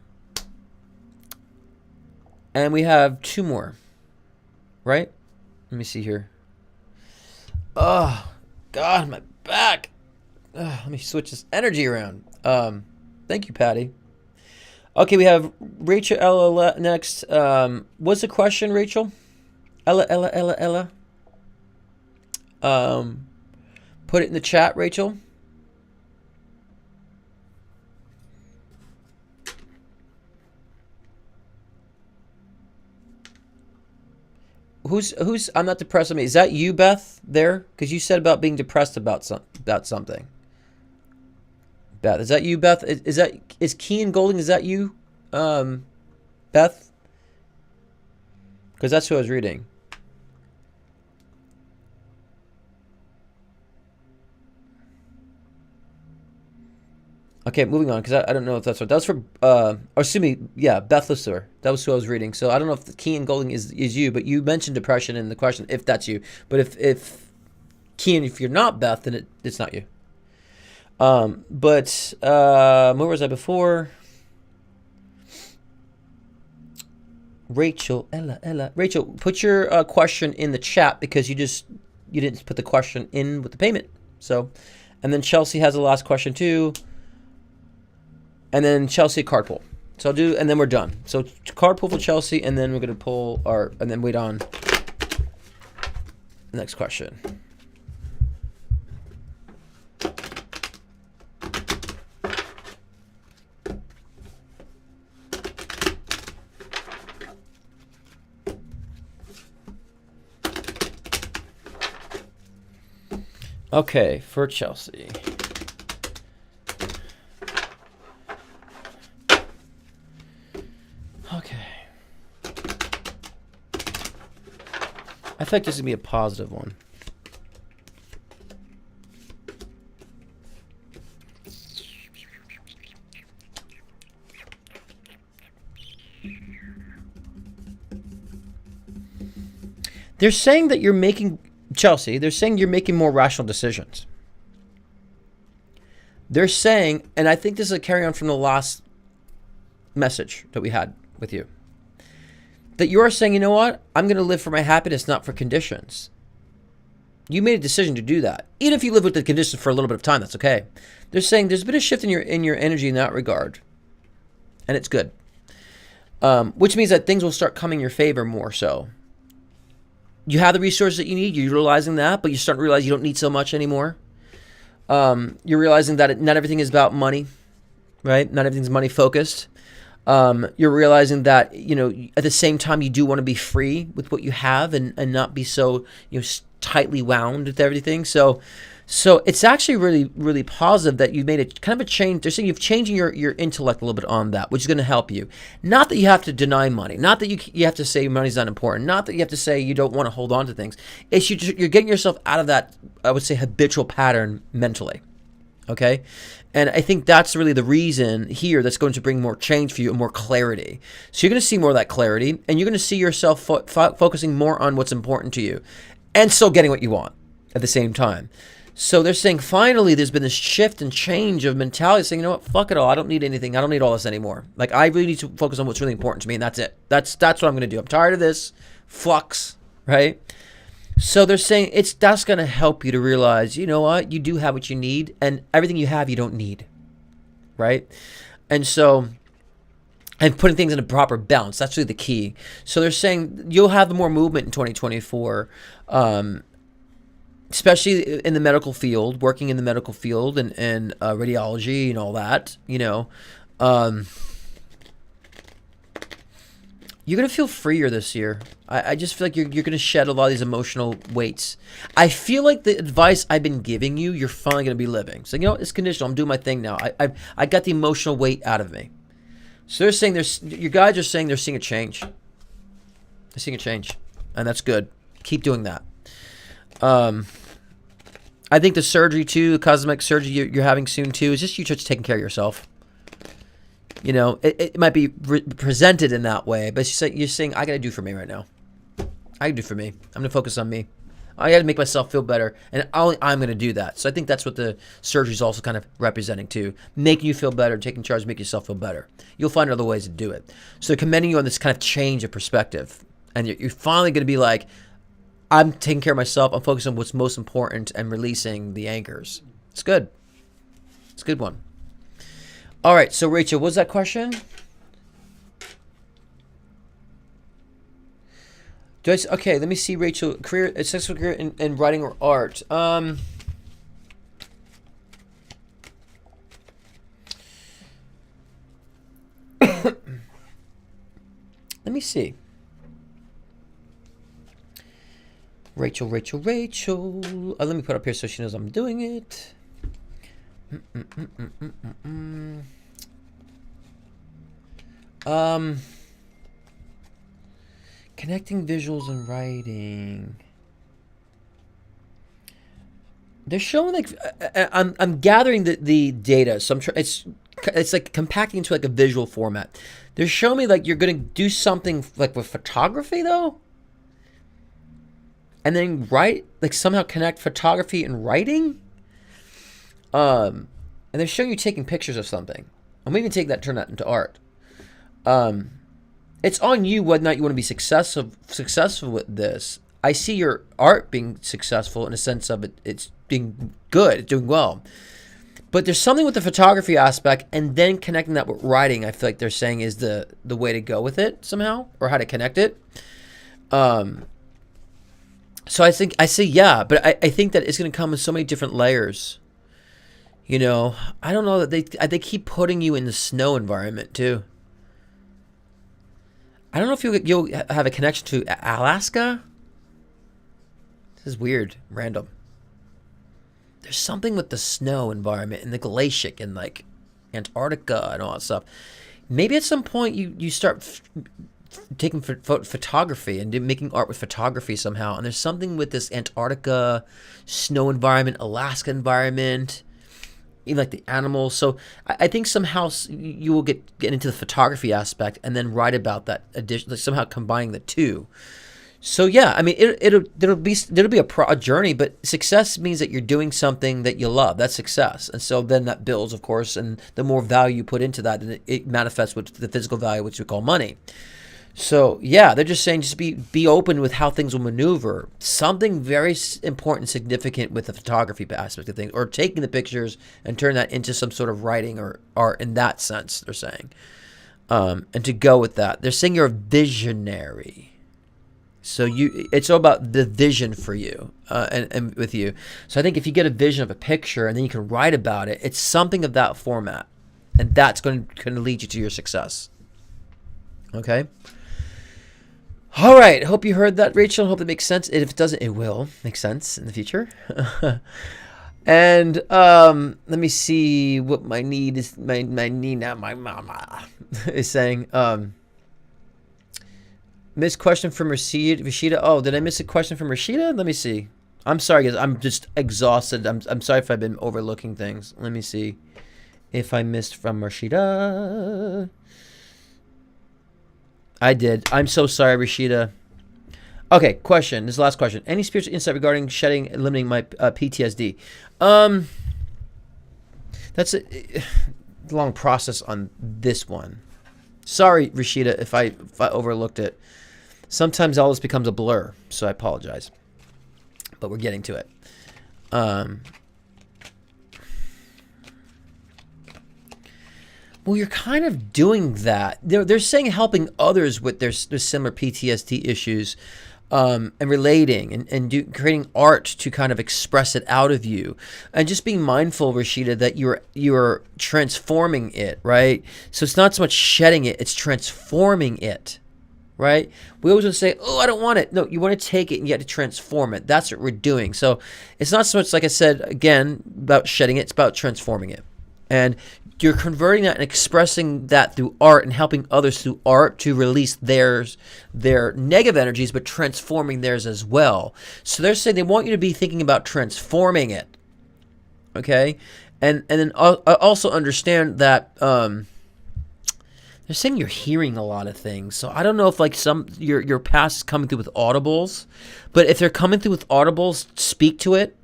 we have 2 more, right? Let me see here. Oh God, my back. Let me switch this energy around. Thank you, Patty. Okay, we have Rachel Ella next. What's the question, Rachel? Ella. Put it in the chat, Rachel. Who's I'm not depressed with me. Is that you, Beth, there? Because you said about being depressed about something. Beth, is that you, Beth? Is Kean Golding, is that you, Beth? Because that's who I was reading. Okay, moving on, because I don't know if that's what that was for. Or excuse me, yeah, Beth Lusser. That was who I was reading. So I don't know if Kean Golding is you, but you mentioned depression in the question. If that's you, but if Kean, if you're not Beth, then it's not you. But where was I before? Rachel, Ella. Rachel, put your question in the chat because you didn't put the question in with the payment. So, and then Chelsea has the last question too. And then Chelsea card pull. So I'll do, and then we're done. So card pull for Chelsea, and then we're gonna pull and then wait on the next question. Okay, for Chelsea. Okay. I think this is going to be a positive one. They're saying that you're making, Chelsea, they're saying you're making more rational decisions. They're saying, and I think this is a carry on from the last message that we had with you, that you are saying, you know what, I'm going to live for my happiness, not for conditions. You made a decision to do that. Even if you live with the conditions for a little bit of time, that's okay. They're saying there's been a shift in your energy in that regard, and it's good. Which means that things will start coming in your favor more so. You have the resources that you need, you're utilizing that, but you're starting to realize you don't need so much anymore. You're realizing that not everything is about money, right? Not everything's money focused. You're realizing that, you know, at the same time, you do want to be free with what you have and not be so, you know, tightly wound with everything. So it's actually really, really positive that you made a kind of a change. They're saying you've changed your intellect a little bit on that, which is going to help you. Not that you have to deny money. Not that you have to say money's not important. Not that you have to say you don't want to hold on to things. It's you're getting yourself out of that, I would say, habitual pattern mentally. Okay? And I think that's really the reason here that's going to bring more change for you and more clarity. So you're going to see more of that clarity, and you're going to see yourself focusing more on what's important to you and still getting what you want at the same time. So they're saying finally there's been this shift and change of mentality, saying, you know what, fuck it all. I don't need anything. I don't need all this anymore. Like, I really need to focus on what's really important to me, and that's it. That's what I'm going to do. I'm tired of this flux, right? So they're saying that's going to help you to realize, you know what, you do have what you need, and everything you have you don't need, right? And so, and putting things in a proper balance, that's really the key. So they're saying you'll have more movement in 2024, especially in the medical field, working in the medical field and radiology and all that, you know. You're going to feel freer this year. I just feel like you're going to shed a lot of these emotional weights. I feel like the advice I've been giving you, you're finally going to be living. So, you know, it's conditional. I'm doing my thing now. I got the emotional weight out of me. So they're saying your guys are saying they're seeing a change. They're seeing a change. And that's good. Keep doing that. I think the surgery too, the cosmetic surgery you're having soon too, is just you just taking care of yourself. You know, it might be presented in that way, but you're saying, I got to do for me right now. I can do for me. I'm going to focus on me. I got to make myself feel better, and I'm going to do that. So I think that's what the surgery is also kind of representing too, making you feel better, taking charge, make yourself feel better. You'll find other ways to do it. So commending you on this kind of change of perspective, and you're finally going to be like, I'm taking care of myself. I'm focusing on what's most important and releasing the anchors. It's good. It's a good one. All right, so Rachel, what was that question? Okay, let me see, Rachel. Successful career in writing or art. Let me see. Rachel. Let me put it up here so she knows I'm doing it. Connecting visuals and writing. They're showing like I'm gathering the data, so it's like compacting into like a visual format. They're showing me like you're gonna do something like with photography though, and then somehow connect photography and writing. And they're showing you taking pictures of something. I'm even turn that into art. It's on you whether or not you want to be successful with this. I see your art being successful in a sense of it's being good, it's doing well. But there's something with the photography aspect, and then connecting that with writing, I feel like they're saying is the way to go with it somehow, or how to connect it. So I say yeah, but I think that it's going to come in so many different layers. You know, I don't know that they keep putting you in the snow environment too. I don't know if you'll have a connection to Alaska. This is weird, random. There's something with the snow environment and the glacier and like Antarctica and all that stuff. Maybe at some point you start taking photography and making art with photography somehow. And there's something with this Antarctica snow environment, Alaska environment, even like the animals. So I think somehow you will get into the photography aspect and then write about that addition, like somehow combining the two. So yeah, I mean there'll be a journey, but success means that you're doing something that you love. That's success, and so then that builds, of course, and the more value you put into that, then it manifests with the physical value, which we call money. So yeah, they're just saying just be open with how things will maneuver. Something very important, significant with the photography aspect of things, or taking the pictures and turn that into some sort of writing or art in that sense. They're saying, and to go with that, they're saying you're a visionary. So it's all about the vision for you and with you. So I think if you get a vision of a picture and then you can write about it, it's something of that format, and that's going to lead you to your success. Okay. All right. Hope you heard that, Rachel. Hope that makes sense. If it doesn't, it will make sense in the future. And let me see what my need is. My Nina, my mama, is saying. Missed question from Rashida. Oh, did I miss a question from Rashida? Let me see. I'm sorry, guys. I'm just exhausted. I'm sorry if I've been overlooking things. Let me see if I missed from Rashida. I did. I'm so sorry, Rashida. Okay, question. This is the last question. Any spiritual insight regarding shedding and limiting my PTSD? That's a long process on this one. Sorry, Rashida, if I overlooked it. Sometimes all this becomes a blur, so I apologize. But we're getting to it. Well, you're kind of doing that. They're saying helping others with their similar PTSD issues, and relating and creating art to kind of express it out of you, and just being mindful, Rashida, that you're transforming it, right? So it's not so much shedding it; it's transforming it, right? We always want to say, "Oh, I don't want it." No, you want to take it and you have to transform it. That's what we're doing. So it's not so much, like I said again, about shedding it; it's about transforming it, and you're converting that and expressing that through art and helping others through art to release their negative energies, but transforming theirs as well. So they're saying they want you to be thinking about transforming it. Okay? And then also understand that they're saying you're hearing a lot of things. So I don't know if like your past is coming through with audibles, but if they're coming through with audibles, speak to it.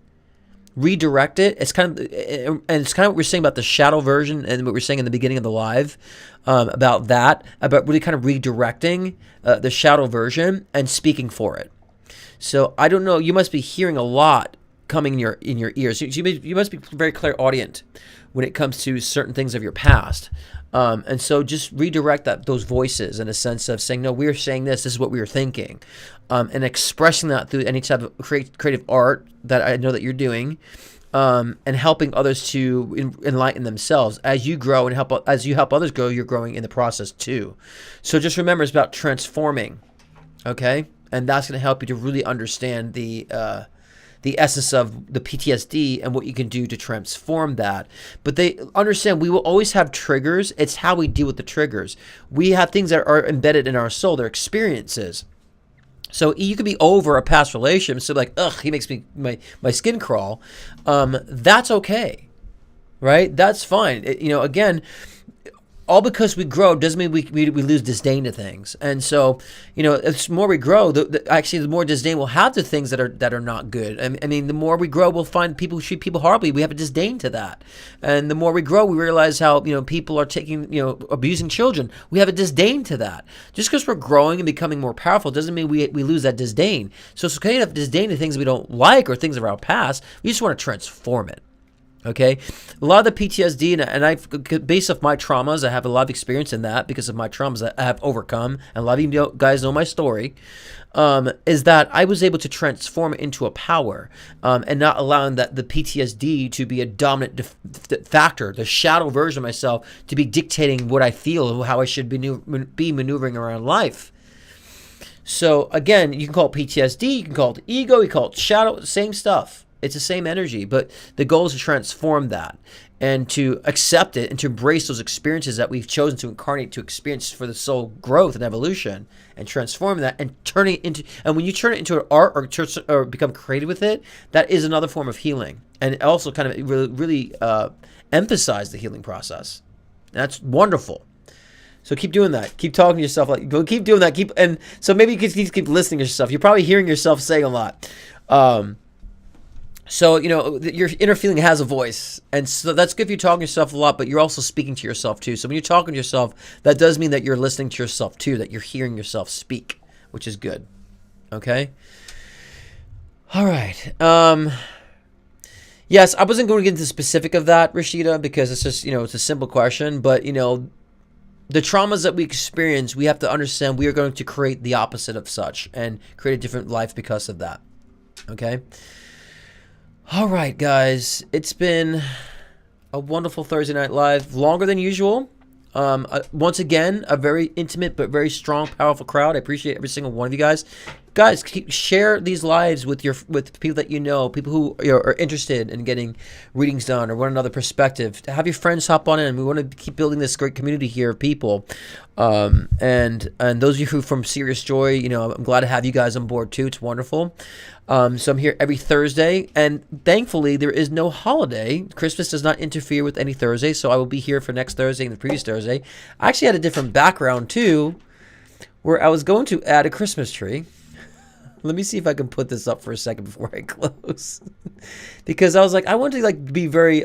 Redirect it. It's kind of what we're saying about the shadow version and what we're saying in the beginning of the live about really kind of redirecting the shadow version and speaking for it. So I don't know. You must be hearing a lot coming in your ears. You must be very clairaudient when it comes to certain things of your past. And so just redirect those voices in a sense of saying, no, we're saying this is what we were thinking. And expressing that through any type of creative art that I know that you're doing, and helping others to enlighten themselves. As you grow and as you help others grow, you're growing in the process too. So just remember, it's about transforming, okay? And that's going to help you to really understand the essence of the PTSD and what you can do to transform that. But they understand we will always have triggers. It's how we deal with the triggers. We have things that are embedded in our soul. They're experiences. So you could be over a past relationship, so like, ugh, he makes me my skin crawl. That's okay, right? That's fine. Again, all because we grow doesn't mean we lose disdain to things. And so, the more we grow, the more disdain we'll have to things that are not good. I mean, the more we grow, we'll find people who treat people horribly. We have a disdain to that. And the more we grow, we realize how, people are abusing children. We have a disdain to that. Just because we're growing and becoming more powerful doesn't mean we lose that disdain. So it's okay to have disdain to things we don't like or things of our past. We just want to transform it. Okay, a lot of the PTSD, and I've, based off my traumas, I have a lot of experience in that because of my traumas that I have overcome, and a lot of you guys know my story, is that I was able to transform it into a power, and not allowing the PTSD to be a dominant factor, the shadow version of myself to be dictating what I feel, how I should be maneuvering around life. So again, you can call it PTSD, you can call it ego, you can call it shadow, same stuff. It's the same energy, but the goal is to transform that and to accept it and to embrace those experiences that we've chosen to incarnate to experience for the soul growth and evolution, and transform that and turn it into, and when you turn it into an art or become creative with it, that is another form of healing. And it also kind of really emphasize the healing process. That's wonderful. So keep doing that. Keep talking to yourself. Keep doing that. And so maybe you can keep listening to yourself. You're probably hearing yourself saying a lot. So, your inner feeling has a voice, and so that's good if you're talking to yourself a lot, but you're also speaking to yourself too. So when you're talking to yourself, that does mean that you're listening to yourself too, that you're hearing yourself speak, which is good. Okay? All right. Yes, I wasn't going to get into the specific of that, Rashida, because it's just, it's a simple question, but, the traumas that we experience, we have to understand we are going to create the opposite of such and create a different life because of that. Okay? All right, guys, it's been a wonderful Thursday Night Live, longer than usual. Once again, a very intimate but very strong, powerful crowd. I appreciate every single one of you guys. Guys, share these lives with people that you know, people who are interested in getting readings done or want another perspective. Have your friends hop on in. We want to keep building this great community here of people. And those of you who from Serious Joy, I'm glad to have you guys on board too. It's wonderful. So I'm here every Thursday, and thankfully there is no holiday. Christmas does not interfere with any Thursday, so I will be here for next Thursday and the previous Thursday. I actually had a different background too, where I was going to add a Christmas tree. Let me see if I can put this up for a second before I close, because I was like, I want to be very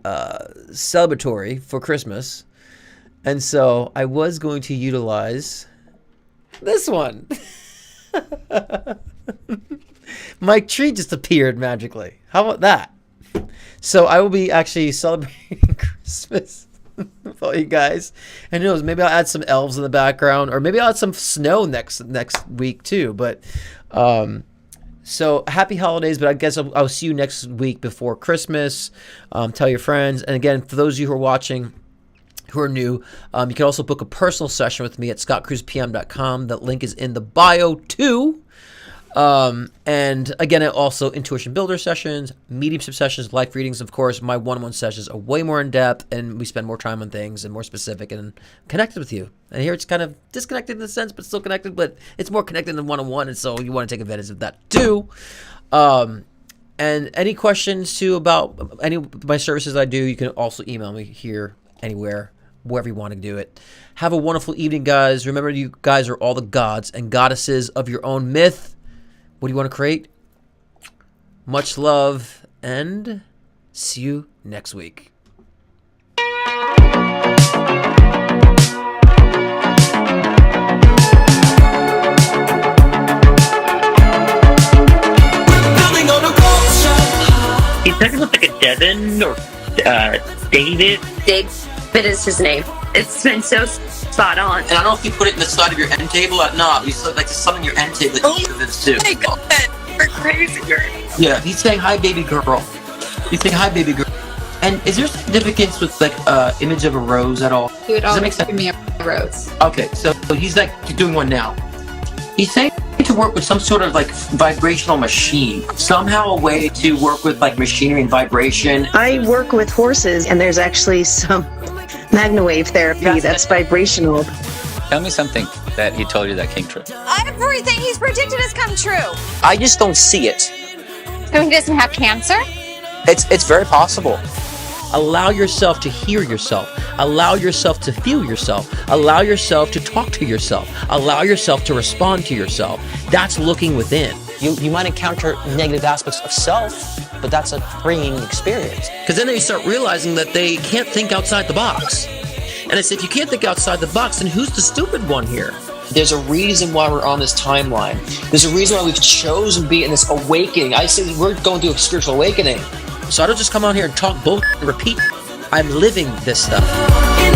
celebratory for Christmas, and so I was going to utilize this one. My tree just appeared magically. How about that? So I will be actually celebrating Christmas with all you guys. And who knows, maybe I'll add some elves in the background, or maybe I'll add some snow next week too. But so happy holidays, but I guess I'll see you next week before Christmas. Tell your friends. And again, for those of you who are watching, who are new, you can also book a personal session with me at scottcruzpm.com. That link is in the bio too. And again, also intuition builder sessions, mediumship sessions, life readings. Of course, my one-on-one sessions are way more in depth, and we spend more time on things and more specific and connected with you. And here it's kind of disconnected in a sense, but still connected, but it's more connected than one-on-one. And so you want to take advantage of that too. And any questions too about any of my services I do, you can also email me here, anywhere, wherever you want to do it. Have a wonderful evening, guys. Remember, you guys are all the gods and goddesses of your own myth. What do you want to create? Much love, and see you next week. He's talking about like a Devin or David. David is his name. It's been so spot on. And I don't know if you put it in the side of your end table or not. You said like to summon your end table that this too. My God, you're crazy, girl. Yeah, he's saying hi, baby girl. He's saying hi, baby girl. And is there significance with like image of a rose at all? He would Does that make always sense? give me a rose. Okay, so he's like doing one now. He's saying to work with some sort of like vibrational machine, somehow a way to work with like machinery and vibration. I work with horses, and there's actually some magnawave therapy that's vibrational. Tell me something that he told you that came true. Everything he's predicted has come true. I just don't see it. So he doesn't have cancer? It's very possible. Allow yourself to hear yourself. Allow yourself to feel yourself. Allow yourself to talk to yourself. Allow yourself to respond to yourself. That's looking within. You might encounter negative aspects of self, but that's a freeing experience. Because then they start realizing that they can't think outside the box. And I said, if you can't think outside the box, then who's the stupid one here? There's a reason why we're on this timeline. There's a reason why we've chosen to be in this awakening. I say we're going through a spiritual awakening. So I don't just come out here and talk bull and repeat. I'm living this stuff. In